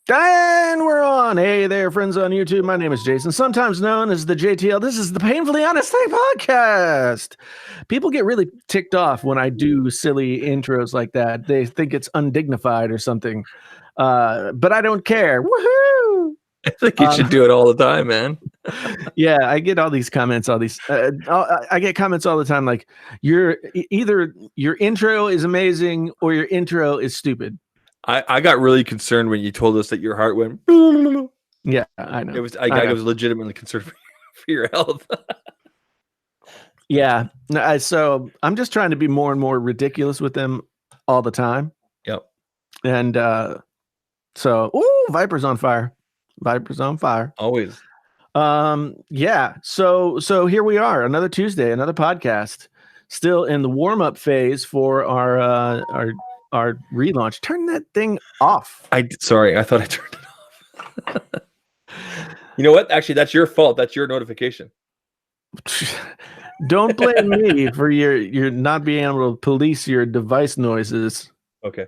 And we're on. Hey there, friends on YouTube. My name is Jason, sometimes known as the JTL. This is the Painfully Honest Thing podcast. People get really ticked off when I do silly intros like that. They think it's undignified or something. But I don't care. Woohoo! I think you should do it all the time, man. Yeah, I get all these comments, I get comments all the time like, either your intro is amazing or your intro is stupid. I got really concerned when you told us that your heart went. Yeah, I know. I was legitimately concerned for your health. Yeah. So I'm just trying to be more and more ridiculous with them all the time. Yep. And Viper's on fire. Viper's on fire. Always. Yeah. So here we are, another Tuesday, another podcast. Still in the warm-up phase for our relaunch. Turn that thing off. Sorry, I thought I turned it off. You know what? Actually, that's your fault. That's your notification. Don't blame me for your not being able to police your device noises. Okay.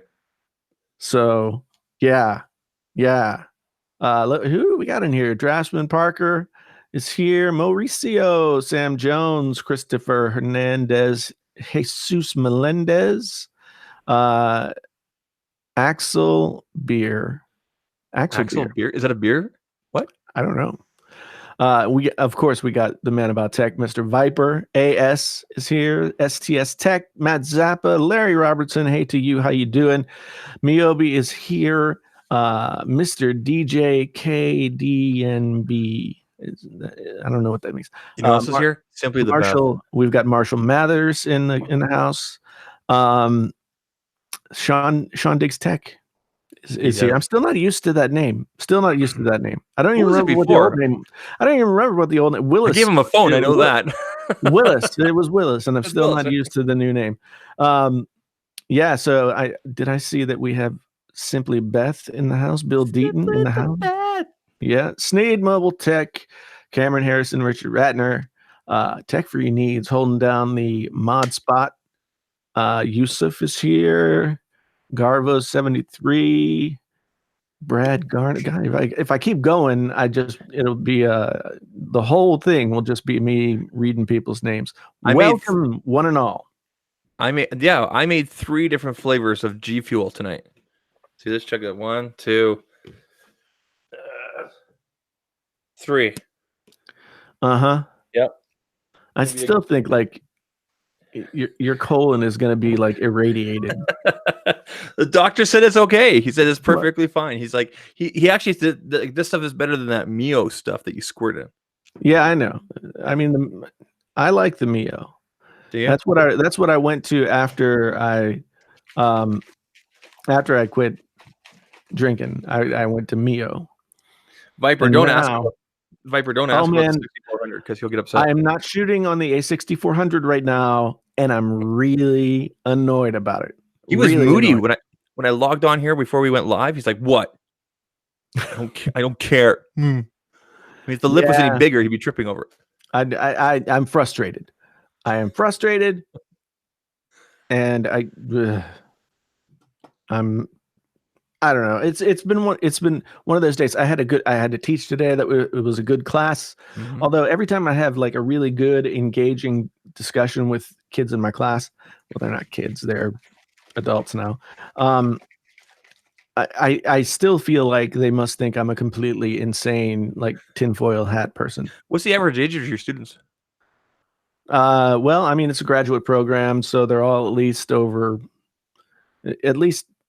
So yeah. Who we got in here? Draftsman Parker is here. Mauricio, Sam Jones, Christopher Hernandez, Jesus Melendez, Axel Beer. Axel Beer? Is that a beer? What? I don't know. We got the man about tech, Mr. Viper. AS is here. STS Tech, Matt Zappa, Larry Robertson. Hey to you, how you doing? Miyobi is here. Mr. DJ KDNB. I don't know what that means. You know who else is here? Simply the Marshall. best. We've got Marshall Mathers in the house. Sean Diggs Tech is here. I'm still not used to that name. I don't even remember what the old name. I don't even remember what the old name. Willis. I gave him a phone. I know that. Willis. It was Willis, and I'm still not used to the new name. Yeah. So I see that we have Simply Beth in the house. Bill Deaton in the house. Yeah. Sneed Mobile Tech. Cameron Harrison. Richard Ratner. Tech for your needs. Holding down the mod spot. Yusuf is here. Garvo 73. Brad Garner. God, if I keep going, it'll be the whole thing will just be me reading people's names. Welcome, one and all. I made 3 different flavors of G Fuel tonight. See this? Check it. 1, 2, 3. Yep. I still think like your colon is going to be like irradiated. The doctor said it's okay. He said it's perfectly fine. He's like, he actually said this stuff is better than that Mio stuff that you squirt in. Yeah, I know. I mean, I like the Mio. Yeah. That's what I went to after I quit drinking. I went to Mio. Viper, don't ask about 6400 because he'll get upset. I am not shooting on the A6400 right now, and I'm really annoyed about it. He was really moody when I logged on here before we went live. He's like, "What? I don't care." I mean, if the lip was any bigger, he'd be tripping over it. I'm frustrated. I am frustrated, and I don't know. It's been one of those days. I had to teach today. It was a good class. Mm-hmm. Although every time I have like a really good, engaging discussion with kids in my class, well, they're not kids; they're adults now. I still feel like they must think I'm a completely insane, like tinfoil hat person. What's the average age of your students? Well, I mean, it's a graduate program, so they're all at least over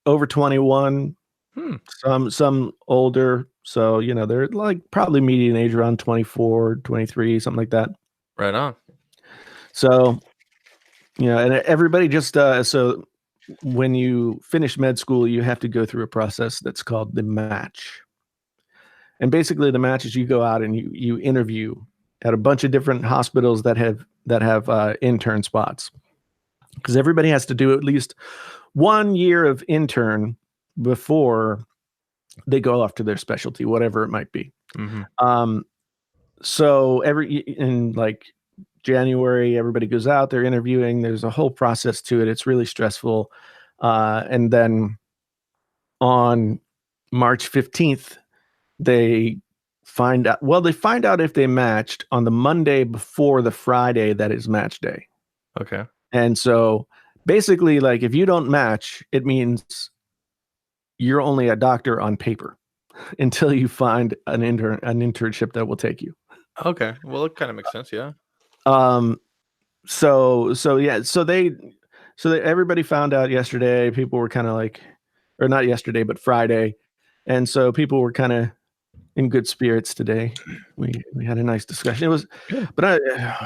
21. Some older, so they're like probably median age around 24, 23, something like that. Right on. So, and everybody just so when you finish med school, you have to go through a process that's called the match. And basically the match is you go out and you interview at a bunch of different hospitals that have intern spots, because everybody has to do at least 1 year of intern before they go off to their specialty, whatever it might be. Mm-hmm. So in like January, everybody goes out, they're interviewing. There's a whole process to it. It's really stressful. And then on March 15th, they find out. Well, they find out if they matched on the Monday before the Friday that is match day. Okay. And so basically, like, if you don't match, it means you're only a doctor on paper until you find an internship that will take you. Okay. Well, it kind of makes sense. Yeah. So yeah, everybody found out yesterday. People were kind of like, or not yesterday, but Friday. And so people were kind of in good spirits today. We had a nice discussion. It was, Good. but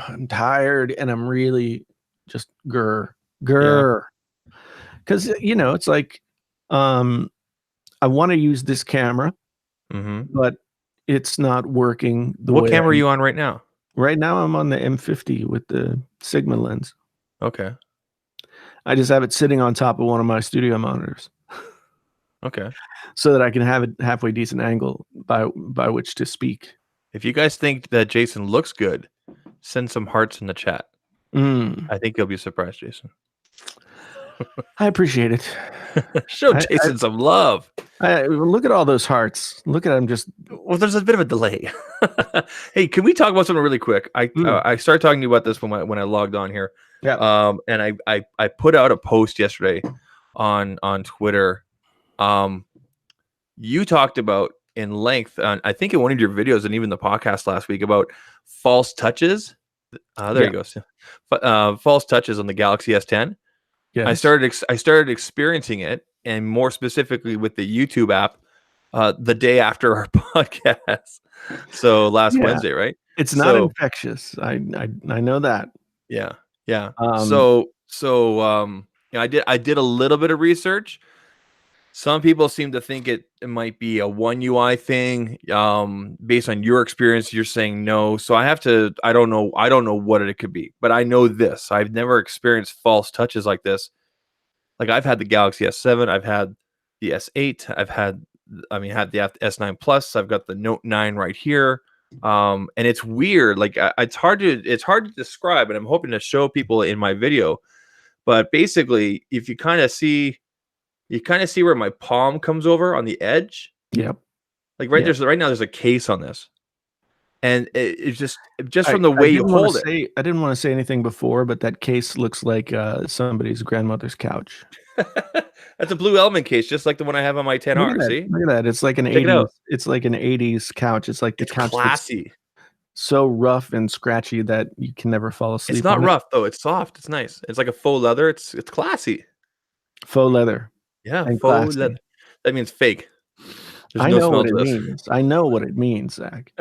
I'm tired and I'm really just Yeah. because it's like, I want to use this camera, Mm-hmm. but it's not working the What way camera are you on right now? right now. I'm on the M50 with the Sigma lens. Okay. I just have it sitting on top of one of my studio monitors Okay. so that I can have it halfway decent angle by which to speak. If you guys think that Jason looks good, send some hearts in the chat. I think you'll be surprised, Jason. I appreciate it. Show Jason some love. Look at all those hearts. Look at them just. Well, there's a bit of a delay. Hey, can we talk about something really quick? I started talking to you about this when I logged on here. Yeah. And I put out a post yesterday on Twitter. You talked about in length, I think in one of your videos and even the podcast last week, about false touches. There you go. False touches on the Galaxy S10. Yes. I started experiencing it, and more specifically with the YouTube app, the day after our podcast. So last Wednesday, right? It's not infectious. I know that. Yeah. So I did a little bit of research. Some people seem to think it might be a One UI thing. Based on your experience, you're saying no. So I don't know what it could be, but I know this. I've never experienced false touches like this. Like, I've had the Galaxy S7, I've had the S8, had the S9 Plus, I've got the Note 9 right here. And it's weird. Like, it's hard to describe, and I'm hoping to show people in my video. But basically, if you kind of see where my palm comes over on the edge. Yep. Like right now there's a case on this. And it's just from the way you hold it. I didn't want to say anything before, but that case looks like somebody's grandmother's couch. That's a Blue Element case, just like the one I have on my 10R. See? Look at that. It's like an 80s. It's like an 80s couch. It's like the couch classy. So rough and scratchy that you can never fall asleep. It's not rough though. It's soft. It's nice. It's like a faux leather. It's classy. Faux leather. Yeah, faux leather. That means fake. I know what it means. I know what it means, Zach.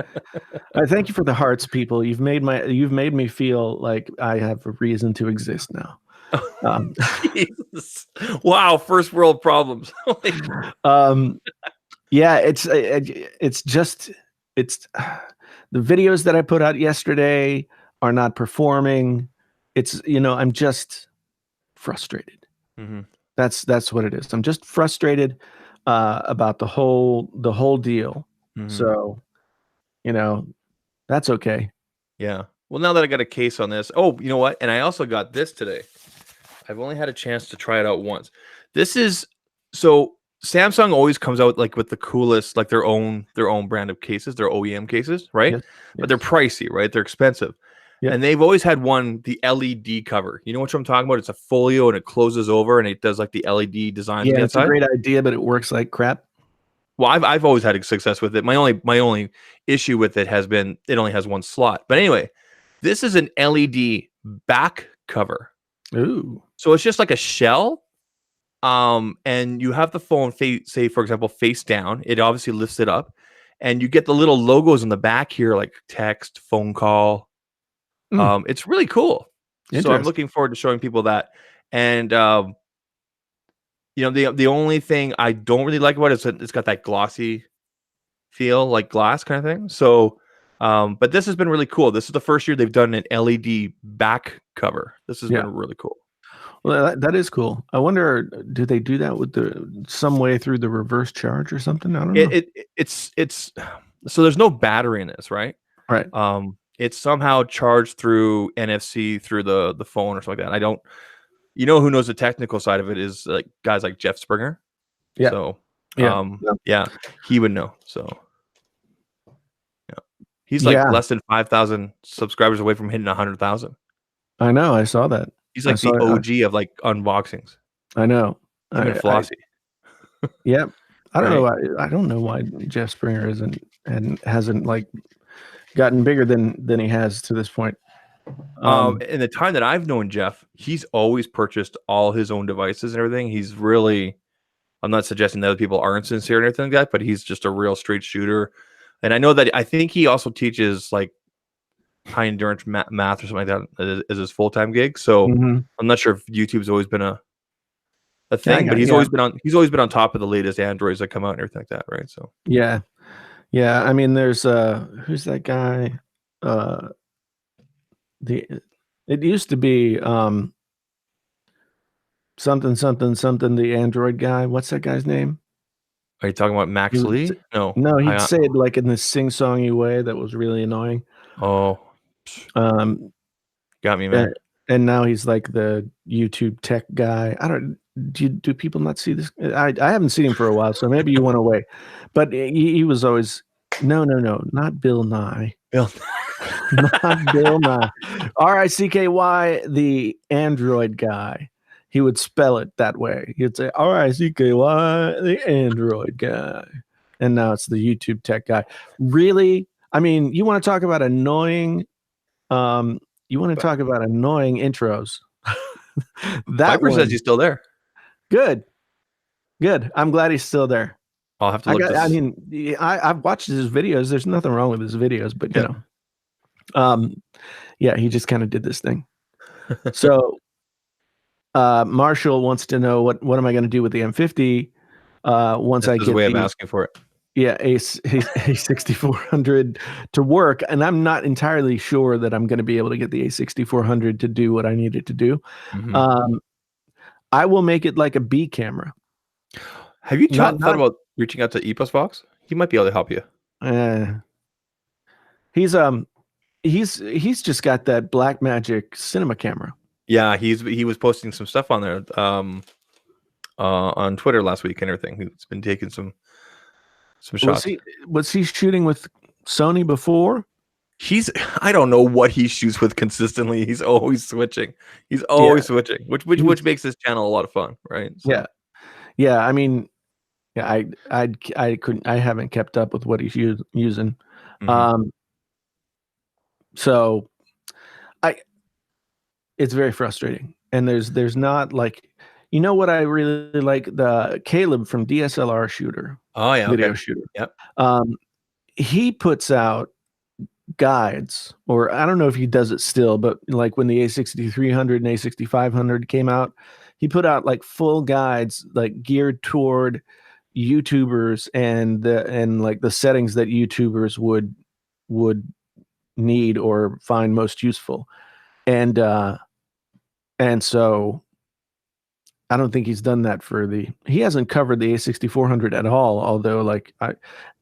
I thank you for the hearts, people. You've made me feel like I have a reason to exist now. Jesus. Wow, first world problems. Yeah, it's just the videos that I put out yesterday are not performing. It's I'm just frustrated. Mm-hmm. That's what it is. I'm just frustrated about the whole deal. Mm-hmm. So, that's okay. Yeah. Well, now that I got a case on this, you know what? And I also got this today. I've only had a chance to try it out once. This is so Samsung always comes out like with the coolest, like their own brand of cases, their OEM cases, right? Yes. But they're pricey, right? They're expensive. Yep. And they've always had the LED cover. You know what I'm talking about? It's a folio and it closes over and it does like the LED design. Yeah, it's a great idea, but it works like crap. Well, I've always had success with it. My only issue with it has been it only has one slot. But anyway, this is an LED back cover. Ooh. So it's just like a shell. And you have the phone say, for example, face down. It obviously lifts it up. And you get the little logos on the back here, like text, phone call. It's really cool. So I'm looking forward to showing people that. And the only thing I don't really like about it is that it's got that glossy feel, like glass kind of thing. So, but this has been really cool. This is the first year they've done an LED back cover. This has been really cool. Well, that is cool. I wonder, do they do that with some way through the reverse charge or something? I don't know. It's so there's no battery in this, right? Right. It's somehow charged through NFC through the phone or something like that. I don't. Who knows the technical side of it is like guys like Jeff Springer. Yeah. So Yeah. Yeah, he would know. So yeah, he's like Yeah. less than 5,000 subscribers away from hitting 100,000. I know. I saw that. He's I like saw the it. OG of like unboxings. I know. Him and I Flossie. yeah. I don't know Right? why. I don't know why Jeff Springer isn't and hasn't like gotten bigger than he has to this point. In the time that I've known Jeff, he's always purchased all his own devices and everything. He's really, I'm not suggesting that other people aren't sincere and everything like that, but he's just a real straight shooter. And I know that I think he also teaches like high endurance math or something like that as his full time gig. So Mhm. I'm not sure if YouTube's always been a thing, but Yeah. he's always been on top of the latest Androids that come out and everything like that, right? So Yeah. Yeah. I mean, there's who's that guy? Uh, the it used to be something something something. The Android guy. What's that guy's name? are you talking about He Max would Lee? No. no, he'd say it like in this sing-songy way that was really annoying. Oh, Um, got me, and, man. and now he's like the YouTube tech guy. I don't. Do people not see this? I haven't seen him for a while, so maybe you went away. But he was always no, not Bill Nye. Bill. Not Bill Nye. Ricky, the Android guy. He would spell it that way. He'd say Ricky, the Android guy. And now it's the YouTube tech guy. Really? I mean, you want to talk about annoying intros. That Piper says one. he's still there. Good. Good. I'm glad he's still there. I'll have to look I this. mean, I've watched his videos. There's nothing wrong with his videos, but you know. Yeah, he just kind of did this thing. So Marshall wants to know what am I going to do with the M50 once That's I his get way of the asking for it. a 6400 to work, and I'm not entirely sure that I'm going to be able to get the A6400 to do what I need it to do. Mm-hmm. I will make it like a B camera. Have you thought about reaching out to EPUS He might be able to help you. He's just got that Blackmagic cinema camera. Yeah, he was posting some stuff on there on Twitter last week and everything. He's been taking some shots. Was he shooting with Sony before? I don't know what he shoots with consistently. He's always switching. He's always switching, which makes this channel a lot of fun, right? So. Yeah. I mean, yeah, I haven't kept up with what he's using. Mm-hmm. So it's very frustrating. And there's not like, you know what I really like, the Caleb from DSLR Shooter. Oh yeah, Video okay. shooter. Yep. He puts out guides, or I don't know if he does it still, but like when the A6300 and A6500 came out, he put out like full guides like geared toward YouTubers and like the settings that YouTubers would need or find most useful. And so I don't think he's done that he hasn't covered the A6400 at all, although like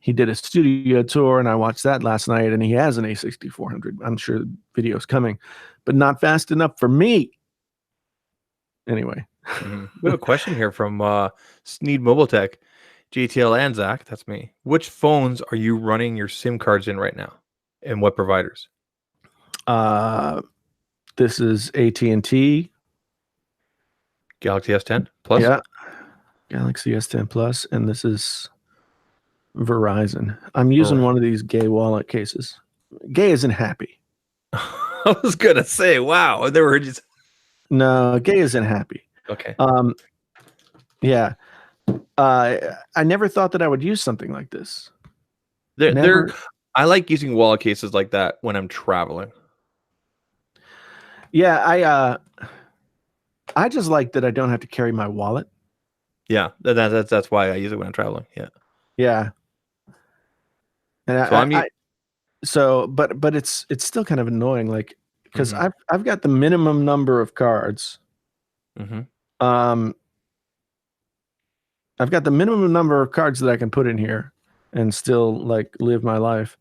he did a studio tour and I watched that last night and he has an A6400. I'm sure the video's coming, but not fast enough for me. Anyway. Mm-hmm. We have a question here from Sneed Mobile Tech, JTL and Zach. That's me. Which phones are you running your SIM cards in right now, and what providers? This is AT&T. Galaxy S10 Plus. Yeah, Galaxy S10 Plus, and this is Verizon. I'm using one of these gay wallet cases. Gay isn't happy. I was gonna say, wow, I never heard you. No, gay isn't happy. Okay. Yeah. I never thought that I would use something like this. I like using wallet cases like that when I'm traveling. Yeah, I just like that I don't have to carry my wallet. Yeah, that's why I use it when I'm traveling. Yeah. Yeah. And but it's still kind of annoying, like because I've got the minimum number of cards. Mm-hmm. I've got the minimum number of cards that I can put in here and still like live my life.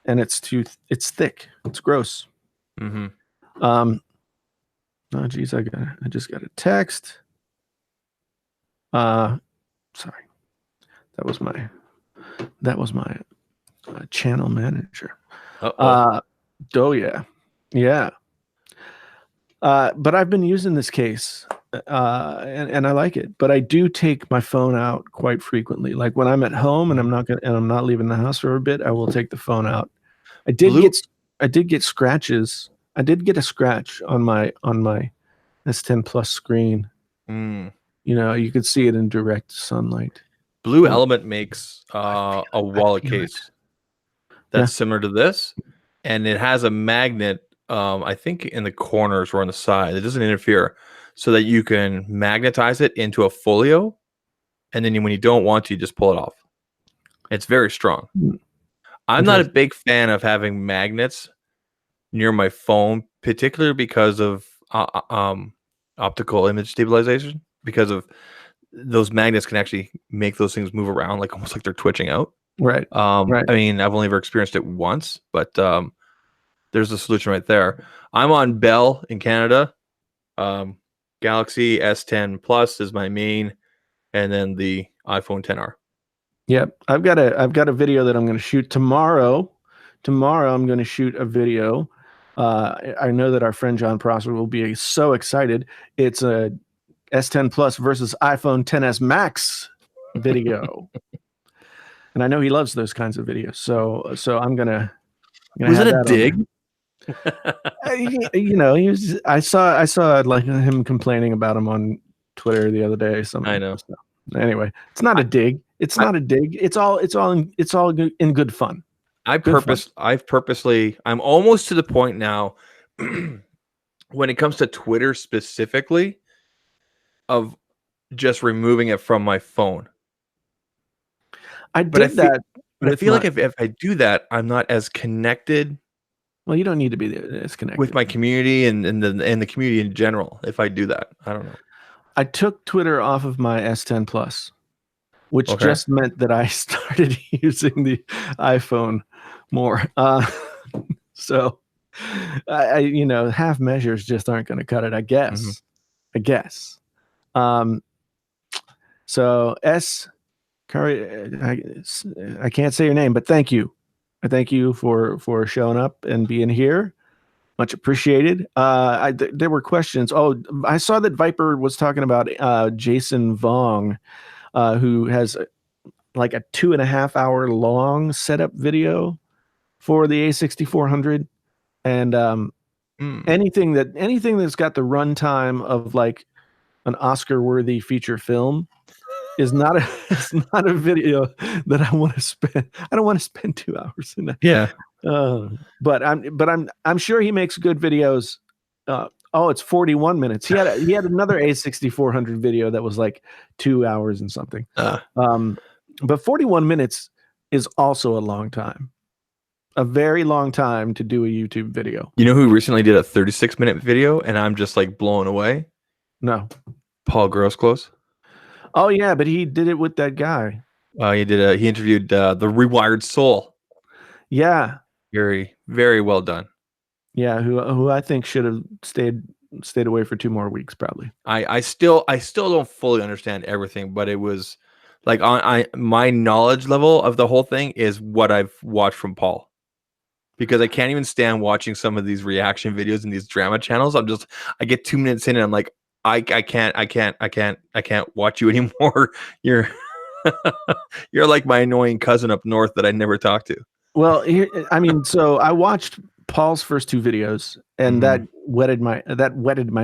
And it's thick. It's gross. Mm-hmm. Oh geez, I just got a text. Sorry. That was my channel manager. Uh-oh. Oh yeah, yeah. But I've been using this case, and I like it. But I do take my phone out quite frequently. Like when I'm at home and I'm not leaving the house for a bit, I will take the phone out. I did Blue. get scratches. I did get a scratch on my S10 Plus screen. Mm. You know, you could see it in direct sunlight. Blue Oh, Element makes a I wallet feel it. case Yeah. that's similar to this, and it has a magnet. I think in the corners or on the side. It doesn't interfere, so that you can magnetize it into a folio, and then when you don't want to, you just pull it off. It's very strong. I'm not a Interesting. big fan of having magnets near my phone, particularly because of optical image stabilization. Because of those magnets can actually make those things move around, like almost like they're twitching out. Right. Right. I mean, I've only ever experienced it once, but there's a solution right there. I'm on Bell in Canada. Galaxy S10 Plus is my main, and then the iPhone 10R. Yep. I've got a video that I'm going to shoot tomorrow. Tomorrow I'm going to shoot a video. I know that our friend John Prosser will be so excited. It's a S10 Plus versus iPhone 10s Max video. And I know he loves those kinds of videos. So I'm gonna Was have that a that on there. dig? You know, I saw like him complaining about him on Twitter the other day. I know. Anyway, it's not a dig. It's not a dig. It's all in good fun. I've purposely, I'm almost to the point now when it comes to Twitter specifically of just removing it from my phone. I did that. But I feel like if I do that, I'm not as connected. Well, you don't need to be as connected with my community and the community in general. If I do that, I don't know. I took Twitter off of my S10 Plus, which just meant that I started using the iPhone more. So I you know, half measures just aren't going to cut it, I guess. Mm-hmm. I guess. So I can't say your name, but thank you. I thank you for showing up and being here. Much appreciated. There were questions. Oh, I saw that Viper was talking about Jason Vong, who has like a 2.5 hour long setup video for the A6400, and anything that's got the runtime of like an Oscar-worthy feature film is not a video that I want to spend. I don't want to spend 2 hours in that. Yeah. But I'm sure he makes good videos. It's 41 minutes. He had another A6400 video that was like 2 hours and something. But 41 minutes is also a long time. A very long time to do a YouTube video. You know who recently did a 36-minute video and I'm just like blown away? No. Paul Grossclose. Oh yeah, but he did it with that guy. He interviewed the Rewired Soul. Yeah. Very, very well done. Yeah, who I think should have stayed away for 2 more weeks probably. I still don't fully understand everything, but it was like my knowledge level of the whole thing is what I've watched from Paul. Because I can't even stand watching some of these reaction videos in these drama channels. I get 2 minutes in and I'm like, I can't watch you anymore. You're like my annoying cousin up north that I never talk to. Well, so I watched Paul's first 2 videos, and that whetted my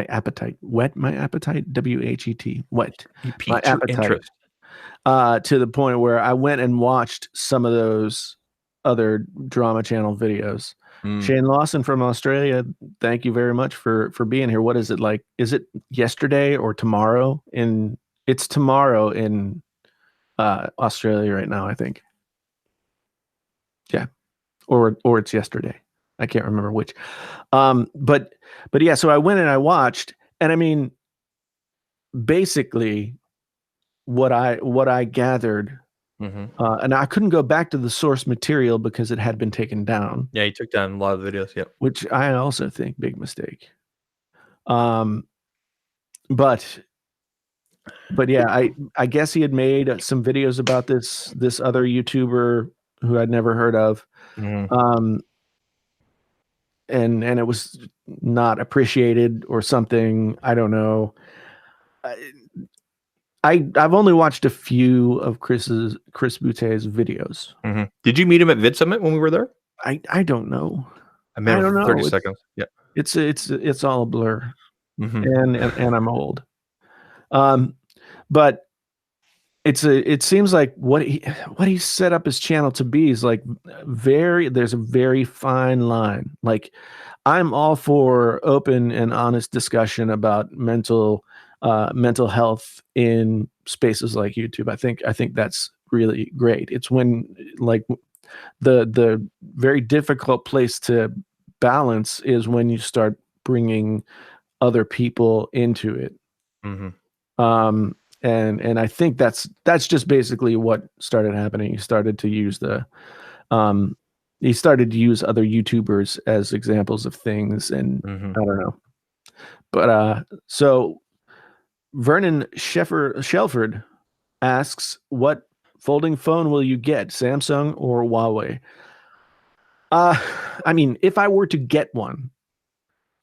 appetite. Whet my appetite. WHET. Whet my appetite. To the point where I went and watched some of those other drama channel videos. Shane Lawson from Australia, thank you very much for being here. What is it like? Is it yesterday or tomorrow? It's tomorrow in Australia right now, I think. Yeah. Or it's yesterday. I can't remember which. But yeah, so I went and I watched, and I mean, basically what I gathered, and I couldn't go back to the source material because it had been taken down. Yeah, he took down a lot of the videos. Yep. Which I also think big mistake. But But yeah, I guess he had made some videos about this other YouTuber who I'd never heard of. Mhm. And it was not appreciated or something. I don't know. I've only watched a few of Chris Boutte's videos. Mhm. Did you meet him at Vid Summit when we were there? I don't know. I met I him don't for 30 know. seconds. Yeah. It's all a blur, Mhm. and I'm old. But it seems like what he set up his channel to be is like there's a very fine line. Like, I'm all for open and honest discussion about mental health in spaces like YouTube. I think that's really great. It's when, like, the very difficult place to balance is when you start bringing other people into it. Mhm. And I think that's just basically what started happening. Um, he started to use other YouTubers as examples of things, and Mhm. I don't know. But so Vernon Shelford asks, "What folding phone will you get, Samsung or Huawei?" Uh, I mean, if I were to get one,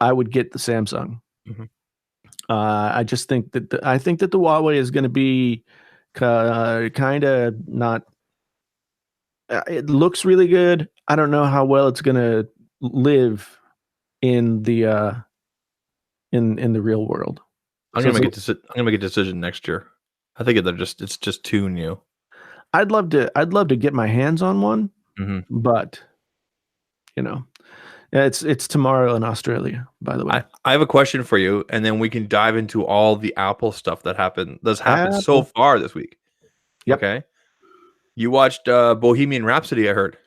I would get the Samsung. Mhm. I just think that I think that the Huawei is going to be kind of not. It looks really good. I don't know how well it's going to live in the real world. So I'm gonna make a decision next year. I think it's just too new. I'd love to get my hands on one, Mhm. but you know, yeah, it's tomorrow in Australia, by the way. I have a question for you, and then we can dive into all the Apple stuff that's happened so Apple. far this week. Yep, Okay. You watched Bohemian Rhapsody, I heard.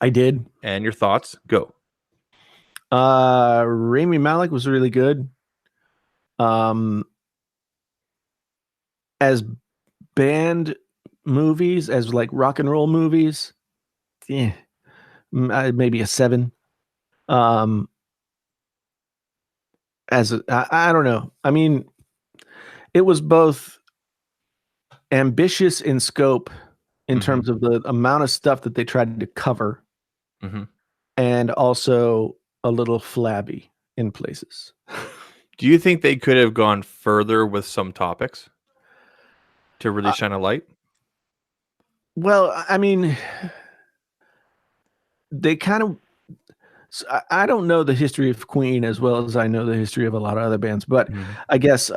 I did. And your thoughts? Go. Rami Malek was really good. Um, as band movies, as like rock and roll movies, yeah, maybe a 7. Um, I don't know. I mean, it was both ambitious in scope in Mhm. terms of the amount of stuff that they tried to cover, Mhm. and also a little flabby in places. Do you think they could have gone further with some topics to really Uh, shine a light? well, I mean, they kind of. I don't know the history of Queen as well as I know the history of a lot of other bands, but Mhm. I guess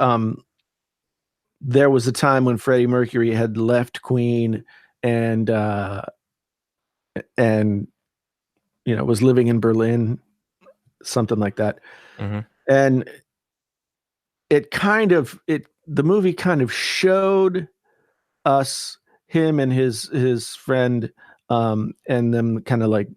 there was a time when Freddie Mercury had left Queen and and was living in Berlin, something like that, Mhm. and the movie kind of showed us him and his friend, and them kind of like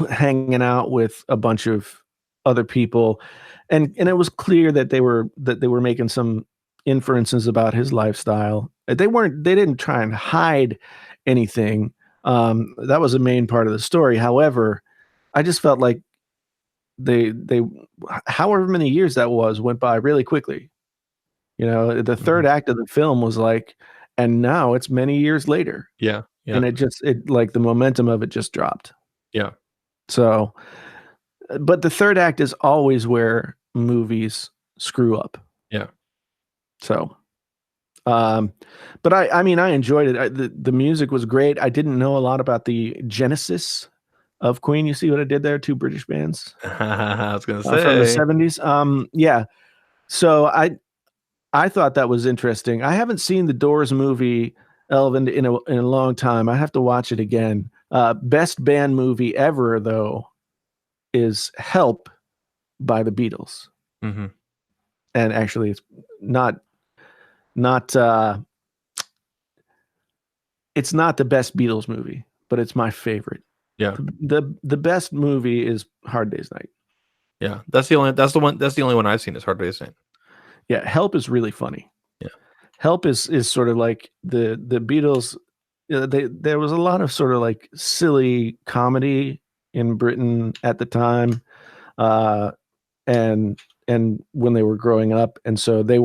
hanging out with a bunch of other people, and it was clear that they were making some inferences about his lifestyle. They didn't try and hide anything. That was a main part of the story. However, I just felt like they however many years that went by really quickly. The third Mhm. act of the film was like, and now it's many years later, Yeah. Yeah. and it like the momentum of it just dropped. Yeah. So, but the third act is always where movies screw up. Yeah. So, um, but I mean, I enjoyed it. The music was great. I didn't know a lot about the genesis of Queen. You see what I did there? Two British bands I was gonna from the say. 70s. Yeah. So I thought that was interesting. I haven't seen the Doors movie, Elvin, in a long time. I have to watch it again. Best band movie ever, though, is Help by the Beatles. Mhm. And actually, it's not not it's not the best Beatles movie, but it's my favorite. Yeah. The best movie is Hard Day's Night. Yeah. That's the only one I've seen is Hard Day's Night. Yeah, Help is really funny. Yeah. Help is sort of like the Beatles. There was a lot of sort of like silly comedy in Britain at the time, uh, and and when they were growing up, and so they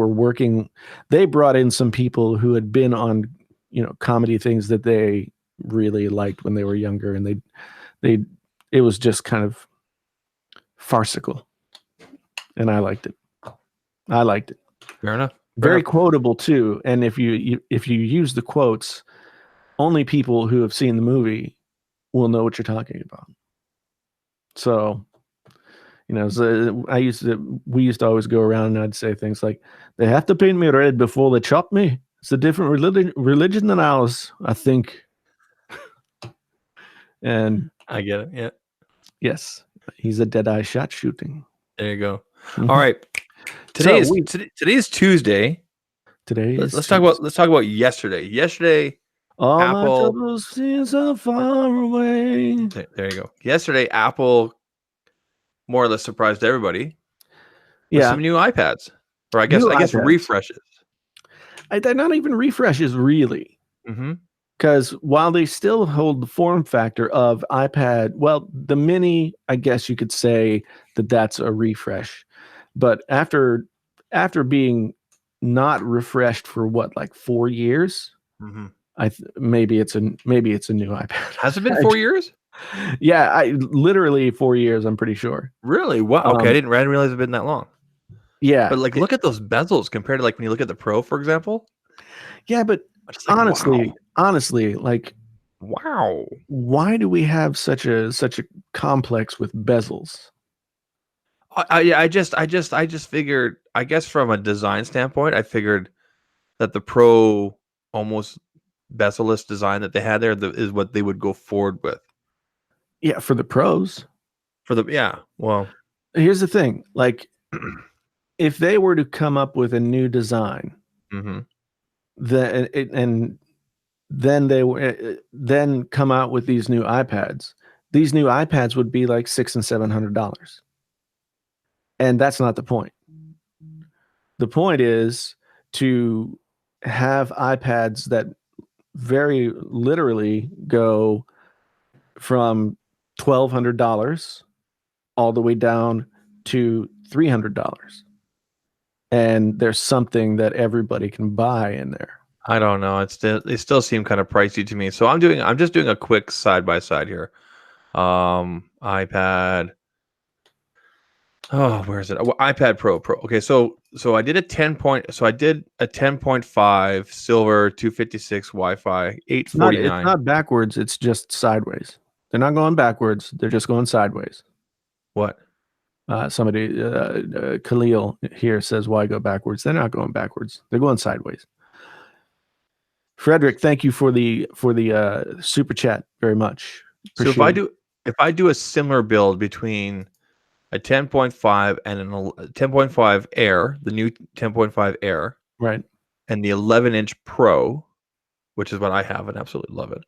brought in some people who had been on, comedy things that they really liked when they were younger, and it was just kind of farcical, and I liked it. Fair enough. Very quotable too, and if you use the quotes, only people who have seen the movie will know what you're talking about. So, we used to always go around and I'd say things like, "They have to paint me red before they chop me. It's a different religion than ours, I think." And I get it. Yeah. Yes, he's a dead-eye shot shooting. There you go. All right. Today is Tuesday. Let's talk about yesterday. Yesterday, all Apple, my troubles seem so far away. There you go. Yesterday, Apple more or less surprised everybody with some new iPads, or I guess iPads. Refreshes. They're not even refreshes, really. Because while they still hold the form factor of iPad, well, the mini, I guess you could say that's a refresh. But after being not refreshed for like 4 years, maybe it's a new iPad. Has it been 4 years? Yeah, literally 4 years. I'm pretty sure. Really? Wow. Okay, I didn't realize it'd been that long. Yeah, but like, look at those bezels compared to like when you look at the Pro, for example. Yeah, but honestly, like, wow, why do we have such a complex with bezels? I just figured, I guess from a design standpoint, I figured that the Pro almost bezel-less design that they had there is what they would go forward with. Yeah, for the Pros. Well, here's the thing, like, if they were to come up with a new design, then come out with these new iPads. These new iPads would be like $600 and $700, and that's not the point. The point is to have iPads that very literally go from $1,200 all the way down to $300, and there's something that everybody can buy in there. I don't know. They still seem kind of pricey to me. So I'm just doing a quick side by side here. iPad. Oh, where is it? Oh, iPad Pro. Okay, so I did a 10.5 silver 256 Wi-Fi 849. It's not backwards. It's just sideways. They're not going backwards. They're just going sideways. What? Somebody, Khalil here says, "Why go backwards?" They're not going backwards. They're going sideways. Frederick, thank you for the super chat very much. Appreciate so if I do a similar build between a 10.5 and a 10.5 Air, the new 10.5 Air, right, and the 11-inch Pro, which is what I have and absolutely love it.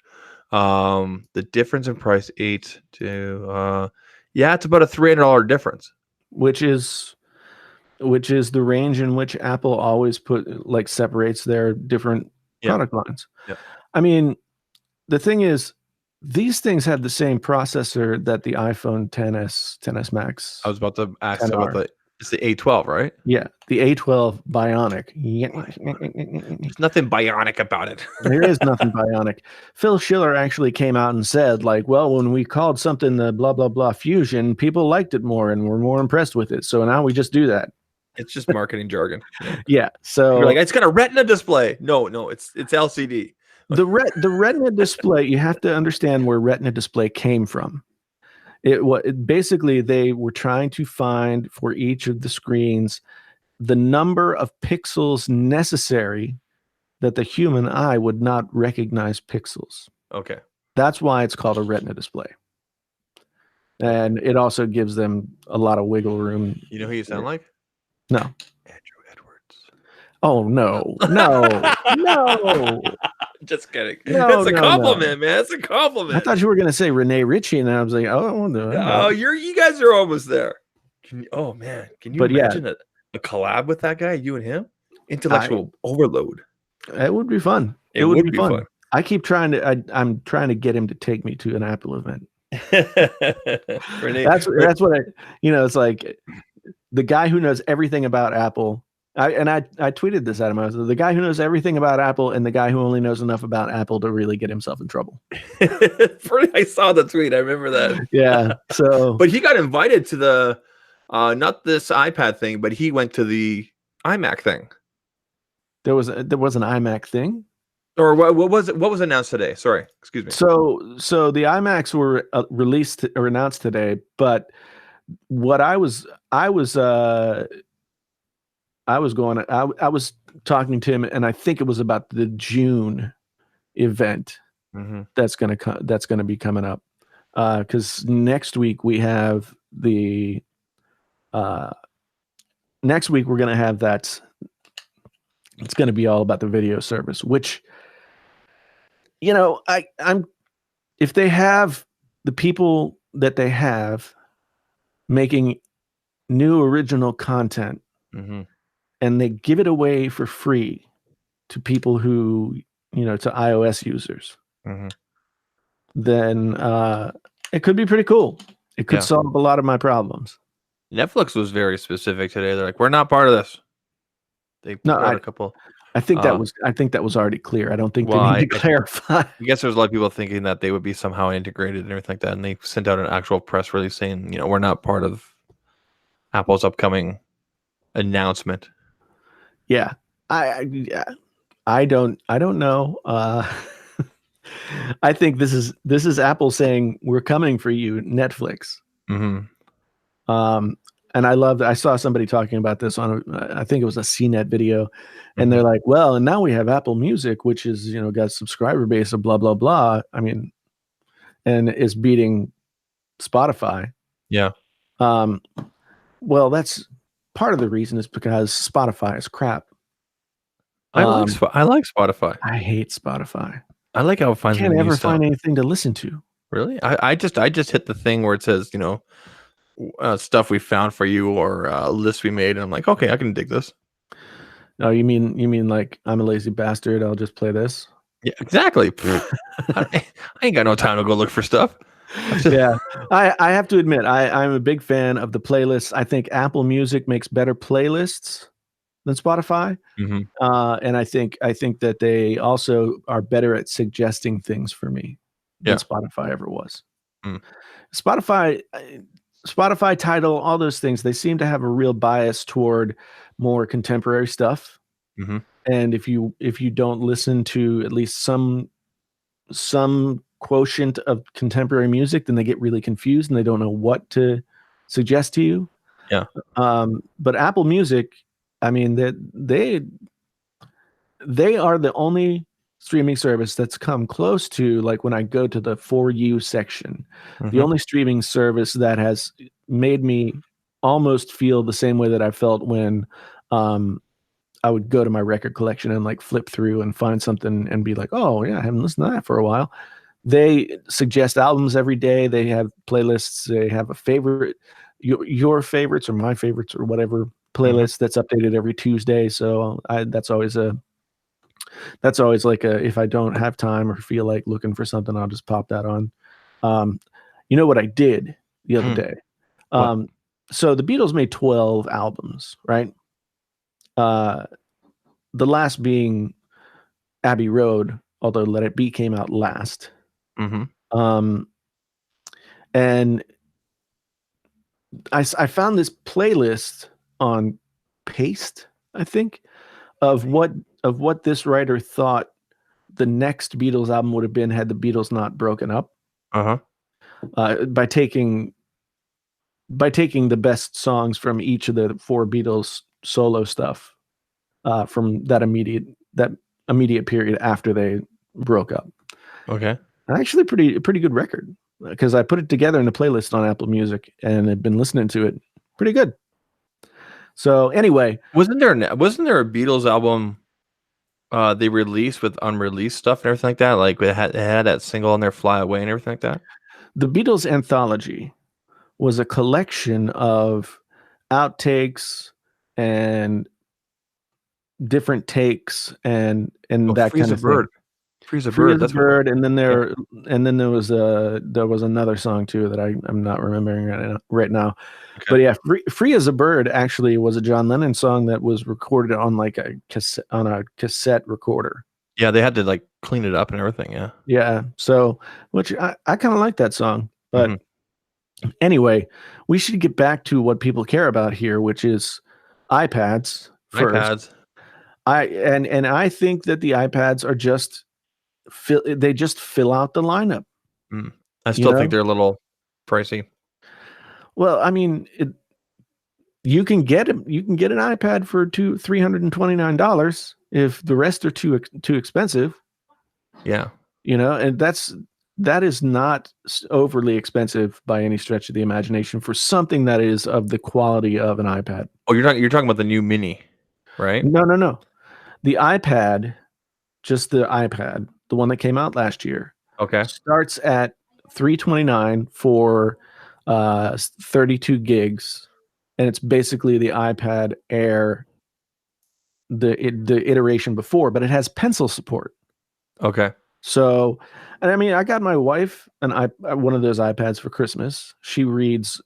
The difference in price, it's about a $300 difference, which is the range in which Apple always separates their different product lines. Yeah. I mean, the thing is, these things have the same processor that the iPhone XS Max. I was about to ask about it's the A12, right? Yeah, the A12 Bionic. There's nothing bionic about it. There is nothing bionic. Phil Schiller actually came out and said, like, well, when we called something the blah, blah, blah Fusion, people liked it more and were more impressed with it. So now we just do that. It's just marketing jargon. Yeah. So you're like, it's got a Retina display. No, it's LCD. The Retina display, you have to understand where Retina display came from. Basically, they were trying to find for each of the screens the number of pixels necessary that the human eye would not recognize pixels. Okay. That's why it's called a Retina display. And it also gives them a lot of wiggle room. You know who you sound like? No. Andrew Edwards. Oh, no. Just kidding. It's a compliment, man. It's a compliment. I thought you were going to say Renee Ritchie, and I was like, oh, no. Oh, you guys are almost there. Can you imagine a collab with that guy, you and him? Intellectual overload. It would be fun. It would be fun. I keep trying to. I'm trying to get him to take me to an Apple event. That's what I. It's like the guy who knows everything about Apple. I tweeted this at him. I was the guy who knows everything about Apple and the guy who only knows enough about Apple to really get himself in trouble. I saw the tweet. I remember that. Yeah. So, but he got invited to the not this iPad thing, but he went to the iMac thing. There was an iMac thing, or what was it? What was announced today? Sorry, excuse me. So the iMacs were released or announced today, but what I was talking to him, and I think it was about the June event that's gonna be coming up, because next week we have the next week we're gonna have that. It's gonna be all about the video service, which, I'm if they have the people that they have making new original content and they give it away for free to people who, to iOS users, then it could be pretty cool. It could solve a lot of my problems. Netflix was very specific today. They're like, we're not part of this. They put out a couple. I think that was already clear. I don't think they need to clarify. I guess there's a lot of people thinking that they would be somehow integrated and everything like that, and they sent out an actual press release saying, we're not part of Apple's upcoming announcement. Yeah, I don't know. I think this is Apple saying we're coming for you, Netflix. And I saw somebody talking about this on I think it was a CNET video, and they're like, well, and now we have Apple Music, which is, got a subscriber base of blah, blah, blah. I mean, and is beating Spotify. Yeah. Well, that's part of the reason is because Spotify is crap. I like Spotify. I hate Spotify. I like how it finds can't ever find anything to listen to. Really? I just hit the thing where it says, stuff we found for you or a list we made, and I'm like, okay, I can dig this. Oh, you mean like I'm a lazy bastard, I'll just play this? Yeah, exactly. I ain't got no time to go look for stuff. Yeah, I have to admit, I'm a big fan of the playlists. I think Apple Music makes better playlists than Spotify, and I think that they also are better at suggesting things for me than Spotify ever was. Spotify, Tidal, all those things, they seem to have a real bias toward more contemporary stuff. And if you don't listen to at least some quotient of contemporary music, then they get really confused and they don't know what to suggest to you. Yeah. But Apple Music, I mean, they are the only streaming service that's come close to, like, when I go to the For You section, the only streaming service that has made me almost feel the same way that I felt when I would go to my record collection and like flip through and find something and be like, oh yeah, I haven't listened to that for a while. They suggest albums every day. They have playlists. They have a favorite, your favorites or my favorites or whatever playlist that's updated every Tuesday. So that's always like if I don't have time or feel like looking for something, I'll just pop that on. You know what I did the other day? So the Beatles made 12 albums, right? The last being Abbey Road, although Let It Be came out last. And I found this playlist on Paste, I think, of what this writer thought the next Beatles album would have been had the Beatles not broken up. By taking the best songs from each of the 4 Beatles solo stuff from that immediate period after they broke up. Okay. Actually pretty good record, because I put it together in a playlist on Apple Music and I've been listening to it. Pretty good. So anyway, wasn't there a Beatles album they released with unreleased stuff and everything like that? Like it had that single on there, Fly Away, and everything like that? The Beatles Anthology was a collection of outtakes and different takes and that kind of thing. Free as a Free Bird. as a That's what. Bird, and then Yeah. there was another song too that I'm not remembering right now. Okay. But yeah, Free as a Bird actually was a John Lennon song that was recorded on like a cassette recorder. Yeah, they had to like clean it up and everything. Yeah. Yeah. So, which I kind of like that song. But Mm-hmm. anyway, we should get back to what people care about here, which is iPads first. iPads. I think that the iPads are just they just fill out the lineup. I still think they're a little pricey. Well, I mean, you can get an iPad for $329 if the rest are too expensive. Yeah. And that is not overly expensive by any stretch of the imagination for something that is of the quality of an iPad. Oh, you're talking about the new Mini, right? No. The iPad, just the iPad, the one that came out last year, Okay. starts at $329 for 32 gigs, and it's basically the iPad Air, the iteration before, but it has pencil support. Okay. So, and I mean, I got my wife one of those iPads for Christmas. She reads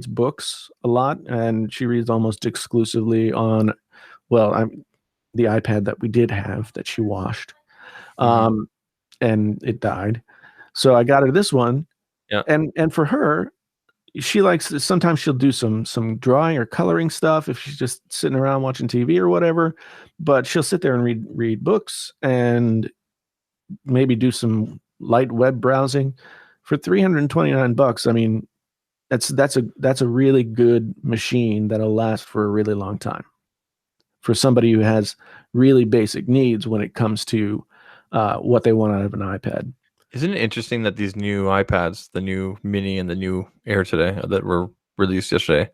books a lot, and she reads almost exclusively on, the iPad that we did have that she washed, Mm-hmm. and it died. So I got her this one, Yeah. and for her, she likes sometimes she'll do some drawing or coloring stuff if she's just sitting around watching TV or whatever, but she'll sit there and read books and maybe do some light web browsing for $329. I mean, that's a really good machine that'll last for a really long time for somebody who has really basic needs when it comes to what they want out of an iPad. Isn't it interesting that these new iPads, the new Mini and the new Air today that were released yesterday,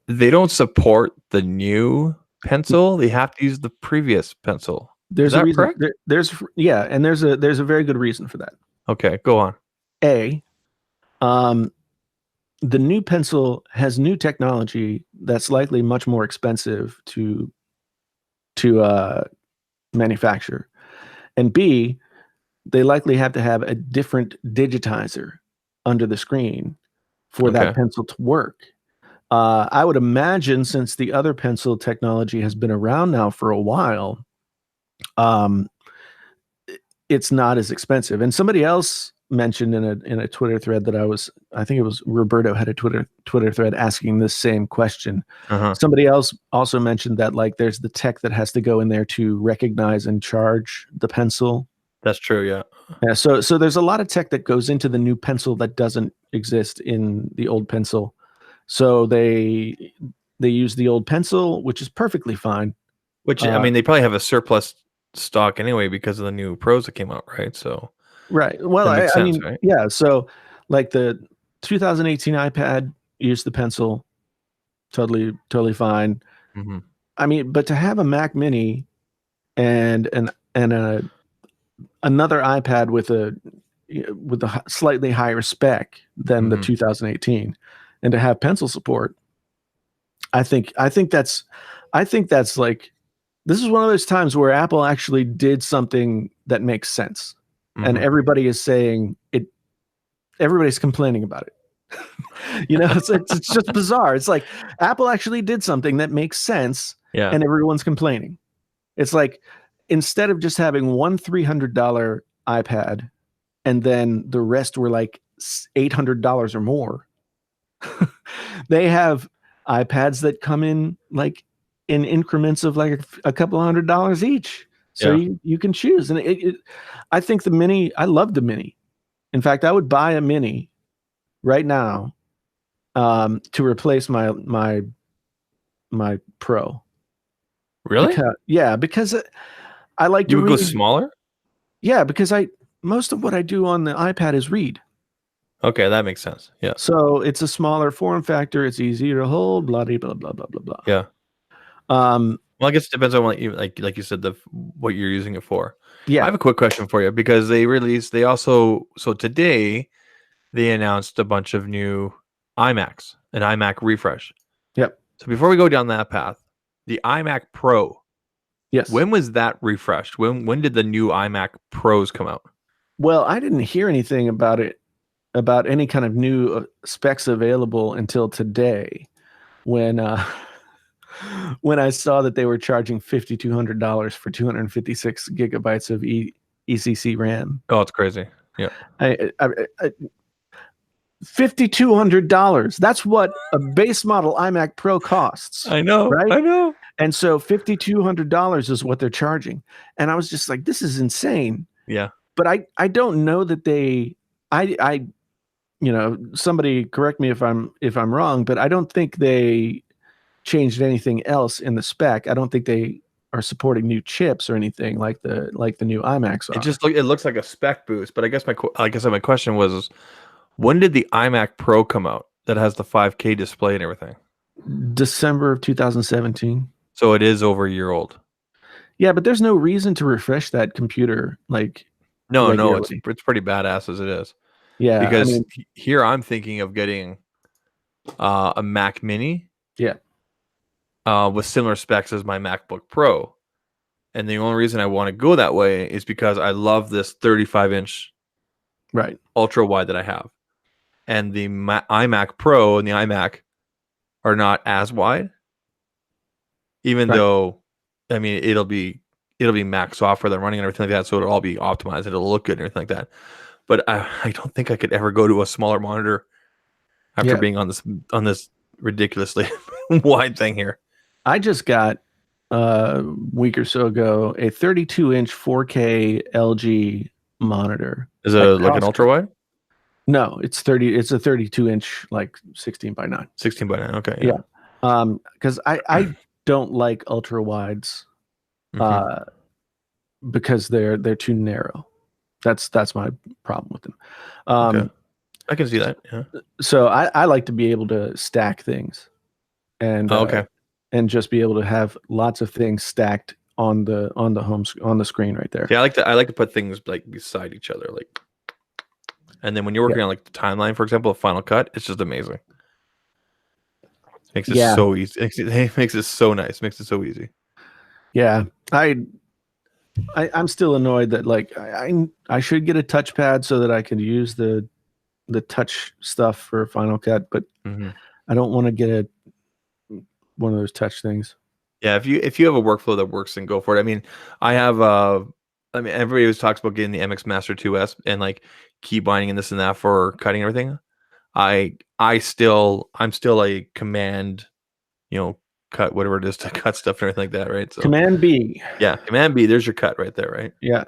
they don't support the new pencil. They have to use the previous pencil. Is There's a that reason. correct? And there's a very good reason for that. Okay, go on. Um, the new pencil has new technology that's likely much more expensive to manufacture, and B, they likely have to have a different digitizer under the screen for that Okay. pencil to work. I would imagine since the other pencil technology has been around now for a while, um, it's not as expensive. And somebody else mentioned in a Twitter thread that I think it was Roberto had a Twitter thread asking this same question. Uh-huh. Somebody else also mentioned that like there's the tech that has to go in there to recognize and charge the pencil. That's true, yeah. Yeah, so there's a lot of tech that goes into the new pencil that doesn't exist in the old pencil. So they use the old pencil, which is perfectly fine. Which I mean, they probably have a surplus stock anyway because of the new Pros that came out, right? So right. Well, that makes I sense, mean, right? yeah. So like the 2018 iPad used the pencil, totally fine. Mm-hmm. I mean, but to have a Mac Mini and another iPad with a slightly higher spec than the Mm-hmm. 2018, and to have pencil support, I think that's like, this is one of those times where Apple actually did something that makes sense, and Mm-hmm. everybody is saying it. Everybody's complaining about it. It's just bizarre. It's like Apple actually did something that makes sense, Yeah. and everyone's complaining. It's like instead of just having one $300 iPad and then the rest were like $800 or more, they have iPads that come in like in increments of like a couple $100 each. So Yeah. you can choose. And I think I love the Mini. In fact, I would buy a Mini right now to replace my Pro. Really? Because I like to You would go read. smaller? Yeah, because most of what I do on the iPad is read. Okay, that makes sense. Yeah. So it's a smaller form factor. It's easier to hold. Blah blah blah blah blah blah. Yeah. Um. Well, I guess it depends on what you like you said, what you're using it for. I Yeah. have a quick question for you because so today they announced a bunch of new iMacs, an iMac refresh. Yep. So before we go down that path, the iMac Pro, Yes. When was that refreshed? When did the new iMac Pros come out? Well, I didn't hear anything about it, about any kind of new specs available until today, when when I saw that they were charging $5,200 for 256 gigabytes of ECC RAM. Oh, it's crazy. Yeah. $5,200. That's what a base model iMac Pro costs. I know. Right? I know. And so $5,200 is what they're charging. And I was just like, this is insane. Yeah. But I don't know that I somebody correct me if I'm wrong, but I don't think they changed anything else in the spec. I don't think they are supporting new chips or anything like the new iMacs are. It looks like a spec boost, but I guess my question was, when did the iMac Pro come out that has the 5K display and everything? December of 2017. So it is over a year old. Yeah, but there's no reason to refresh that computer like No, regularly. it's pretty badass as it is. Yeah, Because here I'm thinking of getting a Mac Mini. Yeah. With similar specs as my MacBook Pro. And the only reason I want to go that way is because I love this 35-inch right ultra wide that I have. And the iMac Pro and the iMac are not as wide. Even though, I mean, it'll be Mac software that I'm running and everything like that, so it'll all be optimized and it'll look good and everything like that. But I don't think I could ever go to a smaller monitor after being on this ridiculously wide thing here. I just got a week or so ago a 32-inch 4K LG monitor. Is it like an ultra wide? No, it's a 32-inch, like 16 by 9. 16 by 9. Okay. Yeah. Because I don't like ultra wides, because they're too narrow. That's my problem with them. Okay. I can see that. Yeah. So I like to be able to stack things, and and just be able to have lots of things stacked on the screen right there. Yeah, I like to put things like beside each other, like, and then when you're working on like the timeline, for example, of Final Cut, it's just amazing. It makes it so easy. It makes it so nice. It makes it so easy. Yeah, I'm still annoyed that like I should get a touchpad so that I could use the touch stuff for Final Cut, but I don't want to get one of those touch things. Yeah, if you have a workflow that works, then go for it. I mean, everybody always talks about getting the MX Master 2S and like key binding and this and that for cutting everything. I'm still a command, cut whatever it is to cut stuff and everything like that, right? So Command B. Yeah, Command B. There's your cut right there, right? Yeah.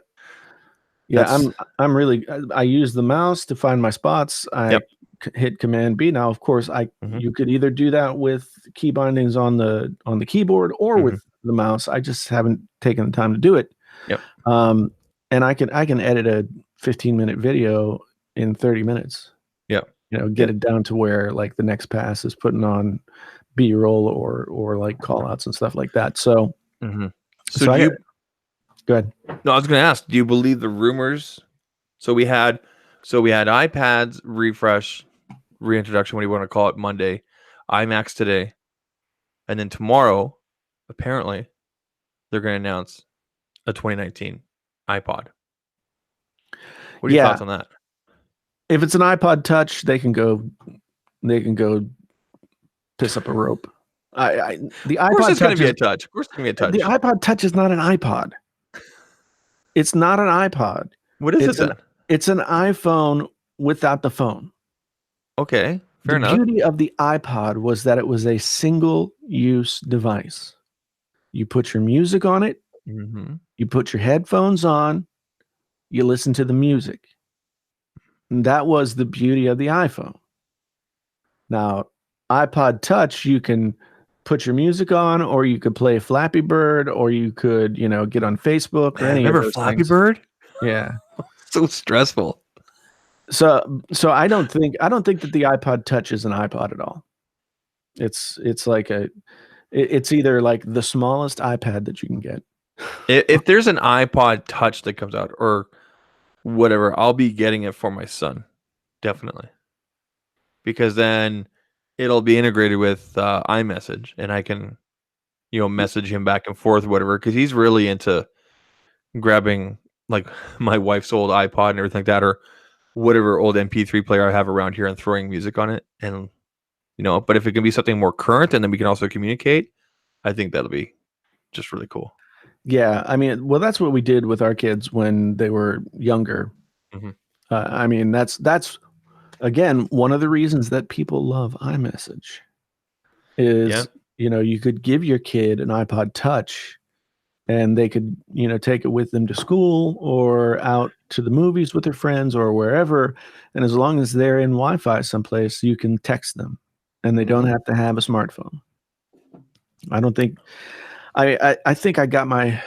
Yeah, I use the mouse to find my spots. I hit Command B. Now, of course, you could either do that with key bindings on the keyboard or with the mouse. I just haven't taken the time to do it. Yep. And I can edit a 15-minute video in 30 minutes. Yeah. Get it down to where like the next pass is putting on B-roll or like call outs and stuff like that. So, go ahead. No, I was going to ask, do you believe the rumors? So we had iPads refresh, reintroduction, what do you want to call it, Monday, iMacs today, and then tomorrow, apparently, they're going to announce a 2019 iPod. What are your thoughts on that? If it's an iPod Touch, they can go piss up a rope. The iPod of course it's going to be a touch. Of course it's going to be a touch. The iPod Touch is not an iPod. It's not an iPod. What is it then? It's an iPhone without the phone. Okay, fair enough. The beauty of the iPod was that it was a single-use device. You put your music on it. You put your headphones on. You listen to the music. And that was the beauty of the iPhone. Now, iPod Touch, you can put your music on, or you could play Flappy Bird, or you could, get on Facebook or any of those Flappy things. Bird? Yeah. So stressful. So I don't think that the iPod Touch is an iPod at all. It's like it's either like the smallest iPad that you can get. If there's an iPod Touch that comes out or whatever, I'll be getting it for my son. Definitely. Because then it'll be integrated with iMessage and I can message him back and forth, whatever, because he's really into grabbing like my wife's old iPod and everything like that, or whatever old MP3 player I have around here and throwing music on it. And, but if it can be something more current and then we can also communicate, I think that'll be just really cool. Yeah. I mean, well, that's what we did with our kids when they were younger. Mm-hmm. I mean, that's again, one of the reasons that people love iMessage is, you could give your kid an iPod Touch and they could, take it with them to school or out to the movies with their friends or wherever. And as long as they're in Wi-Fi someplace, you can text them and they don't have to have a smartphone. I don't think I think I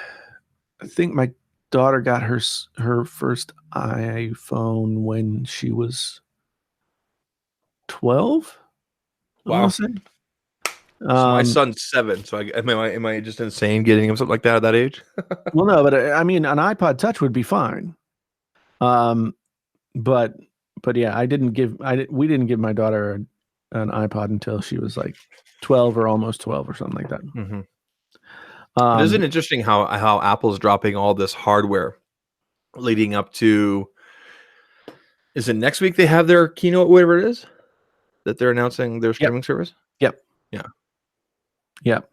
think my daughter got her first iPhone when she was 12. Wow. So my son's 7. So am I just insane getting him something like that at that age? Well, no, but I mean, an iPod Touch would be fine. But yeah, we didn't give my daughter an iPod until she was like 12 or almost 12 or something like that. Mm-hmm. It isn't interesting how Apple's dropping all this hardware leading up to. Is it next week they have their keynote, whatever it is, that they're announcing their streaming service? Yep. Yeah. Yep.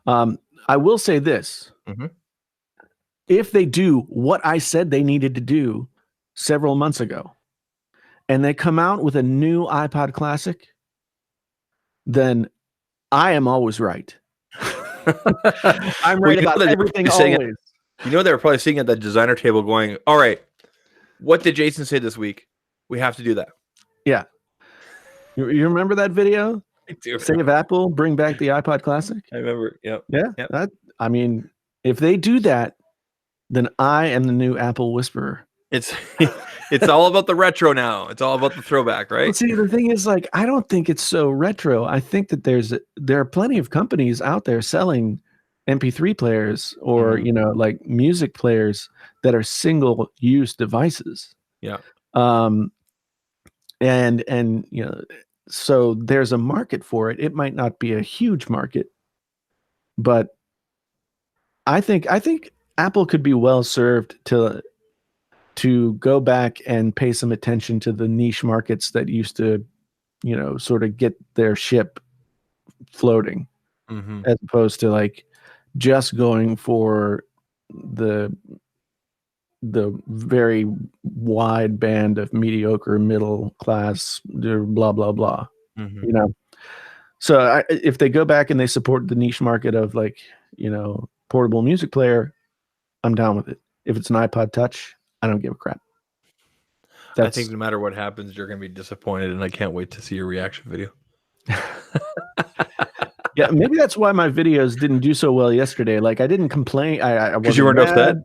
I will say this. Mm-hmm. If they do what I said they needed to do several months ago, and they come out with a new iPod Classic, then I am always right. I'm right about everything always. They were probably sitting at the designer table going, all right, what did Jason say this week? We have to do that. Yeah. You remember that video? I do. Save Apple, bring back the iPod Classic? I remember. Yep. Yeah. Yep. I mean, if they do that, then I am the new Apple whisperer. It's all about the retro now. It's all about the throwback, right? Well, see, the thing is, like, I don't think it's so retro. I think that there are plenty of companies out there selling MP3 players or like music players that are single-use devices. Yeah. And so there's a market for it. It might not be a huge market, but I think Apple could be well served to go back and pay some attention to the niche markets that used to, sort of get their ship floating, as opposed to like just going for the very wide band of mediocre middle class, blah, blah, blah, So if they go back and they support the niche market of like, portable music player, I'm down with it. If it's an iPod Touch, I don't give a crap. I think no matter what happens, you're going to be disappointed, and I can't wait to see your reaction video. Yeah, maybe that's why my videos didn't do so well yesterday. Like, I didn't complain. Because you weren't upset?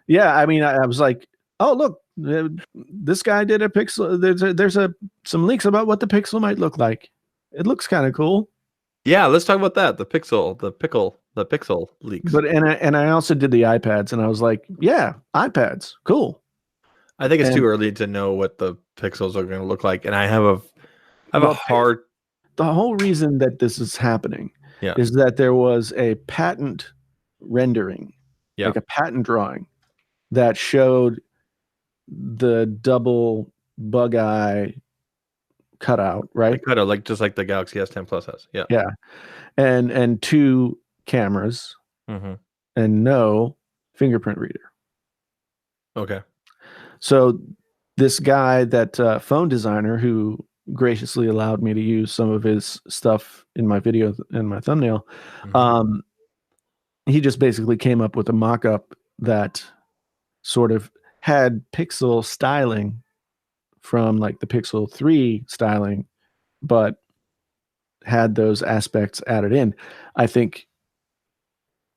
Yeah, I mean, I was like, oh, look, this guy did a Pixel. There's some leaks about what the Pixel might look like. It looks kind of cool. Yeah, let's talk about that. The Pixel leaks. But and I also did the iPads, and I was like, yeah, iPads, cool. I think it's too early to know what the Pixels are going to look like, and I have a hard. The whole reason that this is happening is that there was a patent rendering, like a patent drawing, that showed the double bug eye cutout, right? Cutout, just like the Galaxy S10 Plus has. Yeah. Yeah. And 2 cameras and no fingerprint reader. Okay. So this guy, that phone designer who graciously allowed me to use some of his stuff in my video and my thumbnail, he just basically came up with a mock-up that sort of had Pixel styling from like the Pixel 3 styling, but had those aspects added in. I think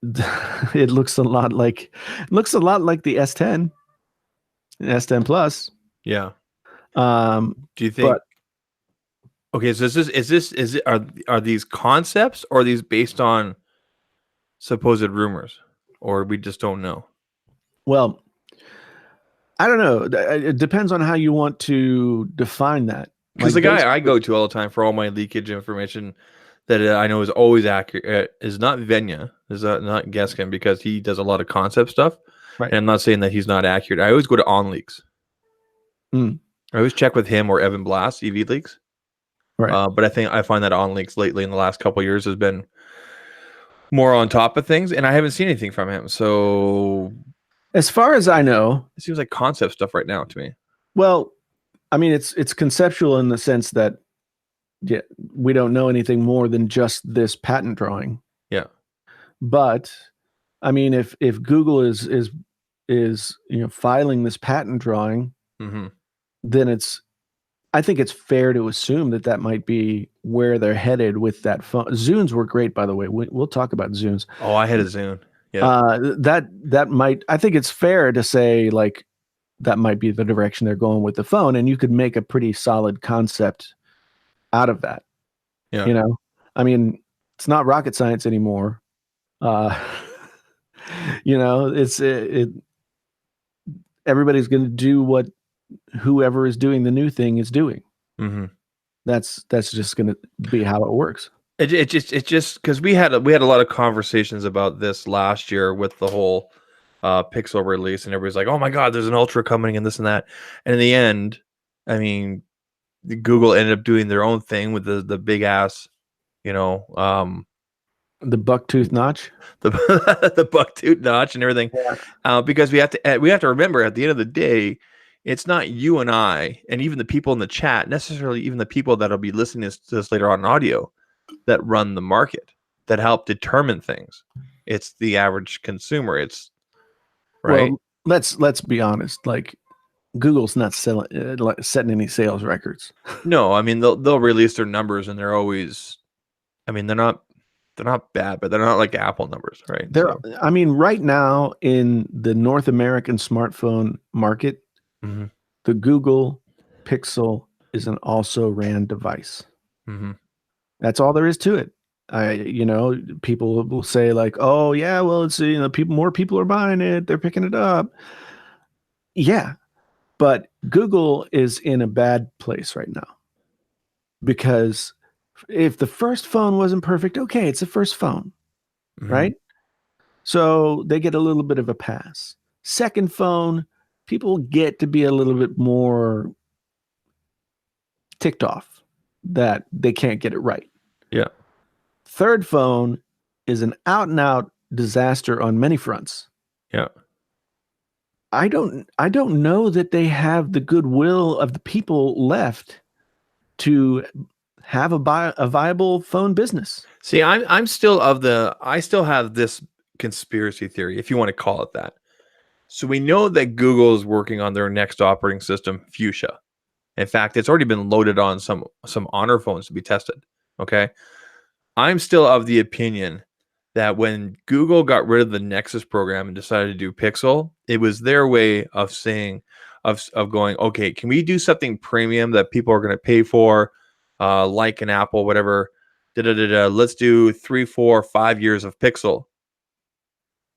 it looks a lot like the S10, S10 Plus. Yeah. Do you think? Okay, so are these concepts, or are these based on supposed rumors, or we just don't know? Well, I don't know. It depends on how you want to define that. Because the guy I go to all the time for all my leakage information that I know is always accurate is not Venya, is not Geskin, because he does a lot of concept stuff. Right. And I'm not saying that he's not accurate. I always go to OnLeaks. Mm. I always check with him or Evan Blast, EV Leaks. Right. But I find that OnLeaks lately in the last couple of years has been more on top of things, and I haven't seen anything from him. So as far as I know, it seems like concept stuff right now to me. Well, I mean, it's conceptual in the sense that we don't know anything more than just this patent drawing. Yeah. But I mean, if Google is filing this patent drawing, then I think it's fair to assume that might be where they're headed with that phone. Zunes were great, by the way. We'll talk about Zunes. Oh, I had a Zune. Yeah. That might, I think it's fair to say, like, that might be the direction they're going with the phone, and you could make a pretty solid concept out of that. Yeah. I mean, it's not rocket science anymore. Everybody's going to do what whoever is doing the new thing is doing. That's just going to be how it works. It just because we had a lot of conversations about this last year with the whole Pixel release, and everybody's like, "Oh my God, there's an Ultra coming and this and that." And in the end, I mean, Google ended up doing their own thing with the big ass, the bucktooth notch, the bucktooth notch and everything. Yeah. Because we have to remember, at the end of the day, it's not you and I, and even the people in the chat, necessarily even the people that'll be listening to this later on audio, that run the market, that help determine things. It's the average consumer. It's right. Well, let's be honest. Like, Google's not setting any sales records. No, I mean they'll release their numbers, and they're always, I mean they're not bad, but they're not like Apple numbers, right? I mean, right now in the North American smartphone market, the Google Pixel is an also ran device. That's all there is to it. People will say, like, "Oh yeah, well, it's more people are buying it, they're picking it up." Yeah, but Google is in a bad place right now, because if the first phone wasn't perfect, okay, it's the first phone, right? So they get a little bit of a pass. Second phone, people get to be a little bit more ticked off that they can't get it right. Yeah. Third phone is an out and out disaster on many fronts. Yeah. I don't know that they have the goodwill of the people left to have a viable phone business. See, I still have this conspiracy theory, if you want to call it that. So we know that Google is working on their next operating system, Fuchsia. In fact, it's already been loaded on some Honor phones to be tested. Okay. I'm still of the opinion that when Google got rid of the Nexus program and decided to do Pixel, it was their way of saying, of going, okay, can we do something premium that people are going to pay for, like an Apple, whatever. Let's do 3, 4, 5 years of Pixel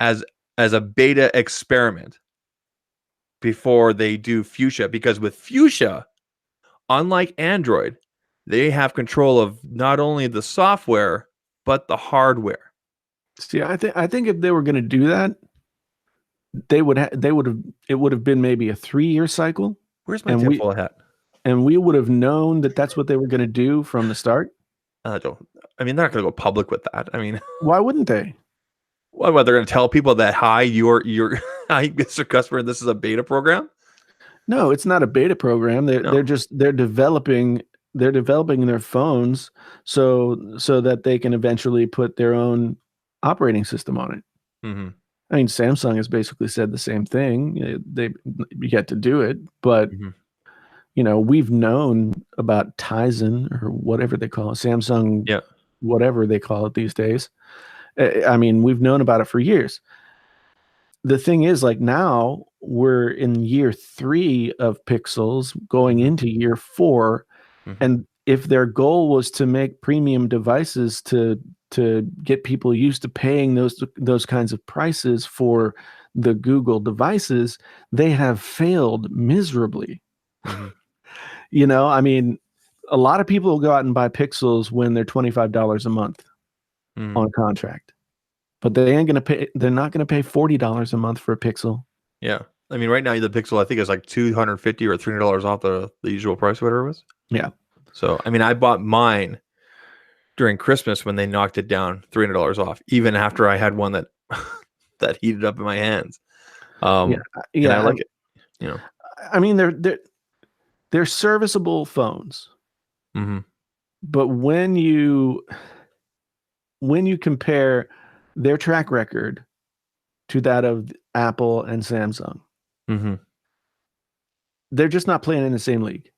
as a beta experiment before they do Fuchsia, because with Fuchsia, unlike Android, they have control of not only the software but the hardware. See, I think if they were going to do that, it would have been maybe a 3-year cycle. Where's my tinfoil hat? And we would have known that that's what they were going to do from the start. I mean, they're not going to go public with that. I mean, why wouldn't they? What, they're going to tell people that, hi, you're hi, Mr. Customer, this is a beta program? No, it's not a beta program. They're developing their phones so that they can eventually put their own operating system on it. I mean, Samsung has basically said the same thing. They yet to do it, but we've known about Tizen, or whatever they call it, Samsung, whatever they call it these days. I mean, we've known about it for years. The thing is, like, now we're in year 3 of Pixels, going into year 4, and if their goal was to make premium devices to get people used to paying those kinds of prices for the Google devices, they have failed miserably. I mean, A lot of people will go out and buy Pixels when they're $25 a month Mm. on contract, but they ain't gonna pay. They're not gonna pay $40 a month for a Pixel. Yeah, I mean, right now the Pixel I think is like $250 or $300 off the usual price, whatever it was. Yeah. So I mean, I bought mine during Christmas when they knocked it down $300 off, even after I had one that that heated up in my hands. Yeah. And I Yeah. like it. You know. I mean, they're serviceable phones, Mm-hmm. but when you compare their track record to that of Apple and Samsung, Mm-hmm. they're just not playing in the same league.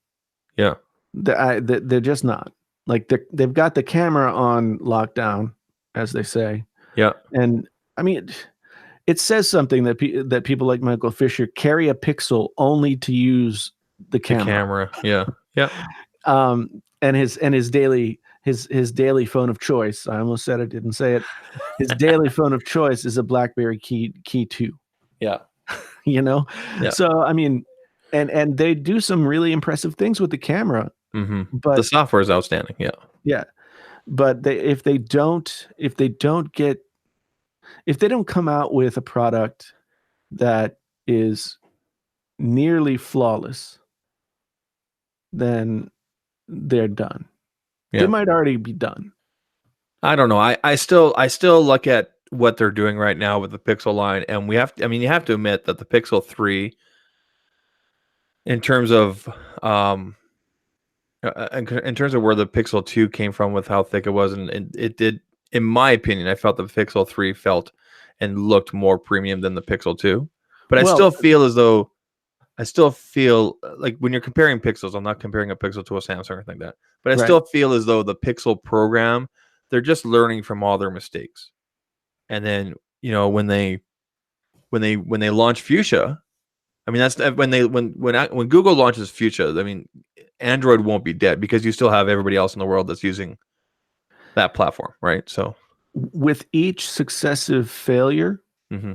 Yeah. They're just not. Like they've got the camera on lockdown, as they say. Yeah. And I mean, it says something that that people like Michael Fisher carry a Pixel only to use the camera. The camera. Yeah. Yeah. And his daily phone of choice. I almost said it, didn't say it. His daily phone of choice is a BlackBerry Key 2. Yeah. You know? Yeah. So I mean, and they do some really impressive things with the camera. Mm-hmm. But the software is outstanding. Yeah. Yeah. But if they don't come out with a product that is nearly flawless, then they're done. Yeah. They might already be done. I don't know. I still look at what they're doing right now with the Pixel line, and you have to admit that the Pixel 3, in terms of in terms of where the Pixel 2 came from with how thick it was, and it did, in my opinion, I felt the Pixel 3 felt and looked more premium than the Pixel 2. But I still feel like when you're comparing Pixels, I'm not comparing a Pixel to a Samsung or anything like that, but I still feel as though the Pixel program, they're just learning from all their mistakes. And then, when they launch Fuchsia, I mean, that's when Google launches Fuchsia, I mean, Android won't be dead because you still have everybody else in the world that's using that platform, right? So with each successive failure, mm-hmm.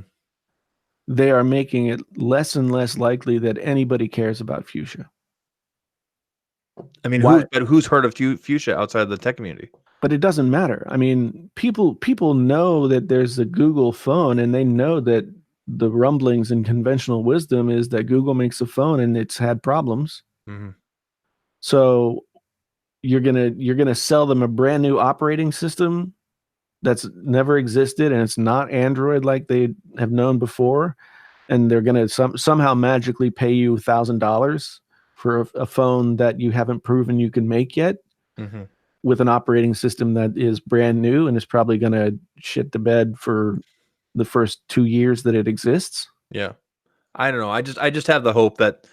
they are making it less and less likely that anybody cares about Fuchsia. I mean, who's heard of Fuchsia outside of the tech community? But it doesn't matter. I mean, people know that there's a Google phone, and they know that the rumblings and conventional wisdom is that Google makes a phone and it's had problems. Mm-hmm. So you're gonna sell them a brand new operating system that's never existed, and it's not Android like they have known before, and they're gonna somehow magically pay you $1,000 for a phone that you haven't proven you can make yet. Mm-hmm. With an operating system that is brand new and is probably going to shit the bed for the first 2 years that it exists. Yeah. I don't know. I just have the hope that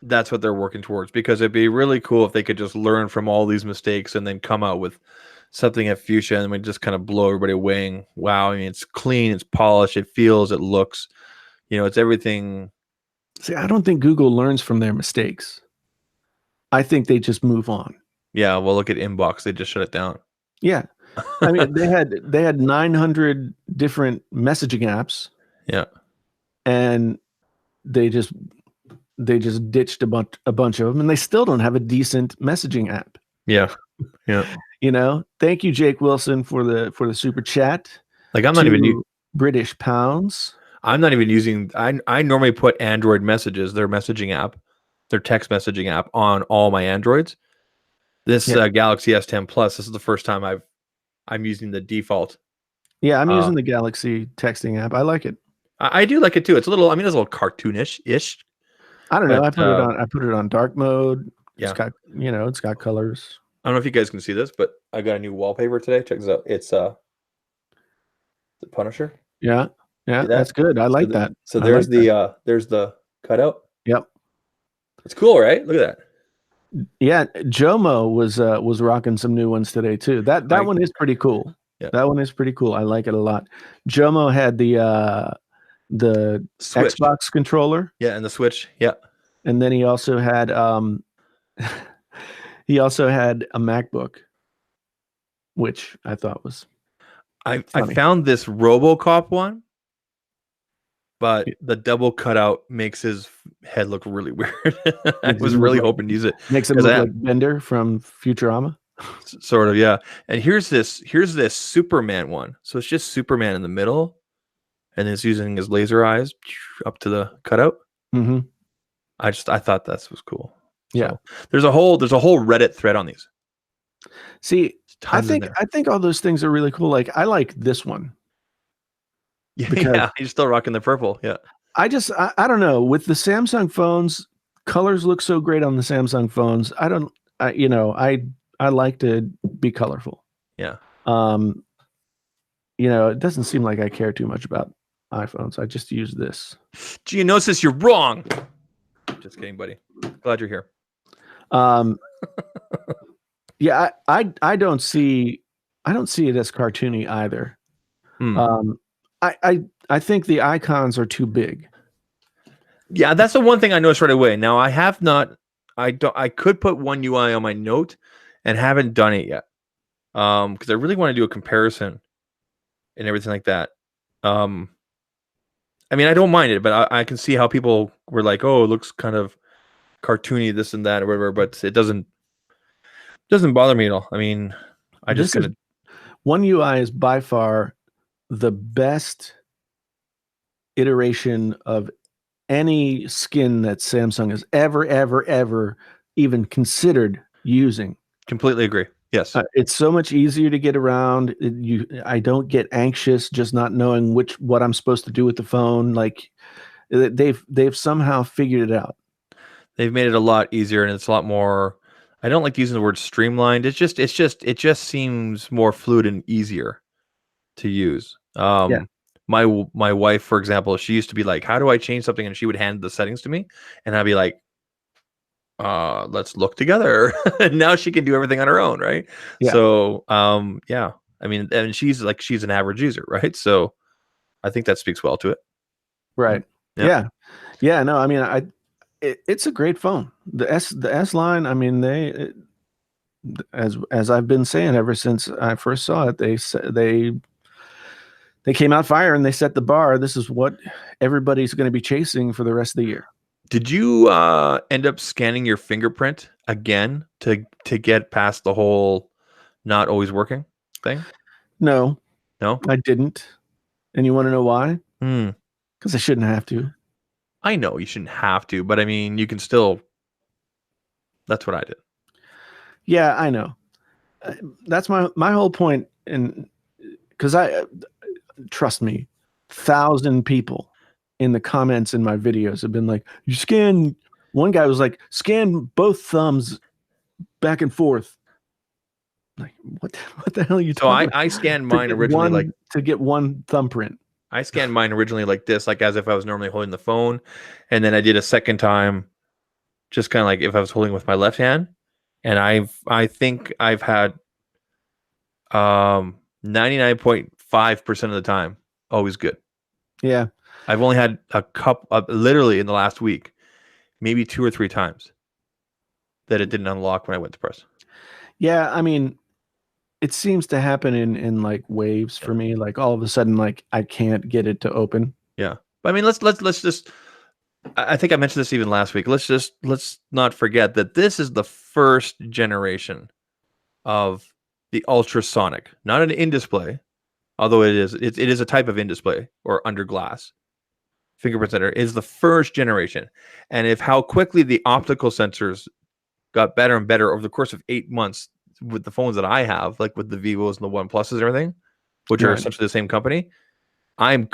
that's what they're working towards, because it'd be really cool if they could just learn from all these mistakes and then come out with something at Fuchsia and we just kind of blow everybody away. And, wow, I mean, it's clean, it's polished, it feels, it looks, it's everything. See, I don't think Google learns from their mistakes. I think they just move on. Yeah, well, look at Inbox. They just shut it down. Yeah. I mean, they had 900 different messaging apps. Yeah. And they just ditched a bunch of them, and they still don't have a decent messaging app. Yeah. Yeah. Thank you, Jake Wilson, for the super chat. Like, I'm not even British pounds. I'm not even using. I normally put Android messages, their messaging app, their text messaging app, on all my Androids. This Galaxy S10 Plus, this is the first time I'm using the default. Yeah, I'm using the Galaxy texting app. I like it. I do like it too. It's a little. I mean, it's a little cartoonish-ish. I don't know. I put it on dark mode. Yeah. It's got it's got colors. I don't know if you guys can see this, but I got a new wallpaper today. Check this out. It's the Punisher. Yeah, that's good. I like that. So there's the cutout. Yep. It's cool, right? Look at that. Yeah, Jomo was rocking some new ones today too. That one is pretty cool. Yeah. That one is pretty cool. I like it a lot. Jomo had the Switch. Xbox controller. Yeah, and the Switch. Yeah. And then he also had a MacBook, which I thought was I found this RoboCop one. but the double cutout makes his head look really weird. I Makes was him look really like hoping to use it makes him because look like Bender from Futurama. sort of, yeah. And here's this Superman one. So it's just Superman in the middle, and it's using his laser eyes up to the cutout. Mm-hmm. I thought that was cool. Yeah. So there's a whole Reddit thread on these. See, Tons in there. I think all those things are really cool. Like I like this one. Yeah, Because yeah, you're still rocking the purple. Yeah. I don't know, with the Samsung phones, colors look so great on the Samsung phones. I like to be colorful. Yeah. It doesn't seem like I care too much about iPhones. I just use this. Geonosis, you're wrong. Just kidding, buddy. Glad you're here. Yeah, I don't see it as cartoony either. I think the icons are too big. Yeah, that's the one thing I noticed right away. Now I have not. I could put One UI on my note, and haven't done it yet. Because I really want to do a comparison and everything like that. I mean, I don't mind it, but I can see how people were like, "Oh, it looks kind of cartoony, this and that, or whatever." But it doesn't bother me at all. I mean, One UI is by far the best iteration of any skin that Samsung has ever even considered using. Completely agree. Yes. It's so much easier to get around. I don't get anxious just not knowing what I'm supposed to do with the phone. Like they've somehow figured it out. They've made it a lot easier, and it's a lot more. I don't like using the word streamlined. It just seems more fluid and easier to use. Yeah. My wife, for example, she used to be like, "How do I change something?" And she would hand the settings to me, and I'd be like, let's look together. And now she can do everything on her own, right? Yeah. So, yeah. I mean, and she's an average user, right? So, I think that speaks well to it. Right. Yeah. Yeah. No, I mean, it's a great phone. The S line. I mean, as I've been saying ever since I first saw it, they came out fire and they set the bar. This is what everybody's going to be chasing for the rest of the year. Did you end up scanning your fingerprint again to get past the whole not always working thing? No, No, I didn't. And you want to know why? Because I shouldn't have to. I know you shouldn't have to, but I mean, you can still. That's what I did. Yeah, I know. That's my whole point. And because trust me, 1,000 people in the comments in my videos have been like, you scan. One guy was like, scan both thumbs back and forth. Like, what the hell are you talking about? I scanned mine originally to get one thumbprint. I scanned mine originally like this, like as if I was normally holding the phone, and then I did a second time, just kind of like if I was holding with my left hand, and I think I've had 99.5% of the time always good. Yeah, I've only had a couple, literally in the last week, maybe 2 or 3 times that it didn't unlock when I went to press. Yeah, I mean, it seems to happen in like waves for me. Like all of a sudden, like I can't get it to open. Yeah, but I mean, let's just. I think I mentioned this even last week. Let's not forget that this is the first generation of the ultrasonic, not an in-display, although it is a type of in-display or under glass. Fingerprint sensor is the first generation, and if how quickly the optical sensors got better and better over the course of 8 months with the phones that I have, like with the Vivos and the OnePluses and everything, which are essentially the same company, I'm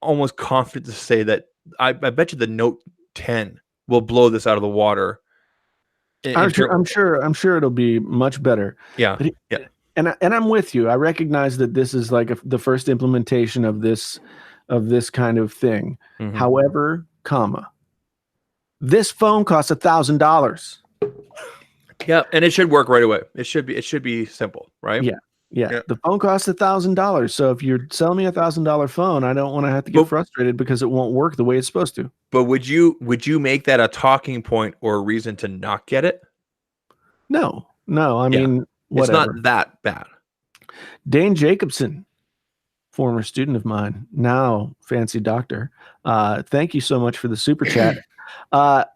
almost confident to say that I bet you the Note 10 will blow this out of the water. I'm sure it'll be much better. Yeah, And I'm with you. I recognize that this is like the first implementation of this kind of thing. Mm-hmm. However, this phone costs $1,000. Yeah, and it should work right away. It should be simple, right? Yeah. The phone costs $1,000. So if you're selling me $1,000 phone, I don't want to have to get frustrated because it won't work the way it's supposed to. But would you make that a talking point or a reason to not get it? No. I mean, whatever. It's not that bad. Dane Jacobson former student of mine, now fancy doctor. Thank you so much for the super chat. I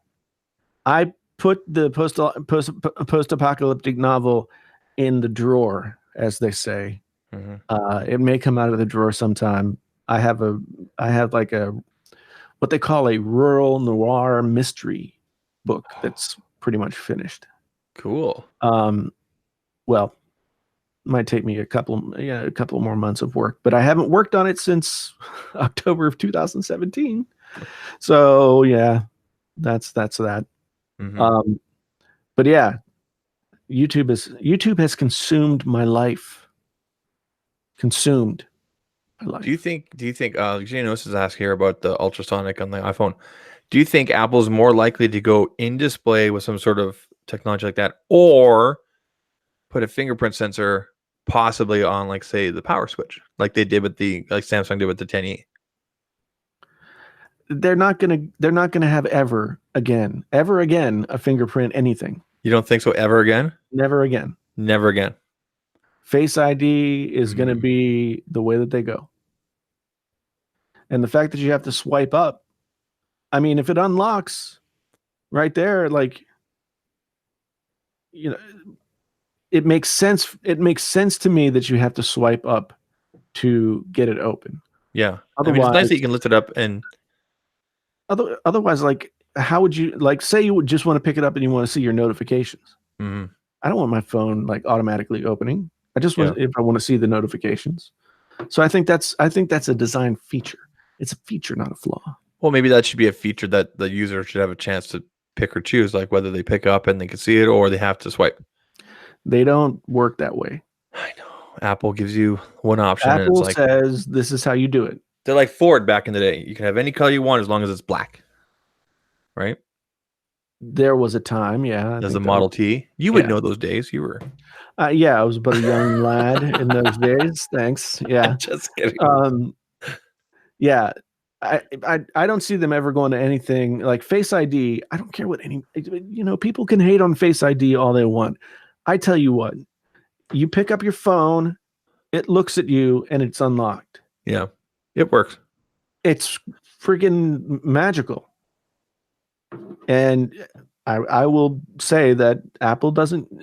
put the post-apocalyptic novel in the drawer, as they say. It may come out of the drawer sometime. I have like what they call a rural noir mystery book that's pretty much finished. Cool. Well, might take me a couple more months of work, but I haven't worked on it since October of 2017. So yeah, that's that. But yeah, YouTube has consumed my life. Consumed my life. Do you think Janos is asking here about the ultrasonic on the iPhone? Do you think Apple's more likely to go in display with some sort of technology like that, or put a fingerprint sensor possibly on, like, say, the power switch, like they did with like Samsung did with the 10e? They're not gonna have ever again a fingerprint anything. You don't think so? Ever again? Never again. Never again. Face ID is going to be the way that they go. And the fact that you have to swipe up, I mean, if it unlocks right there, like, you know, it makes sense. It makes sense to me that you have to swipe up to get it open. Yeah. I mean, it's nice that you can lift it up and otherwise, like, how would you, like, say you would just want to pick it up and you want to see your notifications. I don't want my phone like automatically opening. I just want if I want to see the notifications. So I think that's a design feature. It's a feature, not a flaw. Well, maybe that should be a feature that the user should have a chance to pick or choose, like whether they pick up and they can see it or they have to swipe. They don't work that way. I know. Apple gives you one option. Apple and it's like, says this is how you do it. They're like Ford back in the day. You can have any color you want as long as it's black. Right? There was a time, yeah. As a Model T. You would know those days. You were. Yeah, I was but a young lad in those days. Thanks. Yeah. Just kidding. Yeah. I don't see them ever going to anything like Face ID. I don't care what people can hate on Face ID all they want. I tell you what, you pick up your phone, it looks at you, and it's unlocked. Yeah, it works. It's freaking magical. And I will say that Apple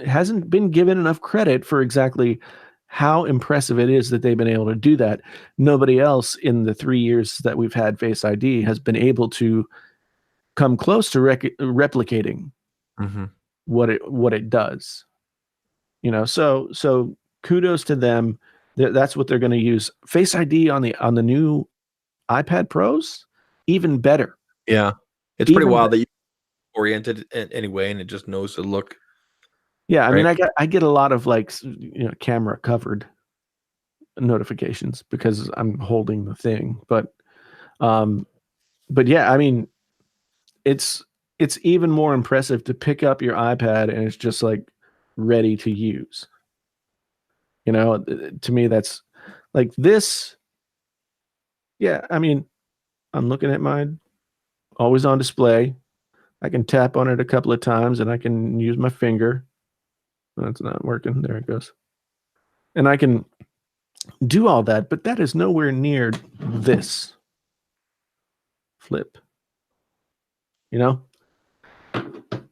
hasn't been given enough credit for exactly how impressive it is that they've been able to do that. Nobody else in the 3 years that we've had Face ID has been able to come close to replicating what it does. So kudos to them. That's what they're going to use. Face ID on the new iPad Pros, even better. Yeah, it's pretty wild that you oriented anyway, and it just knows to look. Yeah, I mean, I get a lot of like camera covered notifications because I'm holding the thing, but yeah, I mean, it's even more impressive to pick up your iPad and it's just like ready to use. To me, that's like this. Yeah, I mean, I'm looking at mine, always on display. I can tap on it a couple of times and I can use my finger. That's not working. There it goes. And I can do all that, but that is nowhere near this flip.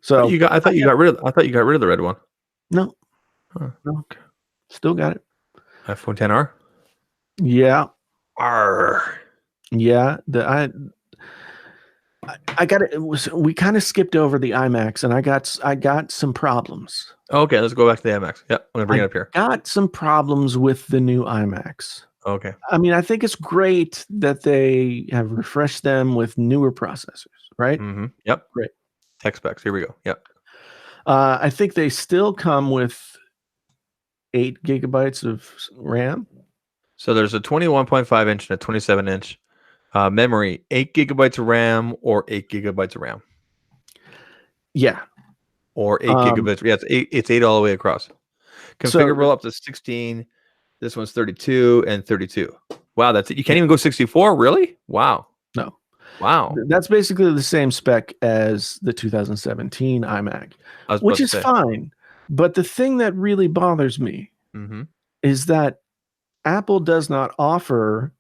So I thought you got rid of the red one. No. No. Okay. Still got it. iPhone XR? Yeah. Arr. Yeah. I got it. We kind of skipped over the iMacs, and I got some problems. Okay, let's go back to the iMacs. Yep, I'm gonna bring it up here. Got some problems with the new iMacs. Okay. I mean, I think it's great that they have refreshed them with newer processors, right? Yep. Great. Tech specs. Here we go. Yep. I think they still come with 8 gigabytes of RAM. So there's a 21.5 inch and a 27 inch. Memory, 8 gigabytes of RAM or 8 gigabytes of RAM. Yeah. Or 8 gigabytes. Yeah, it's 8 all the way across. Configurable up to 16. This one's 32 and 32. Wow, that's it. You can't even go 64, really? Wow. No. Wow. That's basically the same spec as the 2017 iMac, which is fine. But the thing that really bothers me is that Apple does not offer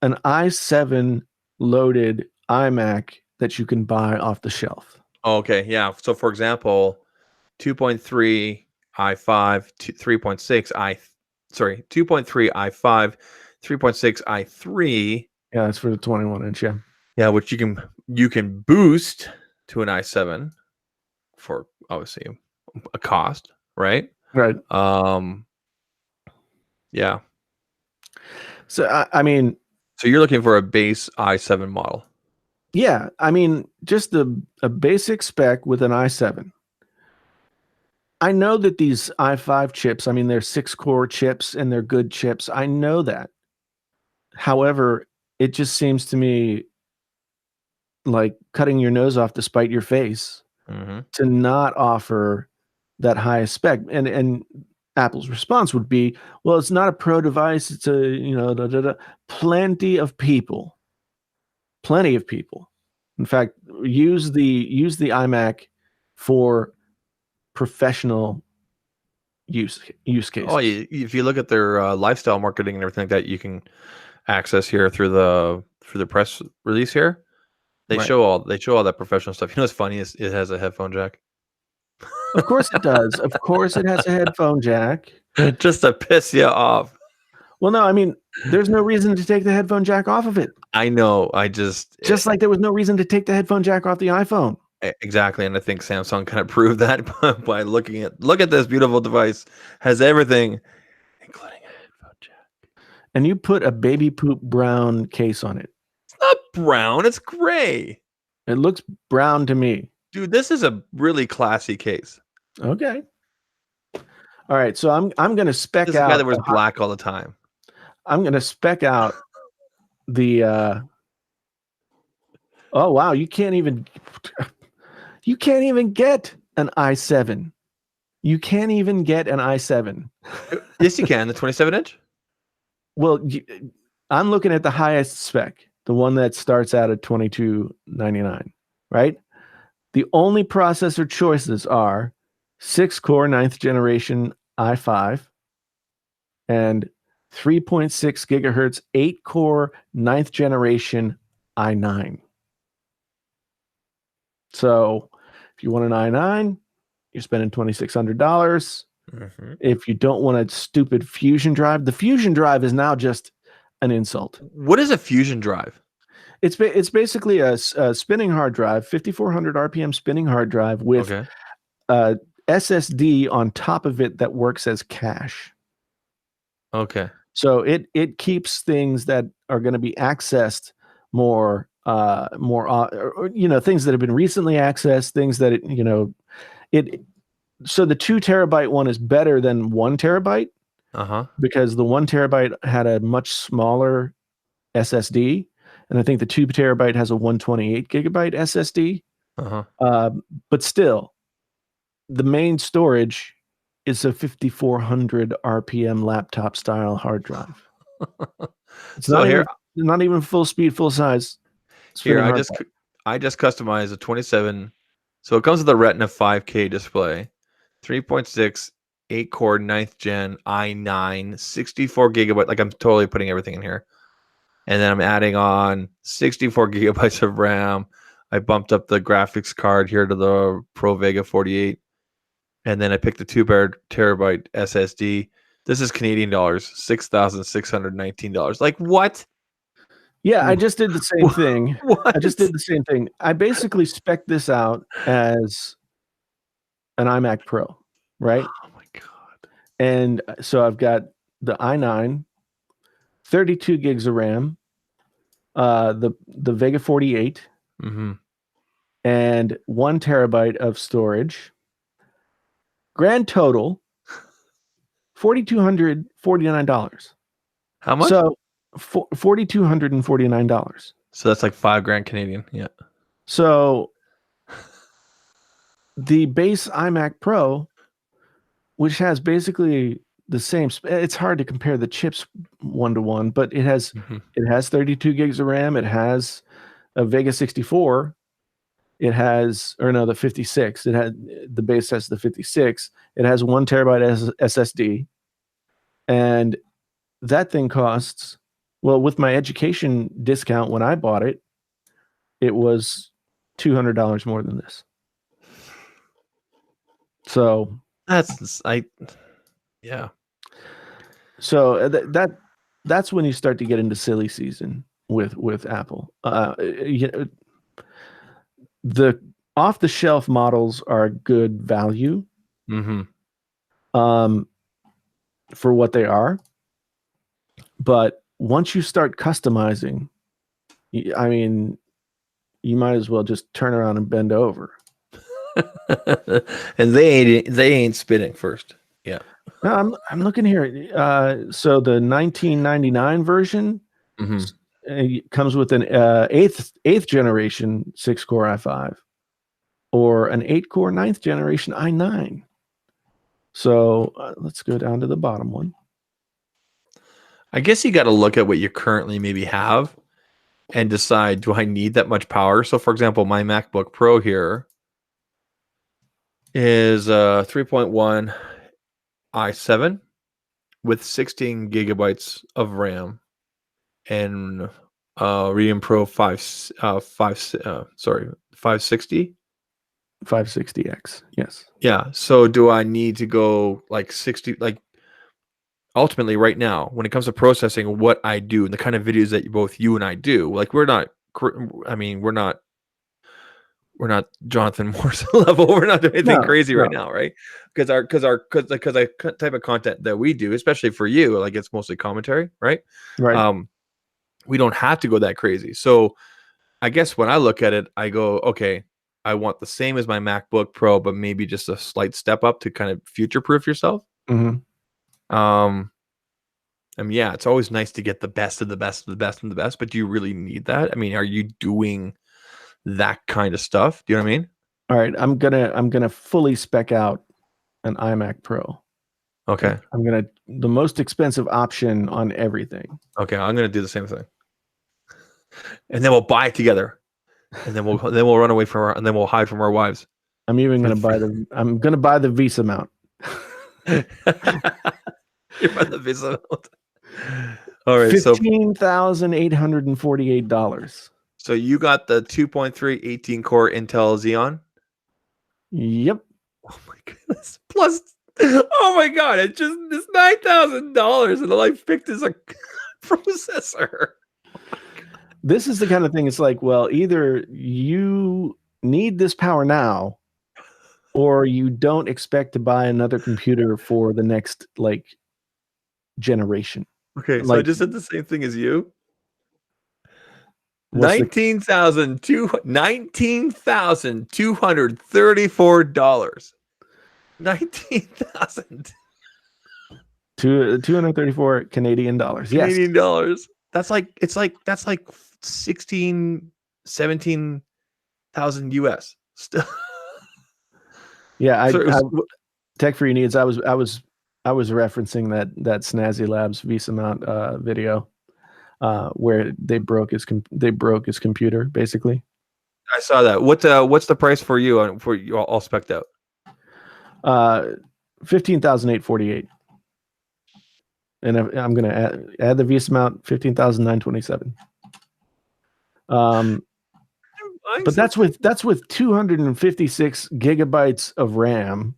an i7 loaded iMac that you can buy off the shelf. Okay, yeah. So for example, 2.3 i5, 3.6 2.3 i5, 3.6 i3. Yeah, that's for the 21-inch. Yeah. Yeah, which you can boost to an i7 for obviously a cost, right? Right. Yeah. So I mean, so you're looking for a base i7 model. Yeah, I mean, just a basic spec with an i7. I know that these i5 chips, I mean, they're 6-core chips and they're good chips. I know that. However, it just seems to me like cutting your nose off to spite your face to not offer that highest spec. And Apple's response would be, well, it's not a pro device. It's a, plenty of people, in fact, use the iMac for professional use cases. Oh, if you look at their lifestyle marketing and everything like that, you can access here through the press release here. They Right. show all that professional stuff. You know what's funny is it has a headphone jack. Of course it does. Of course it has a headphone jack. Just to piss you off. Well, no, I mean, there's no reason to take the headphone jack off of it. I know. Just like there was no reason to take the headphone jack off the iPhone. Exactly, and I think Samsung kind of proved that by look at this beautiful device, has everything, including a headphone jack. And you put a baby poop brown case on it. It's not brown, it's gray. It looks brown to me. Dude, this is a really classy case. Okay. All right, so I'm going to spec this out. This guy that wears black all the time. I'm going to spec out the. Oh wow, you can't even get an i7. You can't even get an i7. Yes, you can. The 27-inch. Well, I'm looking at the highest spec, the one that starts out at $22.99, right? The only processor choices are 6-core 9th generation i5 and 3.6 gigahertz 8-core 9th generation i9. So if you want an i9, you're spending $2,600. If you don't want a stupid Fusion drive, the Fusion drive is now just an insult. What is a Fusion drive? It's basically a spinning hard drive, 5,400 RPM spinning hard drive with SSD on top of it that works as cache. Okay. So it keeps things that are going to be accessed more, things that have been recently accessed, things that so the 2 terabyte one is better than 1 terabyte because the 1 terabyte had a much smaller SSD, and I think the 2 terabyte has a 128 gigabyte SSD. But still, the main storage is a 5,400 RPM laptop style hard drive. It's so not even full speed, full size. Here, I just customized a 27. So it comes with a Retina 5K display, 3.6, 8-core 9th gen i9, 64 gigabyte. Like I'm totally putting everything in here. And then I'm adding on 64 gigabytes of RAM. I bumped up the graphics card here to the Pro Vega 48. And then I picked the 2 terabyte SSD. This is Canadian dollars, $6,619. Like what? Yeah, I just did the same thing. What? I just did the same thing. I basically spec'd this out as an iMac Pro, right? Oh my God. And so I've got the i9, 32 gigs of RAM, the Vega 48, and 1 terabyte of storage. Grand total, $4,249. How much? So $4,249. So that's like $5,000 Canadian. Yeah. So the base iMac Pro, which has basically the same, it's hard to compare the chips one to one, but it has 32 gigs of RAM. It has a Vega 64. It has, the 56. It had the base has the 56. It has 1 terabyte SSD, and that thing costs, well, with my education discount when I bought it, it was $200 more than this. So yeah. So that's when you start to get into silly season with Apple. The off the shelf models are good value, for what they are. But once you start customizing, I mean, you might as well just turn around and bend over. And they ain't spinning first. Yeah. No, I'm looking here. So the 1999 version comes with an eighth generation 6-core i5 or an 8-core 9th generation i9. So let's go down to the bottom one. I guess you got to look at what you currently maybe have and decide, do I need that much power? So, for example, my MacBook Pro here is a 3.1 i7 with 16 gigabytes of RAM and Radeon Pro 560. 560X. Yes. Yeah. So do I need to go like 60? Like ultimately, right now, when it comes to processing what I do and the kind of videos that both you and I do, like we're not Jonathan Morse level. We're not doing anything crazy right now, right? Because the type of content that we do, especially for you, like it's mostly commentary, right? Right. We don't have to go that crazy. So I guess when I look at it, I go, okay, I want the same as my MacBook Pro, but maybe just a slight step up to kind of future-proof yourself. I mean, yeah, it's always nice to get the best of the best of the best and the best, but do you really need that? I mean, are you doing that kind of stuff? Do you know what I mean? All right, I'm gonna fully spec out an iMac Pro. Okay. The most expensive option on everything. Okay, I'm gonna do the same thing, and then we'll buy it together, and then we'll run away from and then we'll hide from our wives. I'm gonna buy the Visa mount. You buy the Visa mount. All right, $15,848. So you got the 2.3 18-core Intel Xeon? Yep. Oh my goodness. Plus, oh my god, it's $9,000 and all I picked is a processor. This is the kind of thing, it's like, well, either you need this power now or you don't expect to buy another computer for the next generation. Okay, so I just said the same thing as you. $19,234. $19,000. 234 Canadian dollars. Yes. Canadian dollars. That's like 16, 17,000 US. Still. Yeah, Tech for Your Needs. I was referencing that Snazzy Labs Visa mount video where they broke his computer basically. I saw that. What's the price for you all spec'd out? $15,848. And I'm gonna add the Visa mount, $15,927. But that's with 256 gigabytes of RAM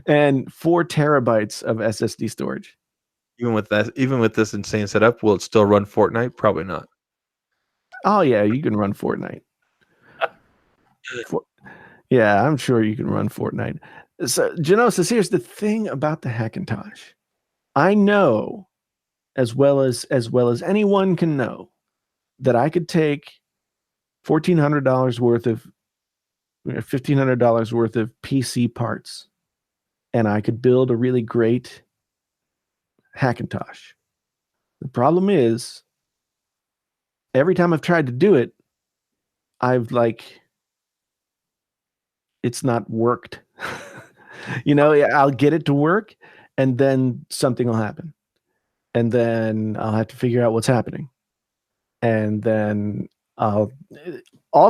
and 4 terabytes of SSD storage. Even with this insane setup, will it still run Fortnite? Probably not. Oh yeah, you can run Fortnite. Yeah, I'm sure you can run Fortnite. So, Genosis, here's the thing about the Hackintosh. I know, as well as anyone can know, that I could take $1,400 worth of $1,500 worth of PC parts, and I could build a really great Hackintosh. The problem is, every time I've tried to do it, it's not worked. I'll get it to work, and then something will happen, and then I'll have to figure out what's happening, and then all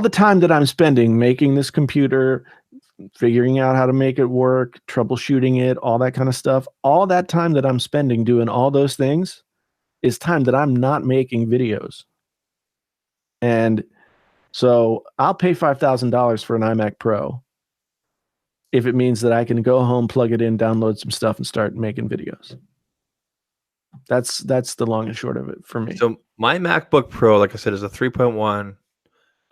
the time that I'm spending making this computer, figuring out how to make it work, troubleshooting it, all that kind of stuff. All that time that I'm spending doing all those things is time that I'm not making videos. And so I'll pay $5,000 for an iMac Pro if it means that I can go home, plug it in, download some stuff, and start making videos. That's the long and short of it for me. So my MacBook Pro, like I said, is a 3.1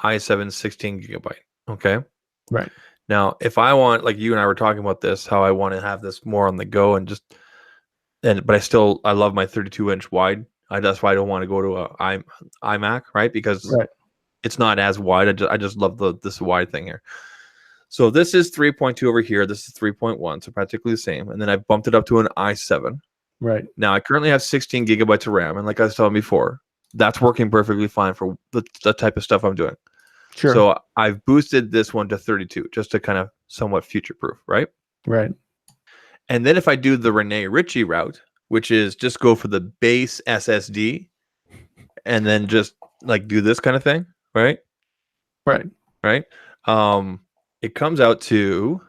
i7 16 gigabyte. Okay. Right. Now, if I want, like you and I were talking about this, how I want to have this more on the go but I love my 32-inch wide. That's why I don't want to go to a iMac, right? Because it's not as wide. I just love this wide thing here. So this is 3.2 over here. This is 3.1, so practically the same. And then I bumped it up to an i7. Right. Now I currently have 16 gigabytes of RAM, and like I was telling before, that's working perfectly fine for the type of stuff I'm doing. Sure. So I've boosted this one to 32 just to kind of somewhat future-proof, right? Right. And then if I do the Rene Ritchie route, which is just go for the base SSD and then just like do this kind of thing, right? Right. Right. It comes out to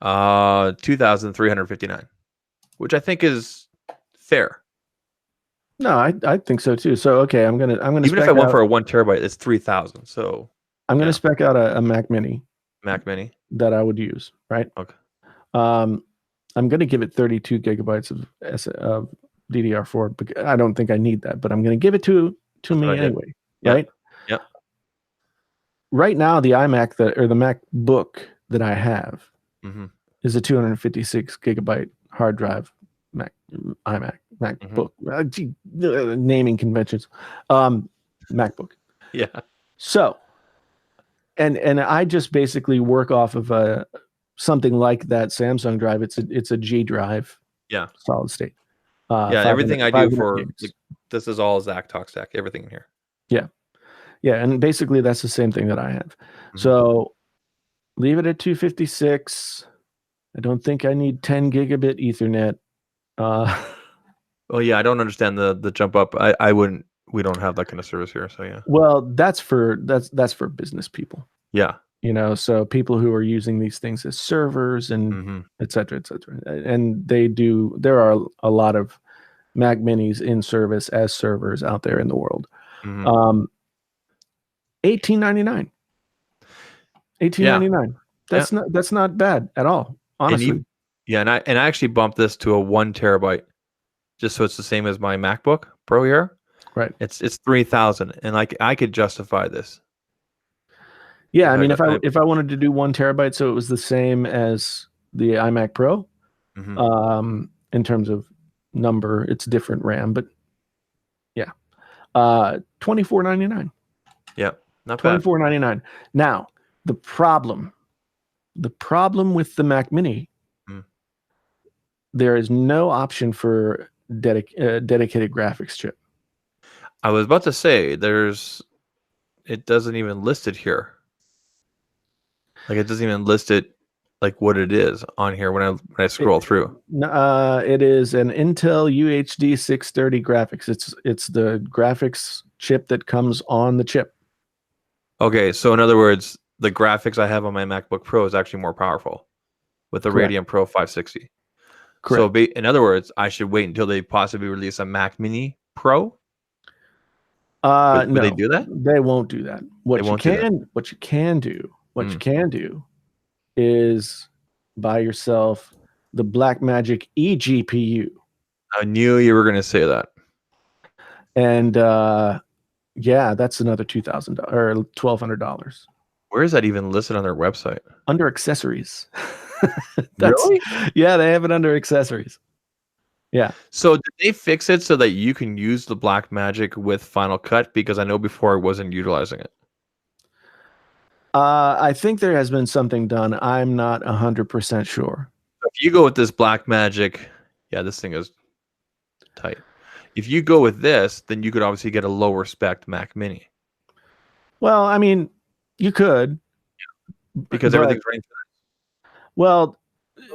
2,359, which I think is fair. No, I think so too. So okay, I'm gonna even if I went for a 1 terabyte, it's 3,000. So I'm gonna spec out a Mac Mini. Mac Mini that I would use, right? Okay. I'm gonna give it 32 gigabytes of DDR4 because I don't think I need that, but I'm gonna give it to me anyway, right? Yep. Right now, the iMac the MacBook that I have is a 256 gigabyte hard drive MacBook. Naming conventions, MacBook. Yeah. So, and I just basically work off of something like that Samsung drive. It's a G drive. Yeah. Solid state. Everything I do for this is all Zach Talk Stack. Everything in here. Yeah. Yeah, and basically that's the same thing that I have. So leave it at 256. I don't think I need 10 gigabit Ethernet. Well, yeah, I don't understand the jump up. I wouldn't. We don't have that kind of service here, so yeah. Well, that's for business people. Yeah. So people who are using these things as servers and et cetera, et cetera. And there are a lot of Mac Minis in service as servers out there in the world. $18.99. $18.99. That's not bad at all, honestly. And I actually bumped this to a 1 terabyte, just so it's the same as my MacBook Pro here. Right. It's 3,000, and I could justify this. Yeah, I mean, if I wanted to do 1 terabyte, so it was the same as the iMac Pro, in terms of number, it's different RAM, but yeah, $24.99. Yeah, not bad. $24.99. Now, the problem with the Mac Mini, there is no option for dedicated graphics chip. I was about to say it doesn't even list it here. Like it doesn't even list it like what it is on here when I scroll through. It is an Intel UHD 630 graphics. It's the graphics chip that comes on the chip. Okay, so in other words, the graphics I have on my MacBook Pro is actually more powerful with the Radeon Pro 560. Correct. So in other words, I should wait until they possibly release a Mac Mini Pro. No, they do that? They won't do that. What you can do is buy yourself the Blackmagic eGPU. I knew you were going to say that. And yeah, that's another $2,000 or $1,200. Where is that even listed on their website? Under accessories. Really? Yeah, they have it under accessories. Yeah. So did they fix it so that you can use the Blackmagic with Final Cut? Because I know before I wasn't utilizing it. I think there has been something done. I'm not 100% sure. If you go with this Blackmagic, yeah, this thing is tight. If you go with this, then you could obviously get a lower spec Mac Mini. Well, I mean, you could. Because everything's right. Well,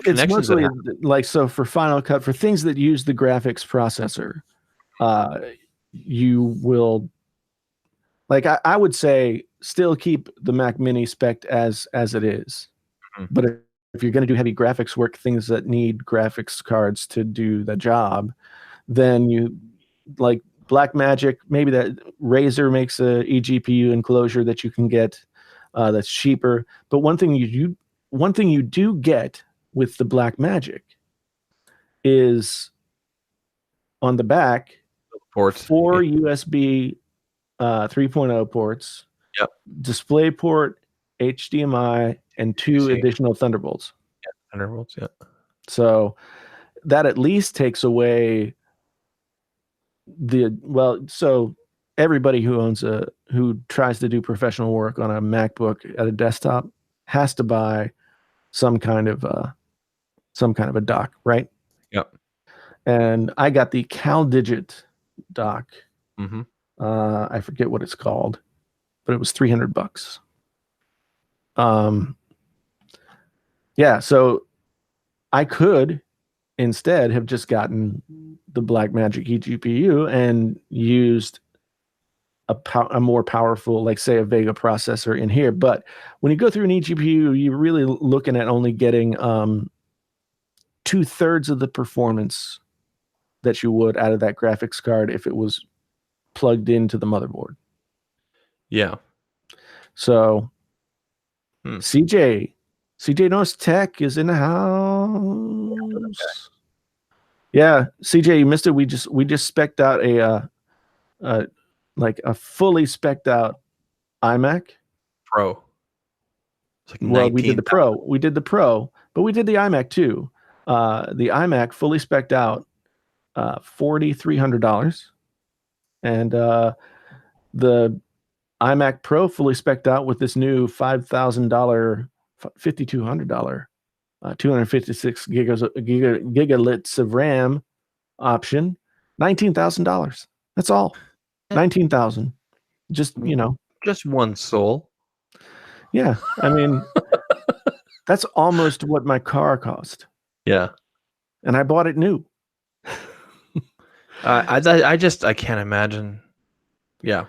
it's mostly like, so for Final Cut, for things that use the graphics processor, you will, like, I would say still keep the Mac Mini spec'd as it is. But if you're going to do heavy graphics work, things that need graphics cards to do the job, then you like Blackmagic. Maybe that Razer makes a eGPU enclosure that you can get that's cheaper. But one thing you do get with the Blackmagic is on the back ports, 4 USB 3.0 ports, yep, DisplayPort, HDMI, and 2 additional Thunderbolts. Yeah, Thunderbolts, yeah. So that at least takes away so everybody who tries to do professional work on a MacBook at a desktop has to buy some kind of a dock, right? Yep. And I got the CalDigit dock. Mm-hmm. I forget what it's called, but it was $300. Yeah, so I could instead have just gotten the Blackmagic eGPU and used a more powerful, like say a Vega processor in here. But when you go through an eGPU, you're really looking at only getting 2/3 of the performance that you would out of that graphics card if it was plugged into the motherboard. Yeah. So CJ Knows Tech is in the house. Yeah, CJ, you missed it. We just spec'd out a fully spec'd out iMac Pro. It's like well, we did the Pro. We did the Pro, but we did the iMac too. The iMac fully spec'd out, $4,300, and the iMac Pro fully spec'd out with this new $5,000, $5,200, 256 gigalits of RAM option, $19,000. That's all. 19,000. Just, just one soul. Yeah, I mean, that's almost what my car cost. Yeah, and I bought it new. I can't imagine. Yeah.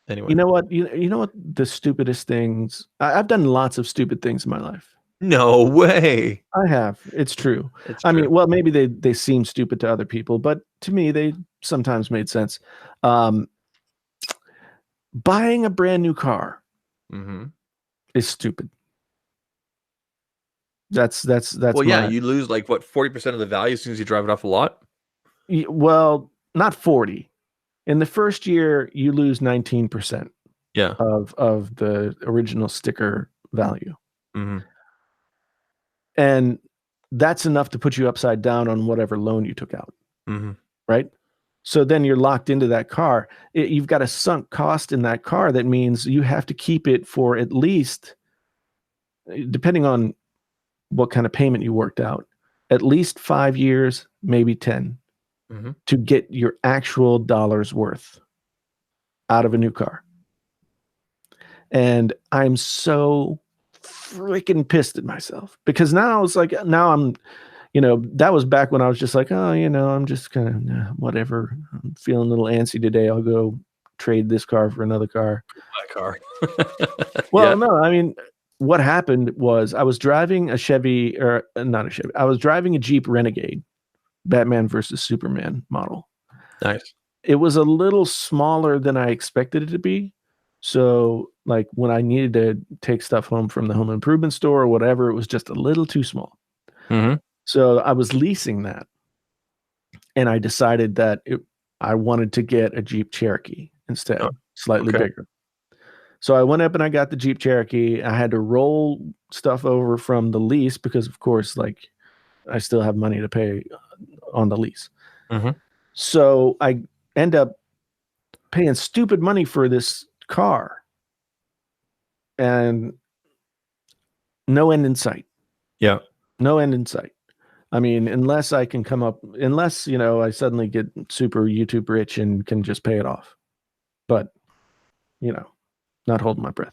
Anyway, you know what? You know what? The stupidest things. I've done lots of stupid things in my life. No way. I have. It's true. It's I true. mean, well, maybe they seem stupid to other people, but to me, they sometimes made sense. Buying a brand new car is stupid. That's well, yeah, you lose like what 40% of the value as soon as you drive it off the lot. Well, not 40. In the first year, you lose 19%. Yeah. Of the original sticker value. Mm-hmm. And that's enough to put you upside down on whatever loan you took out. Mm-hmm. Right? So then you're locked into that car. You've got a sunk cost in that car. That means you have to keep it for at least, depending on what kind of payment you worked out, at least 5 years, maybe 10, to get your actual dollars worth out of a new car. And I'm so freaking pissed at myself because now it's like, now I'm, that was back when I was just like, oh, I'm just kind of whatever. I'm feeling a little antsy today. I'll go trade this car for another car. My car. Well, yeah. No, I mean, what happened was I was driving a Chevy, or not a Chevy. I was driving a Jeep Renegade, Batman versus Superman model. Nice. It was a little smaller than I expected it to be. So, like, when I needed to take stuff home from the home improvement store or whatever, it was just a little too small. Mm-hmm. So I was leasing that, and I decided that I wanted to get a Jeep Cherokee instead, slightly bigger. So I went up and I got the Jeep Cherokee. I had to roll stuff over from the lease because, of course, like, I still have money to pay on the lease. Mm-hmm. So I end up paying stupid money for this car and no end in sight. Yeah. No end in sight. I mean, unless I suddenly get super YouTube rich and can just pay it off. But, not holding my breath.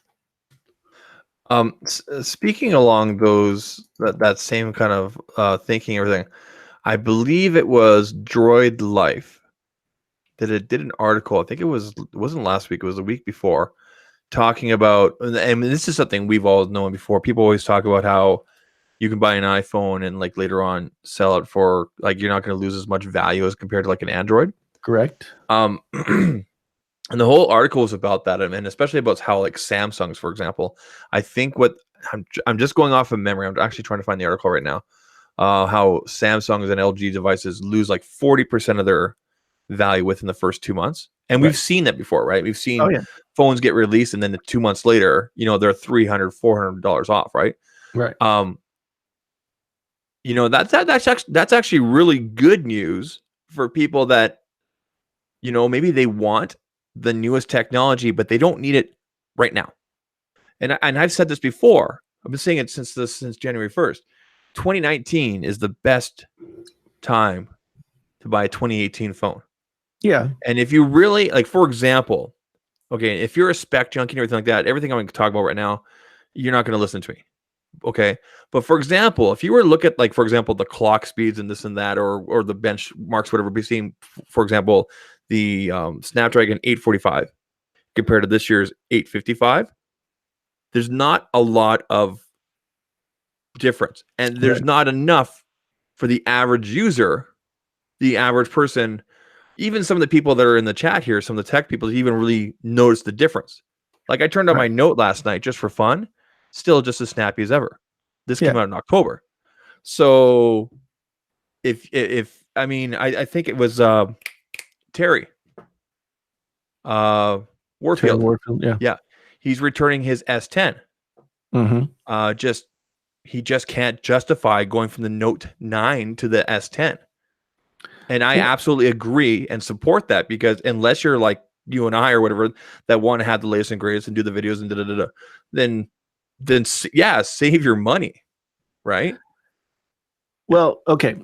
Speaking along that same kind of thinking, everything, I believe it was Droid Life that it did an article. I think it wasn't last week. It was the week before, talking about, and this is something we've all known before. People always talk about how you can buy an iPhone and like later on sell it for like you're not going to lose as much value as compared to like an Android. Correct. And the whole article is about that, and especially about how like Samsung's, for example. I think what I'm just going off of memory. I'm actually trying to find the article right now. How Samsung's and LG devices lose like 40% of their value within the first 2 months, and we've seen that before, right? We've seen phones get released, and then 2 months later, they're $300-$400 off, right? Right. That's actually really good news for people that maybe they want the newest technology, but they don't need it right now. And I've said this before. I've been saying it since January 1st. 2019 is the best time to buy a 2018 phone. Yeah. And if you really like, for example, okay, if you're a spec junkie and everything like that, everything I'm going to talk about right now, you're not going to listen to me. Okay. But for example, if you were to look at like, for example, the clock speeds and this and that, or the benchmarks, whatever, be seeing, for example, the Snapdragon 845 compared to this year's 855, there's not a lot of difference, and there's not enough for the average user, the average person, even some of the people that are in the chat here, some of the tech people, to even really notice the difference. Like I turned on my Note last night just for fun, still just as snappy as ever. This came out in October. So I think it was Terry Warfield. Yeah. He's returning his S10. He just can't justify going from the Note 9 to the S10. And I absolutely agree and support that, because unless you're like you and I or whatever that want to have the latest and greatest and do the videos and then save your money, right? Well, okay.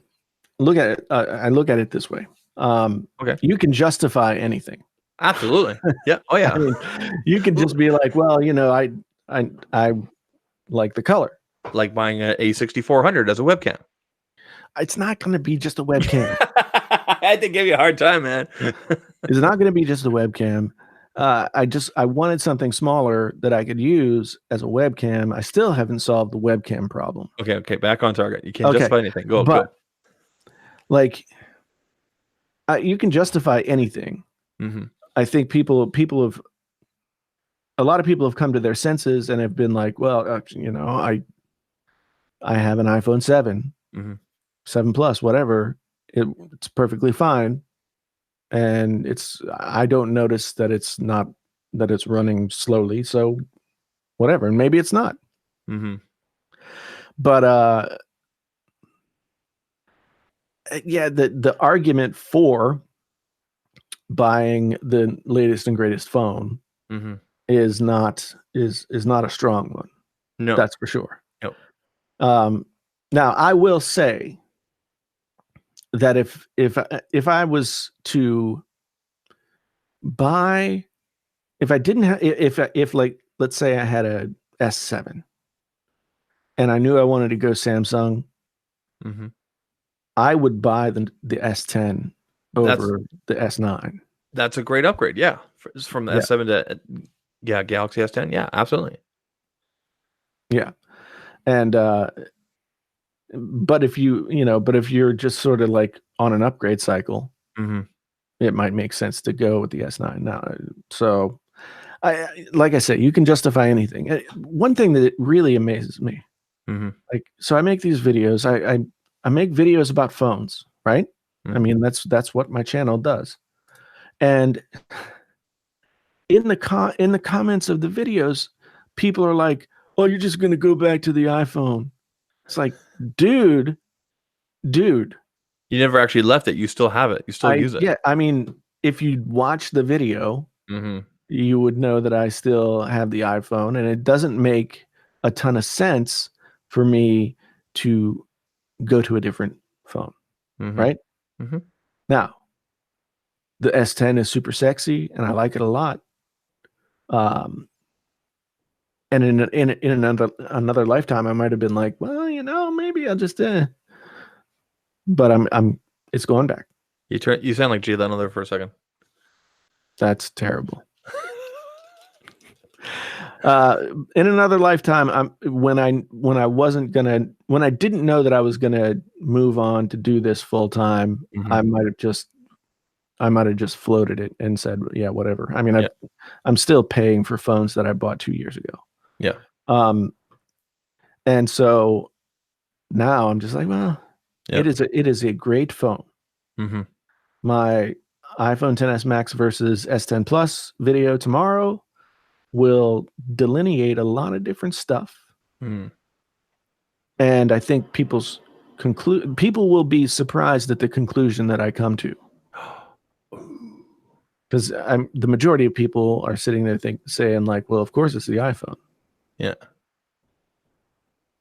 Look at it. I look at it this way. You can justify anything. Absolutely. Yeah. Oh yeah. I mean, you can just be like, well, I like the color. Like buying a A6400 as a webcam. It's not going to be just a webcam. I had to give you a hard time, man. It's not going to be just a webcam. I wanted something smaller that I could use as a webcam. I still haven't solved the webcam problem. Okay. Back on target. You can't justify anything. Go. Like, you can justify anything. I think a lot of people have come to their senses and have been like, well, I have an iPhone 7, 7 Plus, whatever. It's perfectly fine. And I don't notice that it's running slowly. So whatever. And maybe it's not. But, the argument for buying the latest and greatest phone is not a strong one. No, that's for sure. No. Now I will say that if I was to buy, if I didn't have, if like, let's say I had a S7 and I knew I wanted to go Samsung, I would buy the S10 over the S9. That's a great upgrade. Yeah. From the S7 to Galaxy S10. Yeah, absolutely. Yeah. And, but if you're just sort of like on an upgrade cycle, it might make sense to go with the S9 now. So like I said, you can justify anything. One thing that really amazes me, so I make these videos, I make videos about phones, right? I mean, that's what my channel does. And in the comments of the videos, people are like, "Oh, you're just going to go back to the iPhone." It's like, dude. You never actually left it. You still have it. You still use it. Yeah. I mean, if you watch the video, you would know that I still have the iPhone, and it doesn't make a ton of sense for me to go to a different phone. Right? Now, the S10 is super sexy and I like it a lot. And in another lifetime, I might have been like, well, maybe I'll just, but it's going back. You sound like Jay Leno there for a second. That's terrible. In another lifetime, when I didn't know that I was gonna move on to do this full time, I might have just floated it and said, yeah, whatever. I mean, I'm still paying for phones that I bought 2 years ago. Yeah. And so now I'm just like, well, it is a great phone. My iPhone XS Max versus S10 Plus video tomorrow will delineate a lot of different stuff. And I think people will be surprised at the conclusion that I come to. Because the majority of people are sitting there saying like, well, of course it's the iPhone. Yeah.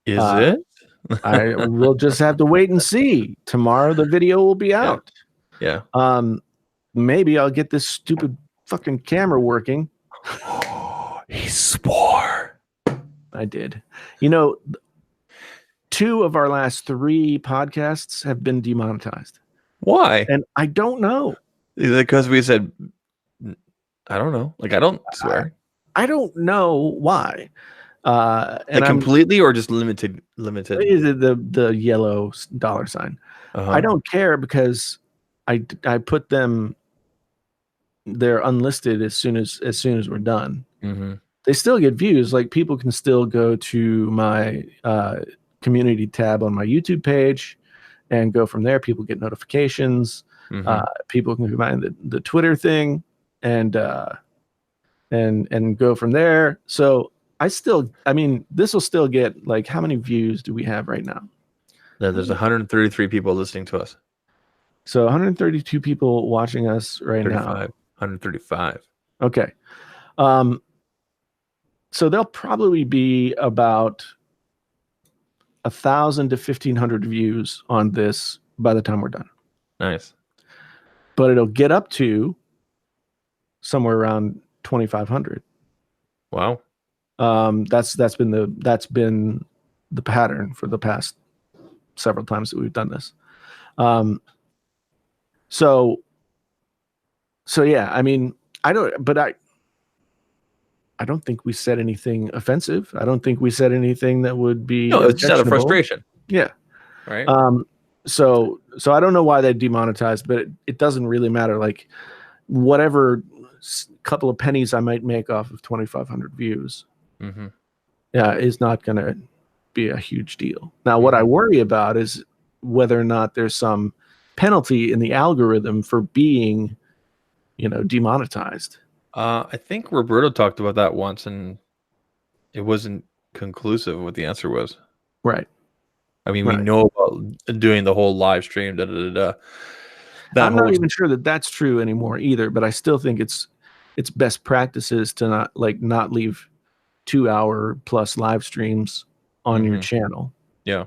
Is it? I will just have to wait and see. Tomorrow the video will be out. Yeah. Maybe I'll get this stupid fucking camera working. He swore. I did. You know, 2 of our last 3 podcasts have been demonetized. Why? And I don't know. Is it because we said, I don't know. Like, I don't swear. I don't know why. And completely or just limited? The yellow $sign. I don't care because I put them. They're unlisted as soon as we're done. They still get views. Like, people can still go to my community tab on my YouTube page and go from there. People get notifications. People can combine the Twitter thing and go from there. So I mean, this will still get, like, how many views do we have right now? There's 133 people listening to us. So 132 people watching us right now. 135. Okay. So there'll probably be about 1,000 to 1,500 views on this by the time we're done. Nice. But it'll get up to somewhere around 2,500. Wow. That's been the pattern for the past several times that we've done this. So yeah, I mean, I don't think we said anything offensive. I don't think we said anything that would be it's just out of frustration. Yeah. Right. So I don't know why they demonetized, but it doesn't really matter. Like, whatever couple of pennies I might make off of 2,500 views, is not going to be a huge deal. Now, what I worry about is whether or not there's some penalty in the algorithm for being, demonetized. I think Roberto talked about that once, and it wasn't conclusive what the answer was. Right. I mean, we know about doing the whole live stream. I'm not even sure that that's true anymore either, but I still think it's best practices to not leave 2-hour plus live streams on your channel. Yeah.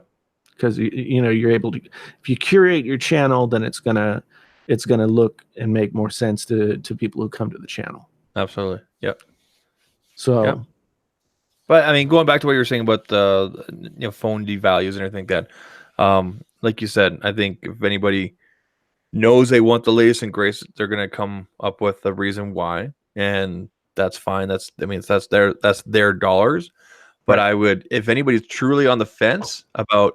Because you're able to, if you curate your channel, then it's gonna look and make more sense to people who come to the channel. Absolutely. Yep. So, yep. But I mean, going back to what you were saying about the phone devalues and everything like that, like you said, I think if anybody knows they want the latest and greatest, they're gonna come up with a reason why, and that's fine. That's their dollars. But I would, if anybody's truly on the fence about,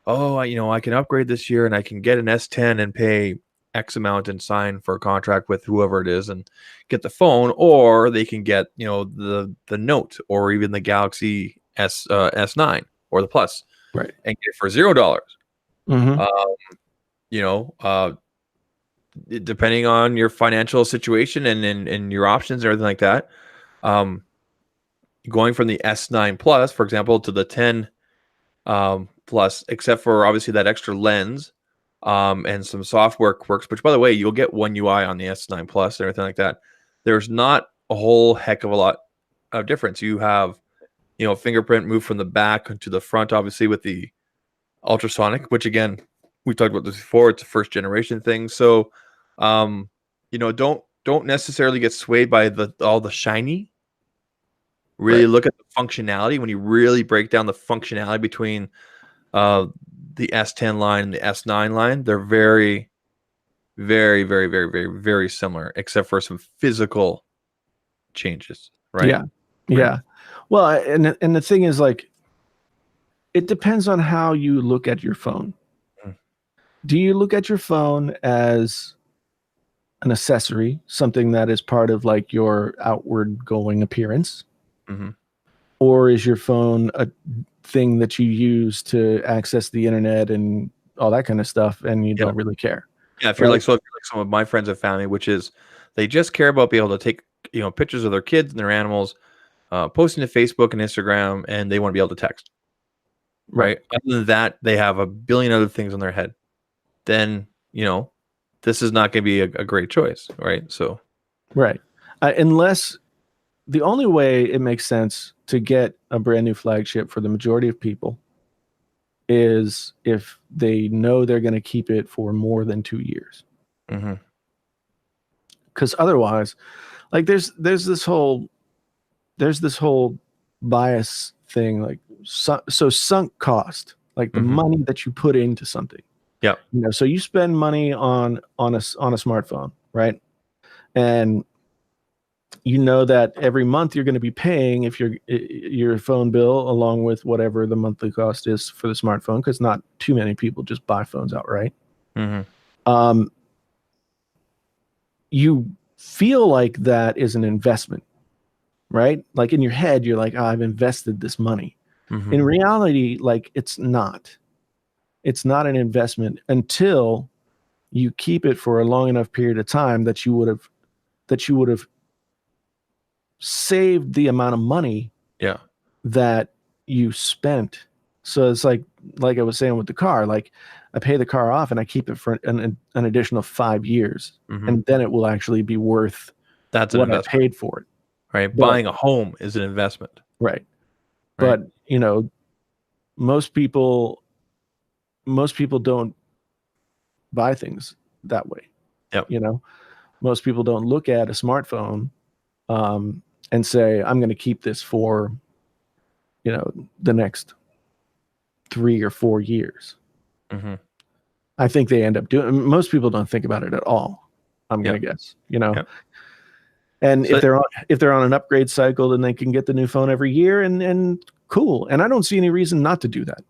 I can upgrade this year and I can get an S10 and pay X amount and sign for a contract with whoever it is and get the phone, or they can get, the Note or even the Galaxy S9 or the Plus, right, and get it for $0. Depending on your financial situation and your options and everything like that, going from the S9 Plus, for example, to the 10 Plus, except for obviously that extra lens and some software quirks, which, by the way, you'll get One UI on the S9 Plus and everything like that. There's not a whole heck of a lot of difference. You have, fingerprint move from the back to the front, obviously, with the ultrasonic, which, again, we talked about this before. It's a first generation thing. So, don't necessarily get swayed by all the shiny. Really look at the functionality. When you really break down the functionality between the S10 line and the S9 line, they're very, very, very, very, very, very similar, except for some physical changes. Right? Yeah. Well, and the thing is, like, it depends on how you look at your phone. Do you look at your phone as an accessory, something that is part of like your outward going appearance? Or is your phone a thing that you use to access the internet and all that kind of stuff, and you don't really care? Yeah, if you're like, so if you're like some of my friends and family, which is they just care about being able to take, pictures of their kids and their animals, posting to Facebook and Instagram, and they want to be able to text. Right. Other than that, they have a billion other things in their head. Then, this is not going to be a great choice. Right. So, unless the only way it makes sense to get a brand new flagship for the majority of people is if they know they're going to keep it for more than 2 years. Because otherwise, like there's this whole bias thing, like so sunk cost, like the money that you put into something. Yeah. So you spend money on a smartphone, right? And you know that every month you're going to be paying if your phone bill along with whatever the monthly cost is for the smartphone, because not too many people just buy phones outright. You feel like that is an investment, right? Like in your head, you're like, oh, I've invested this money. In reality, like it's not an investment until you keep it for a long enough period of time that you would have saved the amount of money that you spent. So it's like I was saying with the car, like I pay the car off and I keep it for an additional 5 years, and then it will actually be worth that's what I paid for it. Right. But buying a home is an investment. Right. But most people don't buy things that way. Most people don't look at a smartphone and say, I'm going to keep this for the next 3 or 4 years. I think they end up doing. Most people don't think about it at all, I'm going to guess. And so, if they're on an upgrade cycle, then they can get the new phone every year, and cool. And I don't see any reason not to do that.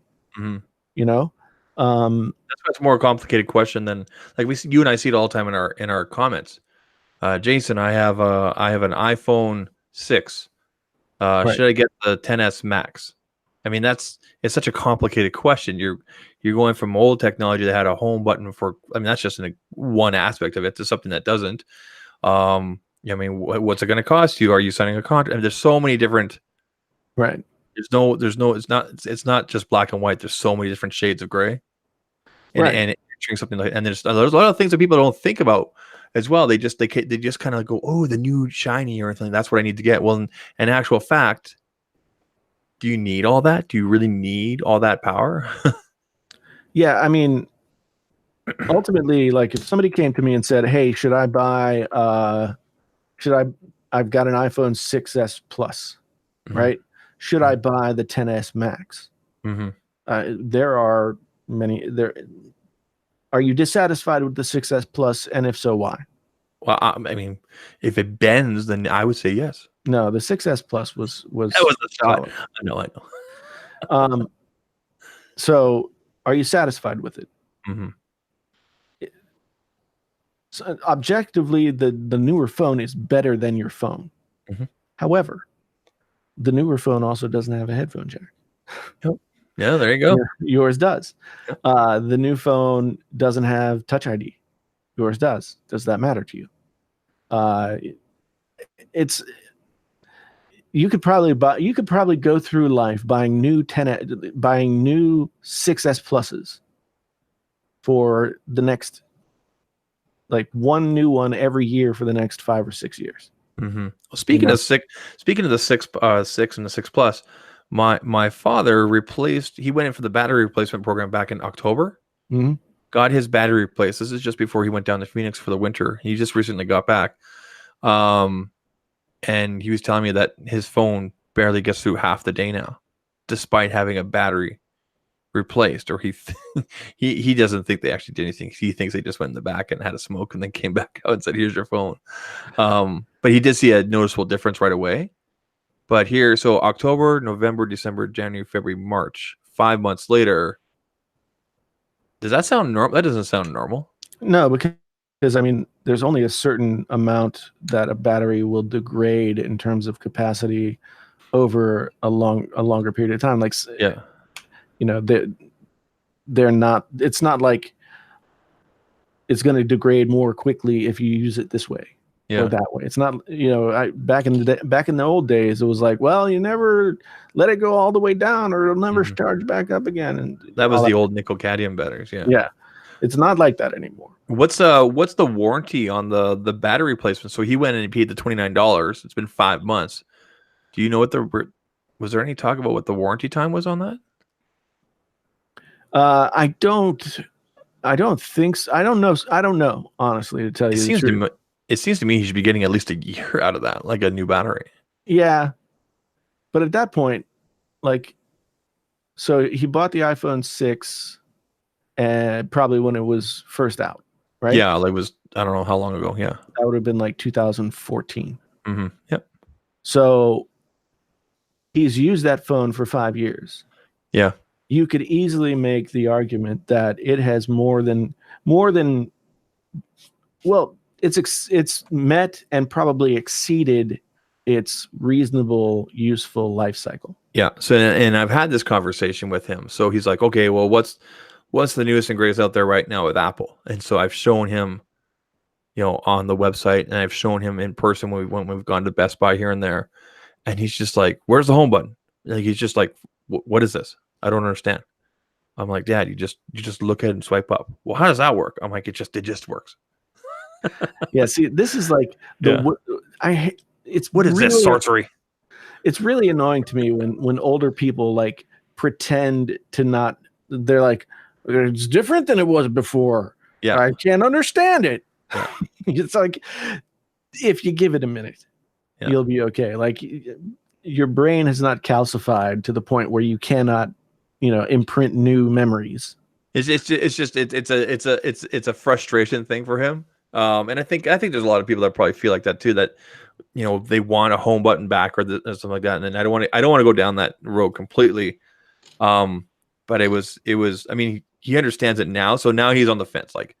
That's a more complicated question than like you and I see it all the time in our comments. Jason, I have an iPhone 6. Should I get the 10s Max? I mean, it's such a complicated question. You're going from old technology that had a home button for. I mean, that's just one aspect of it to something that doesn't. I mean, what's it going to cost you? Are you signing a contract? I mean, there's so many different. Right. There's no. It's not just black and white. There's so many different shades of gray. And something like, and there's a lot of things that people don't think about as well. They just kind of go, oh, the new shiny or anything. That's what I need to get. Well, in actual fact, do you need all that? Do you really need all that power? Yeah, I mean, ultimately, like if somebody came to me and said, "Hey, should I buy? I've got an iPhone 6s Plus, right? Should I buy the 10s Max?" There are many there. Are you dissatisfied with the 6s Plus, and if so, why? Well, I mean, if it bends, then I would say yes. No, the 6s Plus was that was the shot. I know. So, are you satisfied with it? So objectively, the newer phone is better than your phone. However, the newer phone also doesn't have a headphone jack. Yeah, there you go. Yours does. The new phone doesn't have Touch ID. Yours does. Does that matter to you? You could probably go through life buying new 6s Pluses for the next, like one new one every year for the next 5 or 6 years. Well, speaking of the 6 and the 6 Plus, my father he went in for the battery replacement program back in October. Got his battery replaced. This is just before he went down to Phoenix for the winter. He just recently got back. And he was telling me that his phone barely gets through half the day now, despite having a battery replaced. Or he doesn't think they actually did anything. He thinks they just went in the back and had a smoke and then came back out and said, "Here's your phone." But he did see a noticeable difference right away. But here, so October, November, December, January, February, March, 5 months later. Does that sound normal? That doesn't sound normal. No, because I mean, there's only a certain amount that a battery will degrade in terms of capacity over a longer period of time. Like, yeah, you know, they're not. It's not like it's going to degrade more quickly if you use it this way or that way. It's not. You know, back in the old days, it was like, well, you never let it go all the way down, or it'll never charge back up again. And that was the old nickel cadmium batteries. Yeah. Yeah. It's not like that anymore. What's the warranty on the battery replacement? So he went and he paid the $29. It's been 5 months. Do you know what was there any talk about what the warranty time was on that? I don't think so. I don't know, honestly, to tell you the truth. It seems to me he should be getting at least a year out of that, like a new battery. Yeah. But at that point, like, so he bought the iPhone 6 and probably when it was first out, right? Yeah, like I don't know how long ago. Yeah. That would have been like 2014. Mm-hmm. Yep. So he's used that phone for 5 years. Yeah. You could easily make the argument that it has more than well, it's met and probably exceeded its reasonable useful life cycle. Yeah. So, and I've had this conversation with him. So he's like, okay, well, what's the newest and greatest out there right now with Apple? And so I've shown him, you know, on the website, and I've shown him in person when we've gone to Best Buy here and there, and he's just like, "Where's the home button?" Like he's just like, "What is this? I don't understand." I'm like, "Dad, you just look at it and swipe up." Well, how does that work? I'm like, "It just works." Yeah. See, this is like what is this sorcery? It's really annoying to me when older people like pretend to not. They're like, it's different than it was before. Yeah, I can't understand it. Yeah. It's like, if you give it a minute, you'll be okay. Like your brain has not calcified to the point where you cannot, you know, imprint new memories. It's a frustration thing for him. And I think there's a lot of people that probably feel like that too. That, you know, they want a home button back or something like that. And I don't want to go down that road completely. But it was. I mean, he understands it now, so now he's on the fence. Like,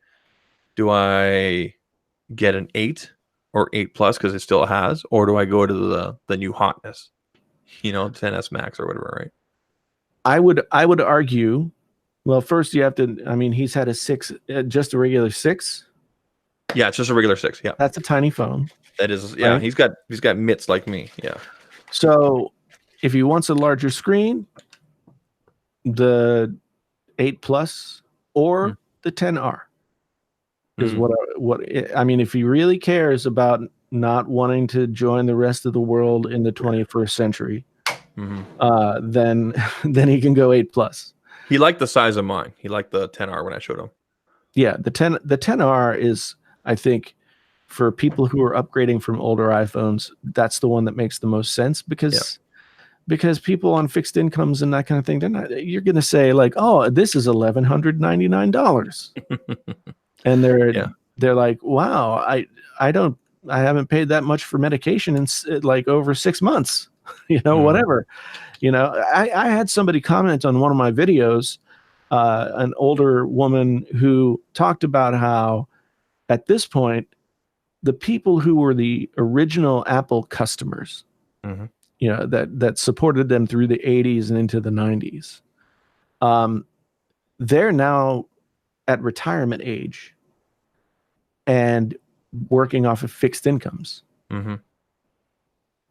do I get an 8 or 8 Plus because it still has, or do I go to the new hotness, you know, 10s Max or whatever, right? I would argue. Well, first you have to. I mean, he's had a 6, just a regular 6. Yeah, it's just a regular 6. Yeah, that's a tiny phone. That is, yeah. Right? He's got mitts like me. Yeah. So, if he wants a larger screen, the 8 Plus or the 10R is what I mean. If he really cares about not wanting to join the rest of the world in the 21st century, then he can go 8 Plus. He liked the size of mine. He liked the 10R when I showed him. Yeah, the 10R is, I think, for people who are upgrading from older iPhones, that's the one that makes the most sense because people on fixed incomes and that kind of thing, you're going to say like, oh, this is $1,199. And they're like, wow, I haven't paid that much for medication in like over 6 months, you know, whatever. You know, I had somebody comment on one of my videos, an older woman who talked about how at this point, the people who were the original Apple customers, you know, that supported them through the 80s and into the 90s, they're now at retirement age and working off of fixed incomes. And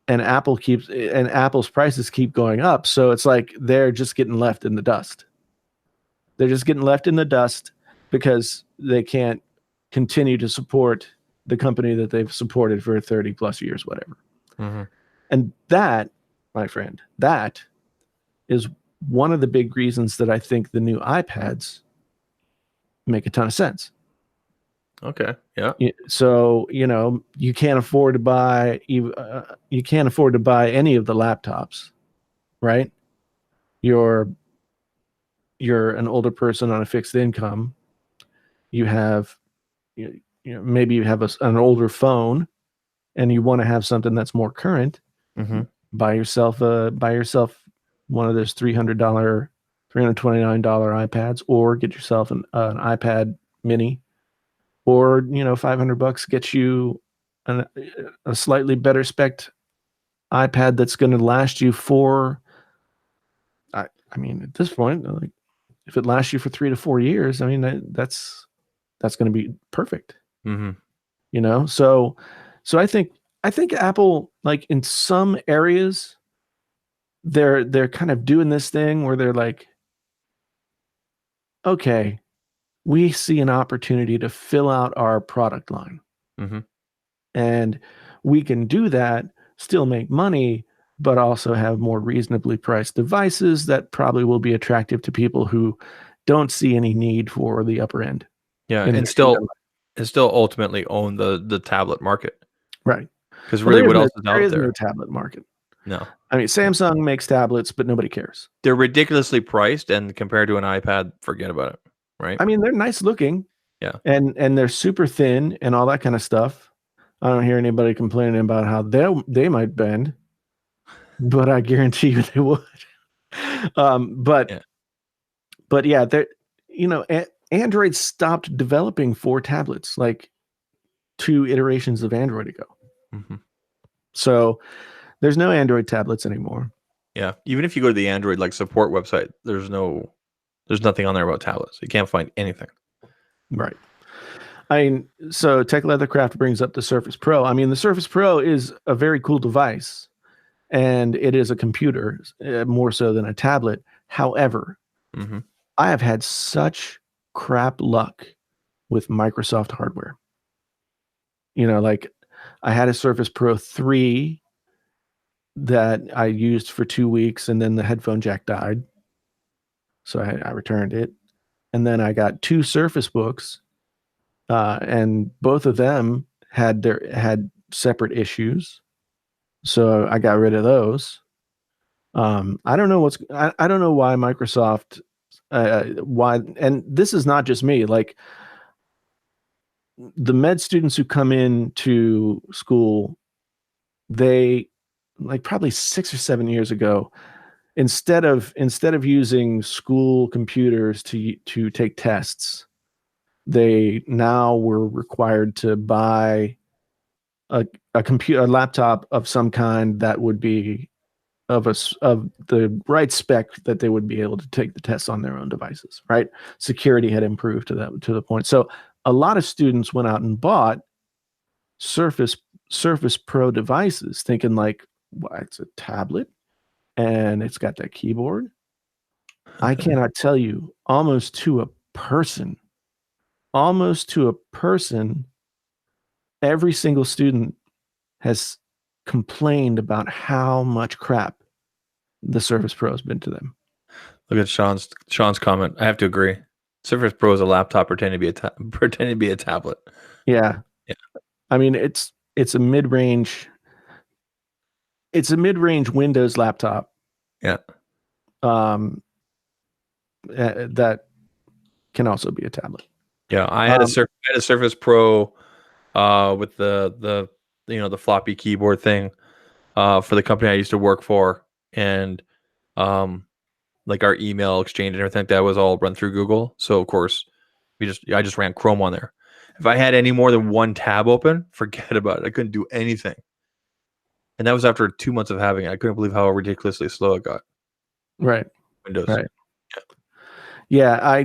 Apple's prices keep going up. So it's like they're just getting left in the dust. They're just getting left in the dust because they can't continue to support the company that they've supported for 30 plus years, whatever. And that, my friend, that is one of the big reasons that I think the new iPads make a ton of sense. Okay. Yeah. So, you know, you can't afford to buy any of the laptops, right? You're an older person on a fixed income. You have, you know, maybe you have an older phone, and you want to have something that's more current. buy yourself one of those $329 iPads, or get yourself an iPad mini, or $500 gets you a slightly better spec iPad that's going to last you for, I mean, at this point, like, if it lasts you for 3 to 4 years, I mean, that's going to be perfect. So I think Apple, like, in some areas, they're kind of doing this thing where they're like, okay, we see an opportunity to fill out our product line. And we can do that, still make money, but also have more reasonably priced devices that probably will be attractive to people who don't see any need for the upper end. Yeah, and still ultimately own the tablet market. Right. Because really, what else is out there? There is no tablet market. No. I mean, Samsung makes tablets, but nobody cares. They're ridiculously priced, and compared to an iPad, forget about it, right? I mean, they're nice looking. Yeah. And they're super thin and all that kind of stuff. I don't hear anybody complaining about how they might bend, but I guarantee you they would. But yeah, Android stopped developing for tablets like 2 iterations of Android ago. So there's no Android tablets anymore. Yeah, even if you go to the Android like support website, there's nothing on there about tablets. You can't find anything. Right. I mean, so Tech Leathercraft brings up the Surface Pro. I mean, the Surface Pro is a very cool device, and it is a computer more so than a tablet. However, I have had such crap luck with Microsoft hardware. Like, I had a Surface Pro 3 that I used for 2 weeks, and then the headphone jack died. So I returned it. And then I got 2 Surface Books, and both of them had separate issues. So I got rid of those. I don't know I don't know why Microsoft, why, and this is not just me, like, the med students who come in to school, they, like, probably 6 or 7 years ago, instead of using school computers to take tests, they now were required to buy a laptop of some kind that would be of the right spec that they would be able to take the tests on their own devices, right? Security had improved to the point. So a lot of students went out and bought Surface Pro devices, thinking like, well, it's a tablet and it's got that keyboard. I cannot tell you, almost to a person, every single student has complained about how much crap the Surface Pro has been to them. Look at Sean's comment. I have to agree. Surface Pro is a laptop pretending to be a tablet. Yeah. I mean, it's a mid-range Windows laptop. Yeah. That can also be a tablet. Yeah, I had a Surface Pro with the floppy keyboard thing for the company I used to work for, and like our email exchange and everything like that was all run through Google. So of course I just ran Chrome on there. If I had any more than one tab open, forget about it. I couldn't do anything. And that was after 2 months of having it. I couldn't believe how ridiculously slow it got. Right. Windows. Right. Yeah,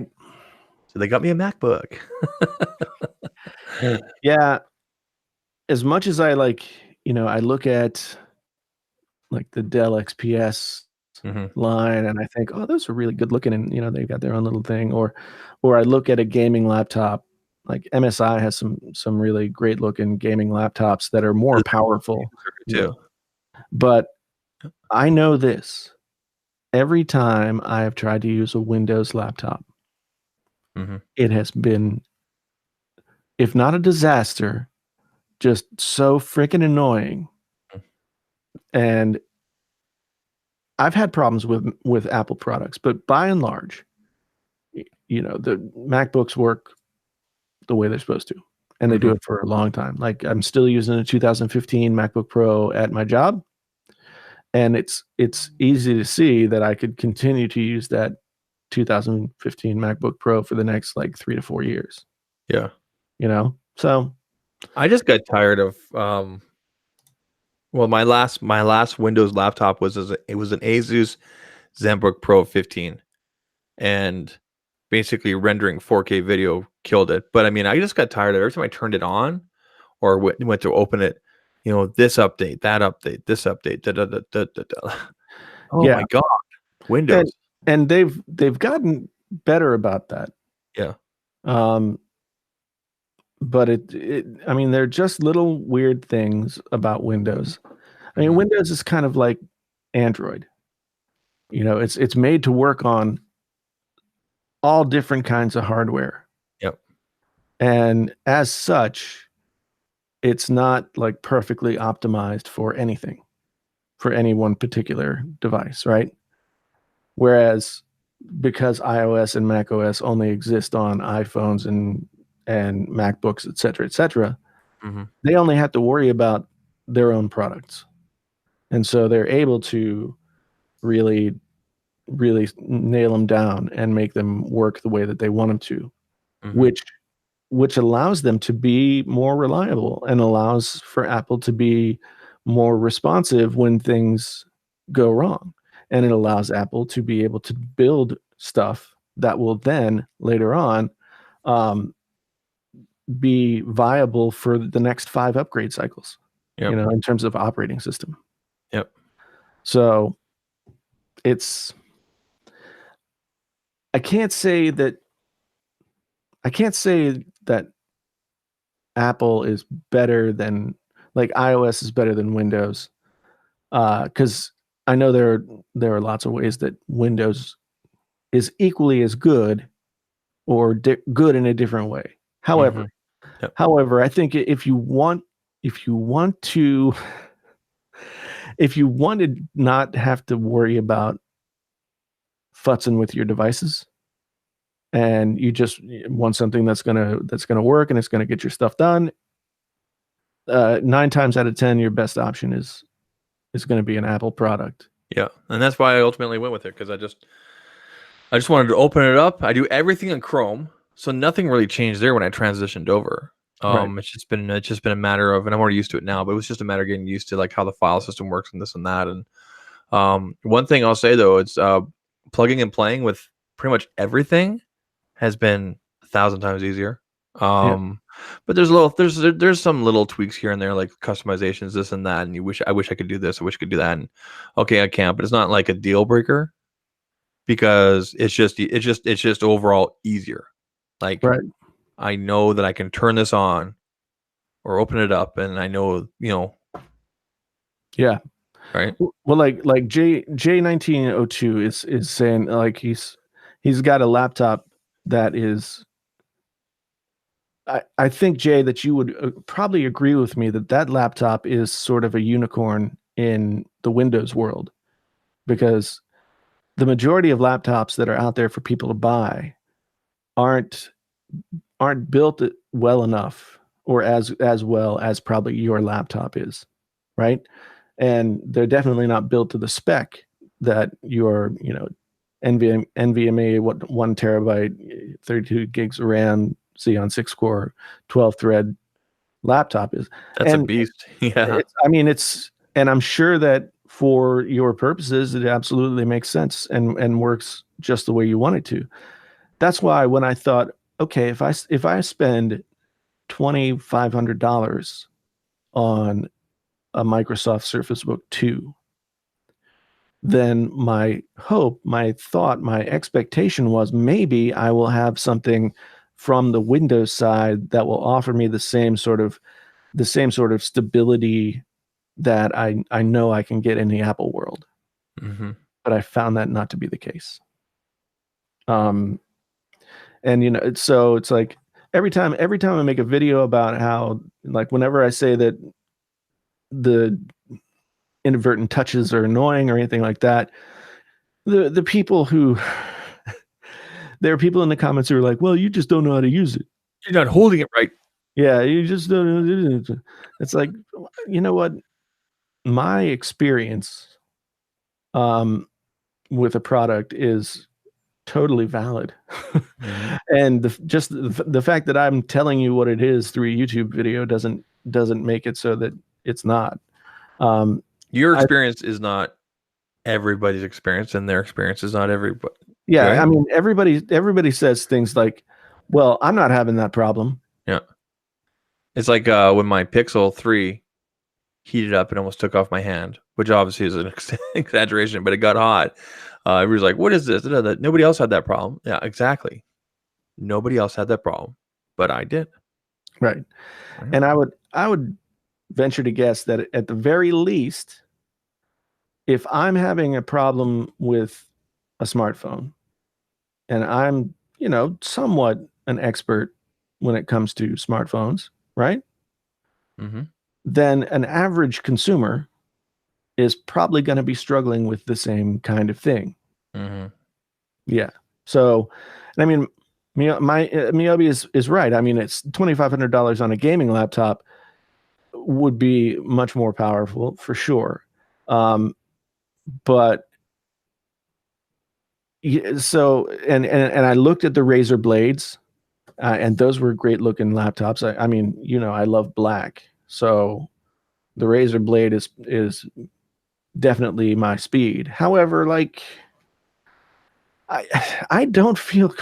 so they got me a MacBook. Yeah. As much as I I look at like the Dell XPS line and I think, oh, those are really good looking, and they've got their own little thing, or I look at a gaming laptop, like MSI has some really great looking gaming laptops that are more powerful too. But I know this: every time I have tried to use a Windows laptop, it has been, if not a disaster, just so freaking annoying. And I've had problems with Apple products, but by and large, the MacBooks work the way they're supposed to, and they do it for a long time. Like, I'm still using a 2015 MacBook Pro at my job, And it's easy to see that I could continue to use that 2015 MacBook Pro for the next like 3 to 4 years. Yeah. So I just got tired of well, my last Windows laptop was it was an Asus ZenBook Pro 15, and basically rendering 4K video killed it. But I mean, I just got tired of it. Every time I turned it on or went to open it, this update, that update, this update, da da da da da. Da. Oh yeah. my god, Windows. And they've gotten better about that. Yeah. But I mean, they're just little weird things about Windows. I mean, Windows is kind of like Android. It's made to work on all different kinds of hardware. Yep. And as such, it's not like perfectly optimized for anything, for any one particular device, right? Whereas because iOS and macOS only exist on iPhones and MacBooks, et cetera, they only have to worry about their own products. And so they're able to really, really nail them down and make them work the way that they want them to, which allows them to be more reliable and allows for Apple to be more responsive when things go wrong. And it allows Apple to be able to build stuff that will then later on be viable for the next 5 upgrade cycles, in terms of operating system. Yep. So I can't say that Apple is better than, like, iOS is better than Windows, because I know there are lots of ways that Windows is equally as good or good in a different way. However, I think if you want to not have to worry about futzing with your devices, and you just want something that's gonna work and it's gonna get your stuff done, 9 times out of 10, your best option is going to be an Apple product. Yeah, and that's why I ultimately went with it, because I just wanted to open it up. I do everything in Chrome, so nothing really changed there when I transitioned over. Right. It's just been a matter of, and I'm already used to it now, but it was just a matter of getting used to like how the file system works and this and that. And one thing I'll say though, it's plugging and playing with pretty much everything has been 1,000 times easier. But there's some little tweaks here and there, like customizations, this and that, and I wish I could do this, I wish I could do that, and okay, I can't, but it's not like a deal breaker, because it's just overall easier. Like, right. I know that I can turn this on or open it up, and I know, Yeah. right. Well, like J1902 is saying, like, he's got a laptop that is, I think, Jay, that you would probably agree with me that laptop is sort of a unicorn in the Windows world, because the majority of laptops that are out there for people to buy aren't built well enough, or as well as probably your laptop is, right? And they're definitely not built to the spec that your, NVMe 1 terabyte, 32 gigs of RAM, Xeon 6 core, 12 thread laptop is. That's a beast. Yeah. And I'm sure that for your purposes, it absolutely makes sense and works just the way you want it to. That's why when I thought, okay, if I spend $2,500 on a Microsoft Surface Book 2, then my hope, my thought, my expectation was maybe I will have something from the Windows side that will offer me the same sort of stability that I know I can get in the Apple world. But I found that not to be the case. And so it's like every time I make a video about how, like, whenever I say that the inadvertent touches are annoying or anything like that, the people who there are people in the comments who are like, well, you just don't know how to use it. You're not holding it right. Yeah, you just don't know. It's like, you know what? My experience with a product is totally valid. Mm-hmm. And the fact that I'm telling you what it is through a YouTube video doesn't make it so that it's not. Your experience is not everybody's experience, and their experience is not everybody. Yeah, right? I mean, everybody says things like, "Well, I'm not having that problem." Yeah, it's like when my Pixel 3 heated up and almost took off my hand, which obviously is an exaggeration, but it got hot. Everybody's like, "What is this?" Nobody else had that problem. Yeah, exactly. Nobody else had that problem, but I did. Right. And I would venture to guess that at the very least, if I'm having a problem with a smartphone and I'm, somewhat an expert when it comes to smartphones, right? Mm-hmm. Then an average consumer is probably going to be struggling with the same kind of thing. Mm-hmm. Yeah. So, I mean, Miyobi is right. I mean, it's $2,500 on a gaming laptop would be much more powerful for sure. But so, and I looked at the Razer Blades, and those were great looking laptops. I mean, I love black, so the Razer Blade is definitely my speed. However, like I don't feel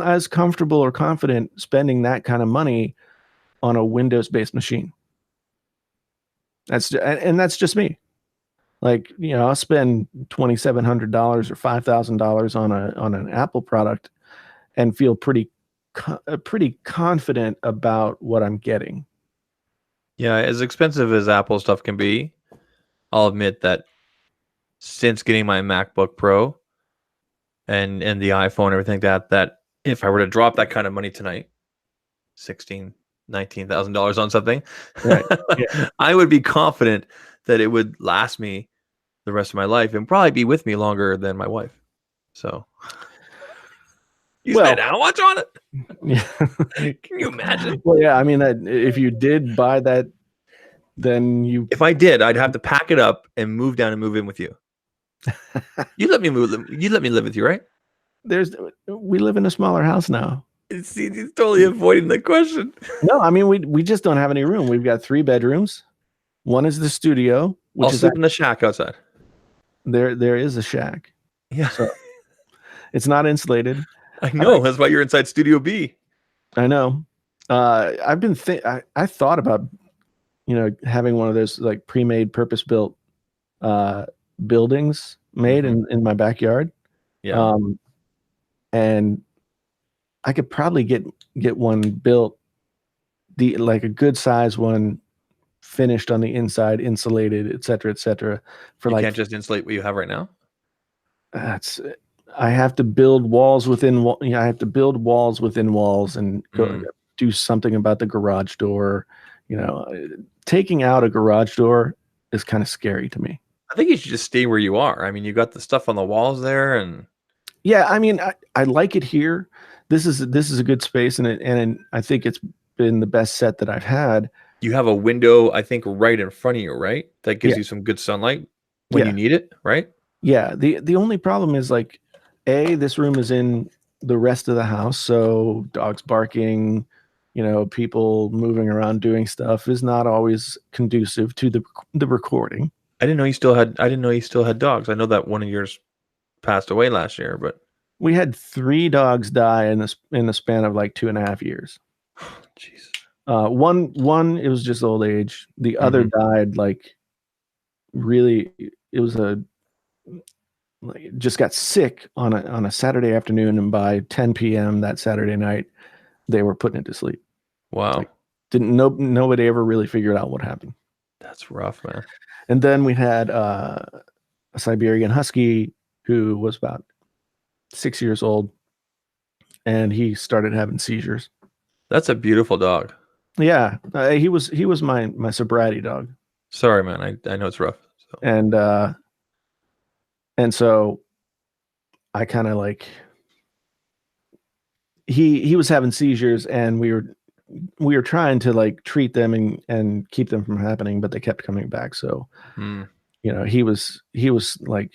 as comfortable or confident spending that kind of money on a Windows-based machine. That's just me. Like, I'll spend $2,700 or $5,000 on an Apple product and feel pretty confident about what I'm getting. Yeah, as expensive as Apple stuff can be, I'll admit that since getting my MacBook Pro and the iPhone, everything that if I were to drop that kind of money tonight, $19,000 on something, Right. Yeah. I would be confident that it would last me the rest of my life and probably be with me longer than my wife. So you spent how much on it? Yeah. Can you imagine? Well, yeah, I mean, if you did buy that, then if I did, I'd have to pack it up and move down and move in with you. You let me live with you, right? We live in a smaller house now. See, he's totally avoiding the question. No, I mean, we just don't have any room. We've got 3 bedrooms. One is the studio, which I'll sleep in the shack outside. There is a shack. Yeah. So it's not insulated. I know. That's why you're inside Studio B. I know. I've been I thought about, having one of those like pre-made, purpose-built buildings made in my backyard. Yeah. And I could probably get one built, like a good size one, finished on the inside, insulated, et cetera, for you can't just insulate what you have right now. I have to build walls within I have to build walls within walls and go do something about the garage door. Taking out a garage door is kind of scary to me. I think you should just stay where you are. I mean, you got the stuff on the walls there, and yeah, I mean, I like it here. This is a good space, and I think it's been the best set that I've had. You have a window, I think, right in front of you, right? That gives you some good sunlight when you need it, right? Yeah. The only problem is, like, this room is in the rest of the house, so dogs barking, people moving around doing stuff is not always conducive to the recording. I didn't know you still had dogs. I know that one of yours passed away last year, but we had 3 dogs die in the span of like 2.5 years. Jesus. One it was just old age. The other died like really. It was just got sick on a Saturday afternoon, and by 10 p.m. that Saturday night, they were putting it to sleep. Wow. Like, nobody ever really figured out what happened. That's rough, man. And then we had a Siberian Husky who was about 6 years old, and he started having seizures. That's a beautiful dog. Yeah, he was my sobriety dog. Sorry, man. I know it's rough. So. And so I kind of like he was having seizures, and we were trying to like treat them and keep them from happening, but they kept coming back. So he was like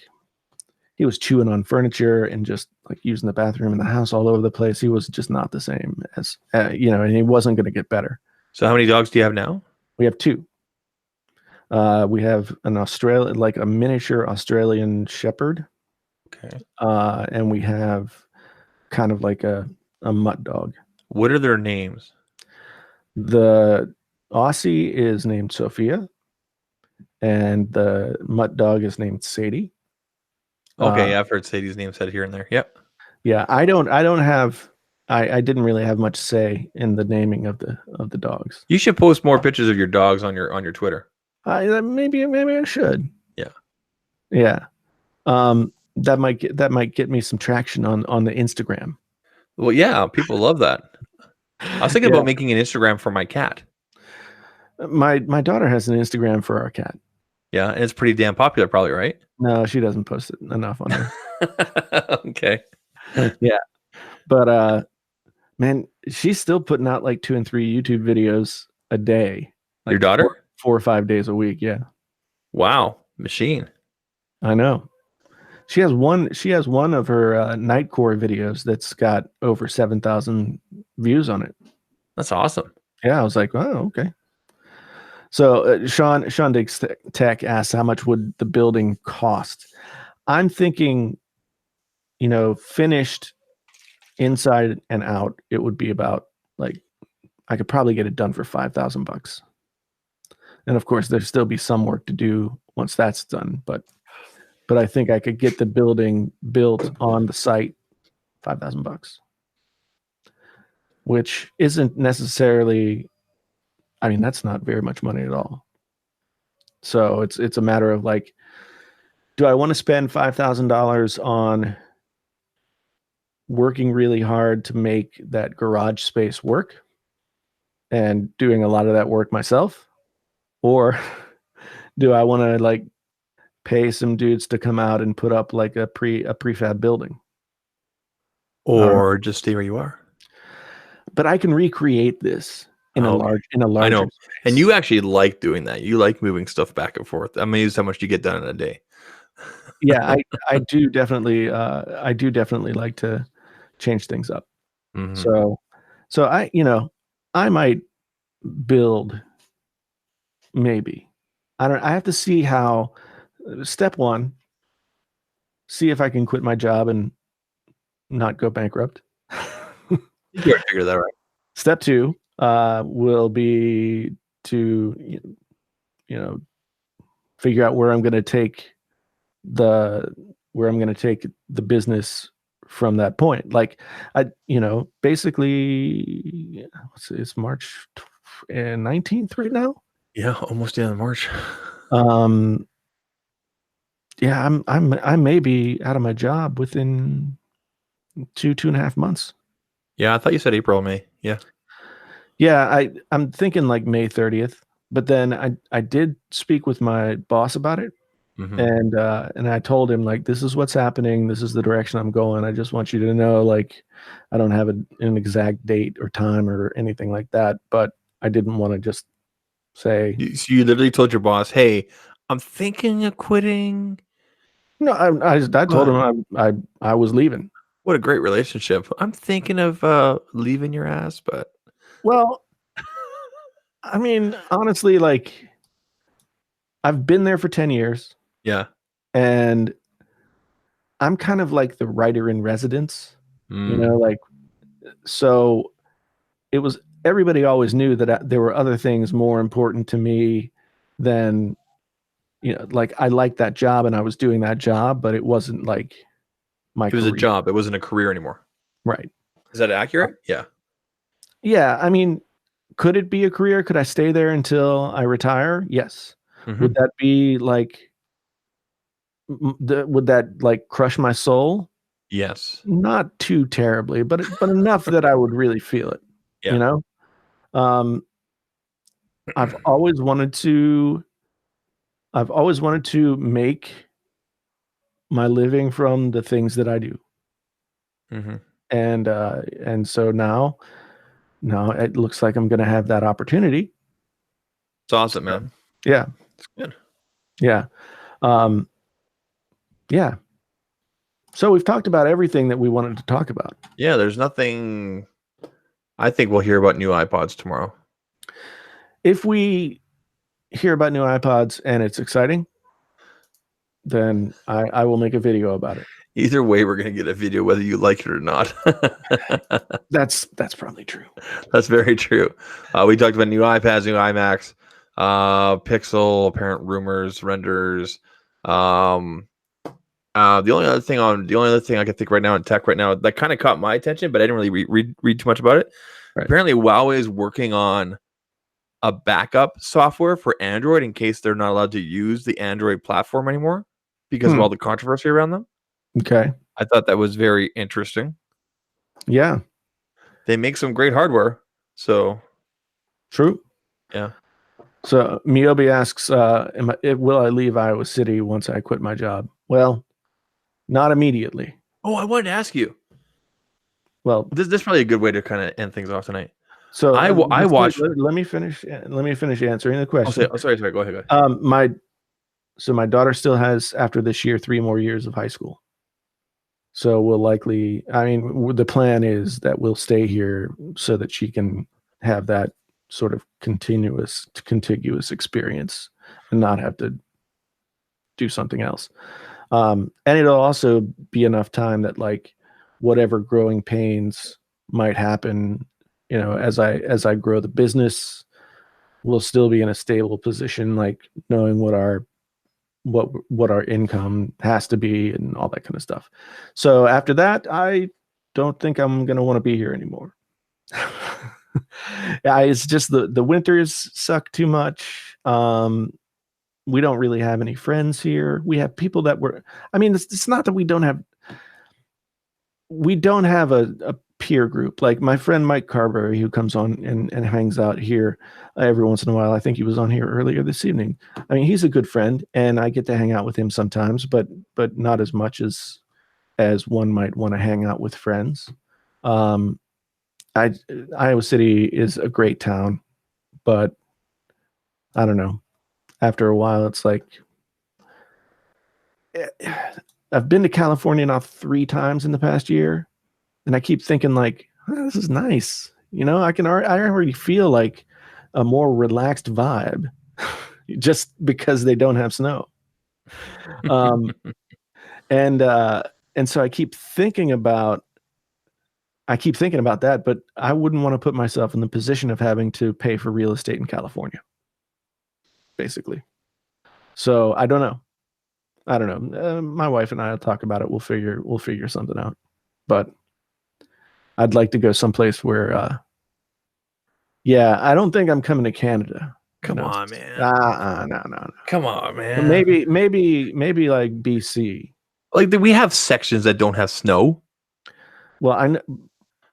he was chewing on furniture and just like using the bathroom in the house all over the place. He was just not the same as and he wasn't going to get better. So how many dogs do you have now? We have two. We have an Australian, like a miniature Australian Shepherd. Okay. And we have kind of like a mutt dog. What are their names? The Aussie is named Sophia, and the mutt dog is named Sadie. Okay, I've heard Sadie's name said here and there. Yep. Yeah, I didn't really have much say in the naming of the dogs. You should post more pictures of your dogs on your Twitter. Maybe I should. Yeah. Yeah. That might get me some traction on the Instagram. Well, yeah, people love that. I was thinking about making an Instagram for my cat. My daughter has an Instagram for our cat. Yeah, and it's pretty damn popular, probably, right? No, she doesn't post it enough on there. Okay. Yeah. But man, she's still putting out like 2 and 3 YouTube videos a day. Like your daughter? 4 or 5 days a week. Yeah. Wow, machine. I know. She has one of her Nightcore videos that's got over 7,000 views on it. That's awesome. Yeah, I was like, oh, okay. So Sean Diggs Tech asks, how much would the building cost? I'm thinking, finished inside and out, it would be about like I could probably get it done for $5,000. And of course, there'd still be some work to do once that's done, but I think I could get the building built on the site, $5,000, which isn't necessarily. I mean, that's not very much money at all. So it's a matter of like, do I want to spend $5,000 on working really hard to make that garage space work and doing a lot of that work myself, or do I want to like pay some dudes to come out and put up like a prefab building, or just stay where you are? But I can recreate this in a larger I know. space. And you actually like doing that. You like moving stuff back and forth. I'm amazed how much you get done in a day. Yeah, I do definitely like to change things up. Mm-hmm. So I might build, maybe. I have to see how. Step one, see if I can quit my job and not go bankrupt. You gotta figure that out. Step two will be to figure out where I'm going to take the business from that point. Like basically it's March 19th right now. Yeah, almost the end of March. Yeah, I may be out of my job within 2.5 months. Yeah, I thought you said April or May. Yeah. Yeah, I'm thinking like May 30th, but then I did speak with my boss about it. Mm-hmm. And I told him, like, this is what's happening, this is the direction I'm going. I just want you to know, like, I don't have an exact date or time or anything like that, but I didn't want to just say. So you literally told your boss, hey, I'm thinking of quitting. No, I told him I was leaving. What a great relationship. I'm thinking of leaving your ass, but. Well, I mean, honestly, like, I've been there for 10 years. Yeah. And I'm kind of like the writer in residence, like, so it was, everybody always knew that there were other things more important to me than, like, I liked that job and I was doing that job, but it wasn't like my career. It was a job. It wasn't a career anymore. Right. Is that accurate? Yeah. Yeah. I mean, could it be a career? Could I stay there until I retire? Yes. Mm-hmm. Would that be like, would that like crush my soul? Yes. Not too terribly, but enough that I would really feel it. Yeah. I've always wanted to make my living from the things that I do. Mm-hmm. And so now it looks like I'm going to have that opportunity. It's awesome, man. Yeah. It's good. Yeah. Um, yeah. So we've talked about everything that we wanted to talk about. Yeah, there's nothing. I think we'll hear about new iPods tomorrow. If we hear about new iPods and it's exciting, then I will make a video about it. Either way, we're going to get a video whether you like it or not. That's probably true. That's very true. We talked about new iPads, new iMacs, Pixel, apparent rumors, renders. The only other thing I can think right now in tech right now that kind of caught my attention, but I didn't really read too much about it. Right. Apparently, Huawei is working on a backup software for Android in case they're not allowed to use the Android platform anymore because of all the controversy around them. Okay. I thought that was very interesting. Yeah. They make some great hardware. So true. Yeah. So Miyobi asks, will I leave Iowa City once I quit my job? Well, not immediately. Oh, I wanted to ask you. Well, this is probably a good way to kind of end things off tonight. So I watched. Let me finish. Let me finish answering the question. Sorry. Go ahead. My daughter still has, after this year, 3 more years of high school. So we'll likely. I mean, the plan is that we'll stay here so that she can have that sort of contiguous experience and not have to do something else. And it'll also be enough time that, like, whatever growing pains might happen, as I grow the business, we'll still be in a stable position, like knowing what our income has to be and all that kind of stuff. So after that, I don't think I'm going to want to be here anymore. Yeah, it's just the winters suck too much. We don't really have any friends here. We have people that it's not that we don't have a peer group. Like my friend Mike Carberry, who comes on and hangs out here every once in a while. I think he was on here earlier this evening. I mean, he's a good friend and I get to hang out with him sometimes, but not as much as one might want to hang out with friends. Iowa City is a great town, but I don't know. After a while, it's like, I've been to California now 3 times in the past year, and I keep thinking, like, oh, this is nice. I already feel like a more relaxed vibe just because they don't have snow. And so I keep thinking about that, but I wouldn't want to put myself in the position of having to pay for real estate in California, basically. So I don't know. My wife and I will talk about it. We'll figure something out. But I'd like to go someplace where, I don't think I'm coming to Canada. Come on, man. No. Come on, man. Maybe like BC. Like, we have sections that don't have snow. Well, I know.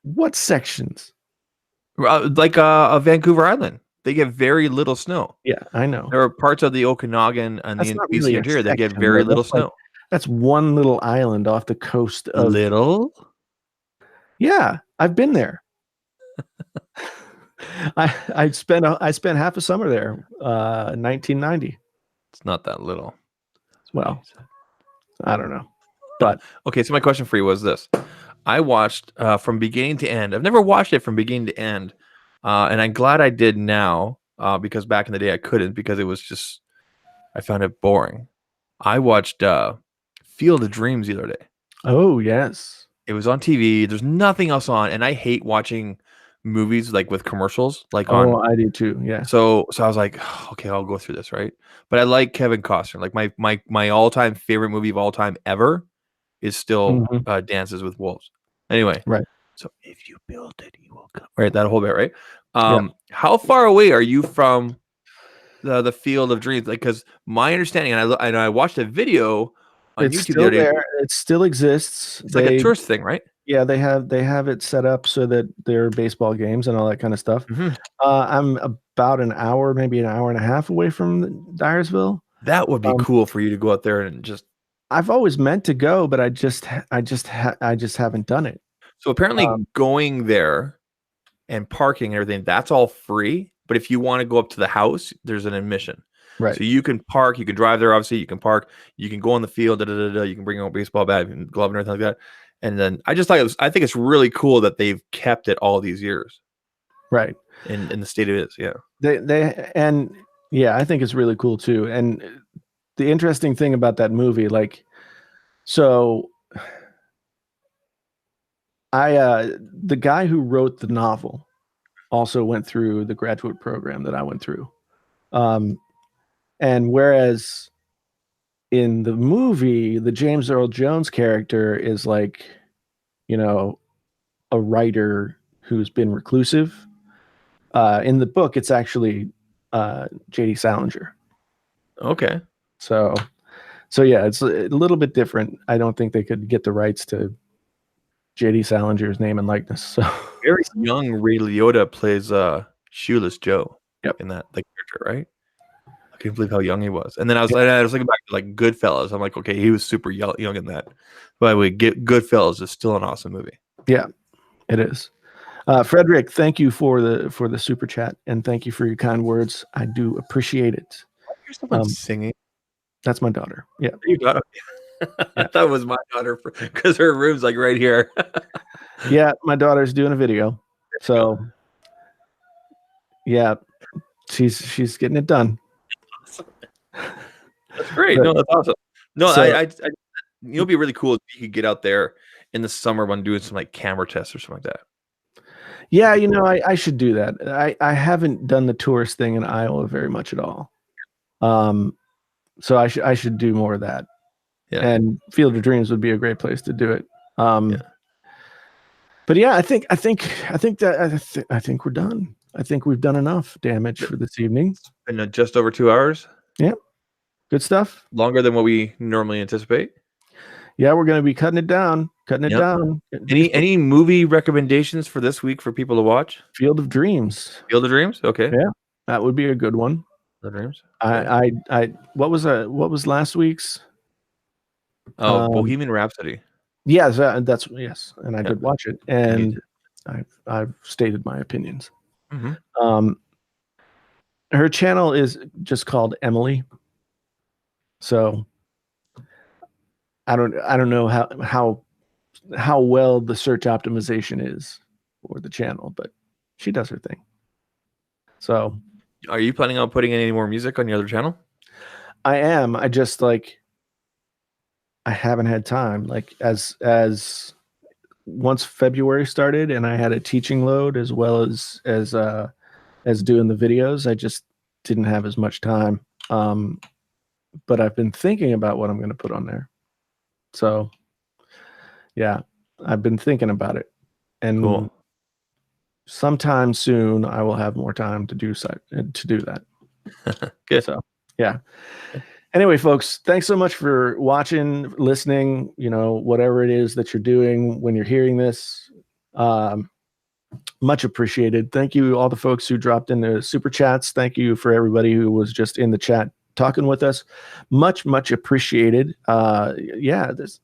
What sections? Like Vancouver Island. They get very little snow. Yeah, I know. There are parts of the Okanagan and the BC interior that get very little snow. That's one little island off the coast of... Little? Yeah, I've been there. I spent half a summer there, 1990. It's not that little. Well, I don't know. But okay, so my question for you was this. I watched from beginning to end. I've never watched it from beginning to end. And I'm glad I did now, because back in the day I couldn't, because it was just, I found it boring. I watched Field of Dreams the other day. Oh, yes. It was on TV. There's nothing else on. And I hate watching movies like with commercials. Like I do too. Yeah. So I was like, okay, I'll go through this, right? But I like Kevin Costner. Like my all-time favorite movie of all time ever is still Dances with Wolves. Anyway. Right. So if you build it, you will come. Right, that whole bit, right? How far away are you from the Field of Dreams? Like, because my understanding, and I watched a video on YouTube. Still there. It still exists. It's like a tourist thing, right? Yeah, they have it set up so that there are baseball games and all that kind of stuff. I'm about an hour, maybe an hour and a half away from Dyersville. That would be cool for you to go out there and just. I've always meant to go, but I just haven't done it. So apparently, going there and parking and everything, that's all free. But if you want to go up to the house, there's an admission. Right. So you can park, you can drive there. Obviously, you can park, you can go on the field. You can bring your own baseball bat and glove and everything like that. And then I just thought I think it's really cool that they've kept it all these years. Right. In the state it is. Yeah. I think it's really cool too. And the interesting thing about that movie, the guy who wrote the novel also went through the graduate program that I went through. And whereas in the movie, the James Earl Jones character is like, a writer who's been reclusive. In the book, it's actually J.D. Salinger. Okay. So yeah, it's a little bit different. I don't think they could get the rights to J.D. Salinger's name and likeness. So very young Ray Liotta plays Shoeless Joe. Yep. In that character, right? I can't believe how young he was. And then I was thinking back to like Goodfellas. I'm like, okay, he was super young in that. By the way, Goodfellas is still an awesome movie. Yeah, it is. Frederick, thank you for the super chat, and thank you for your kind words. I do appreciate it. Here's someone singing. That's my daughter. Yeah. You got it. I thought it was my daughter because her room's like right here. Yeah, my daughter's doing a video. So yeah, she's getting it done. Awesome. That's great. No, that's awesome. No, I it'll be really cool if you could get out there in the summer when doing some like camera tests or something like that. Yeah, I should do that. I haven't done the tourist thing in Iowa very much at all. So I should do more of that. Yeah. And Field of Dreams would be a great place to do it. But yeah, I think we're done. I think we've done enough damage for this evening. And just over 2 hours. Yeah. Good stuff. Longer than what we normally anticipate. Yeah, we're going to be cutting it down. Any movie recommendations for this week for people to watch? Field of Dreams. Field of Dreams? Okay. Yeah. That would be a good one. Field of Dreams. Okay. What was last week's? Oh, Bohemian Rhapsody. Yeah, that's yes, and I did watch it, and I've stated my opinions. Mm-hmm. Her channel is just called Emily, so I don't know how well the search optimization is for the channel, but she does her thing. So, are you planning on putting any more music on your other channel? I am. I just I haven't had time. As once February started and I had a teaching load as well as doing the videos, I just didn't have as much time. But I've been thinking about what I'm going to put on there. So yeah, I've been thinking about it, and sometime soon I will have more time to do that. Good. So yeah. Anyway, folks, thanks so much for watching, listening, whatever it is that you're doing when you're hearing this. Much appreciated. Thank you, all the folks who dropped into super chats. Thank you for everybody who was just in the chat talking with us. Much, much appreciated. Yeah, this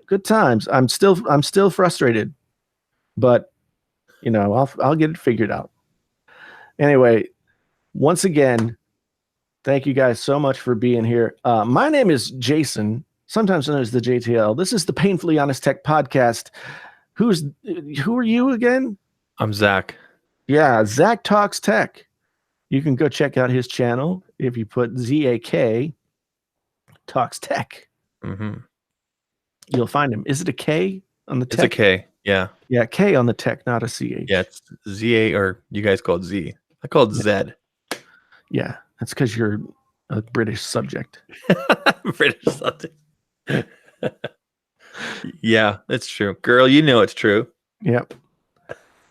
good times. I'm still frustrated, but I'll get it figured out. Anyway, once again, thank you guys so much for being here. My name is Jason, sometimes known as the JTL. This is the Painfully Honest Tech Podcast. Who are you again? I'm Zach. Yeah, Zach Talks Tech. You can go check out his channel if you put ZAK Talks Tech. Mm-hmm. You'll find him. Is it a K on the tech? It's a K. Yeah. Yeah, K on the tech, not a CH. Yeah, it's ZA, or you guys call it Z. I call it Z. Yeah, that's because you're a British subject. British subject. Yeah, it's true. Girl, you know it's true. Yep.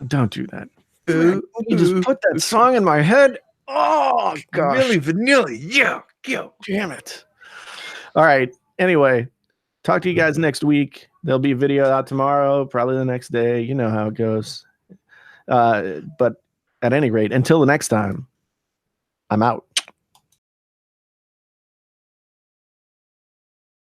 Don't do that. You just put that song in my head. Oh, gosh. Milli Vanilli. Yeah. Damn it. All right. Anyway, talk to you guys next week. There'll be a video out tomorrow, probably the next day. You know how it goes. But at any rate, until the next time, I'm out.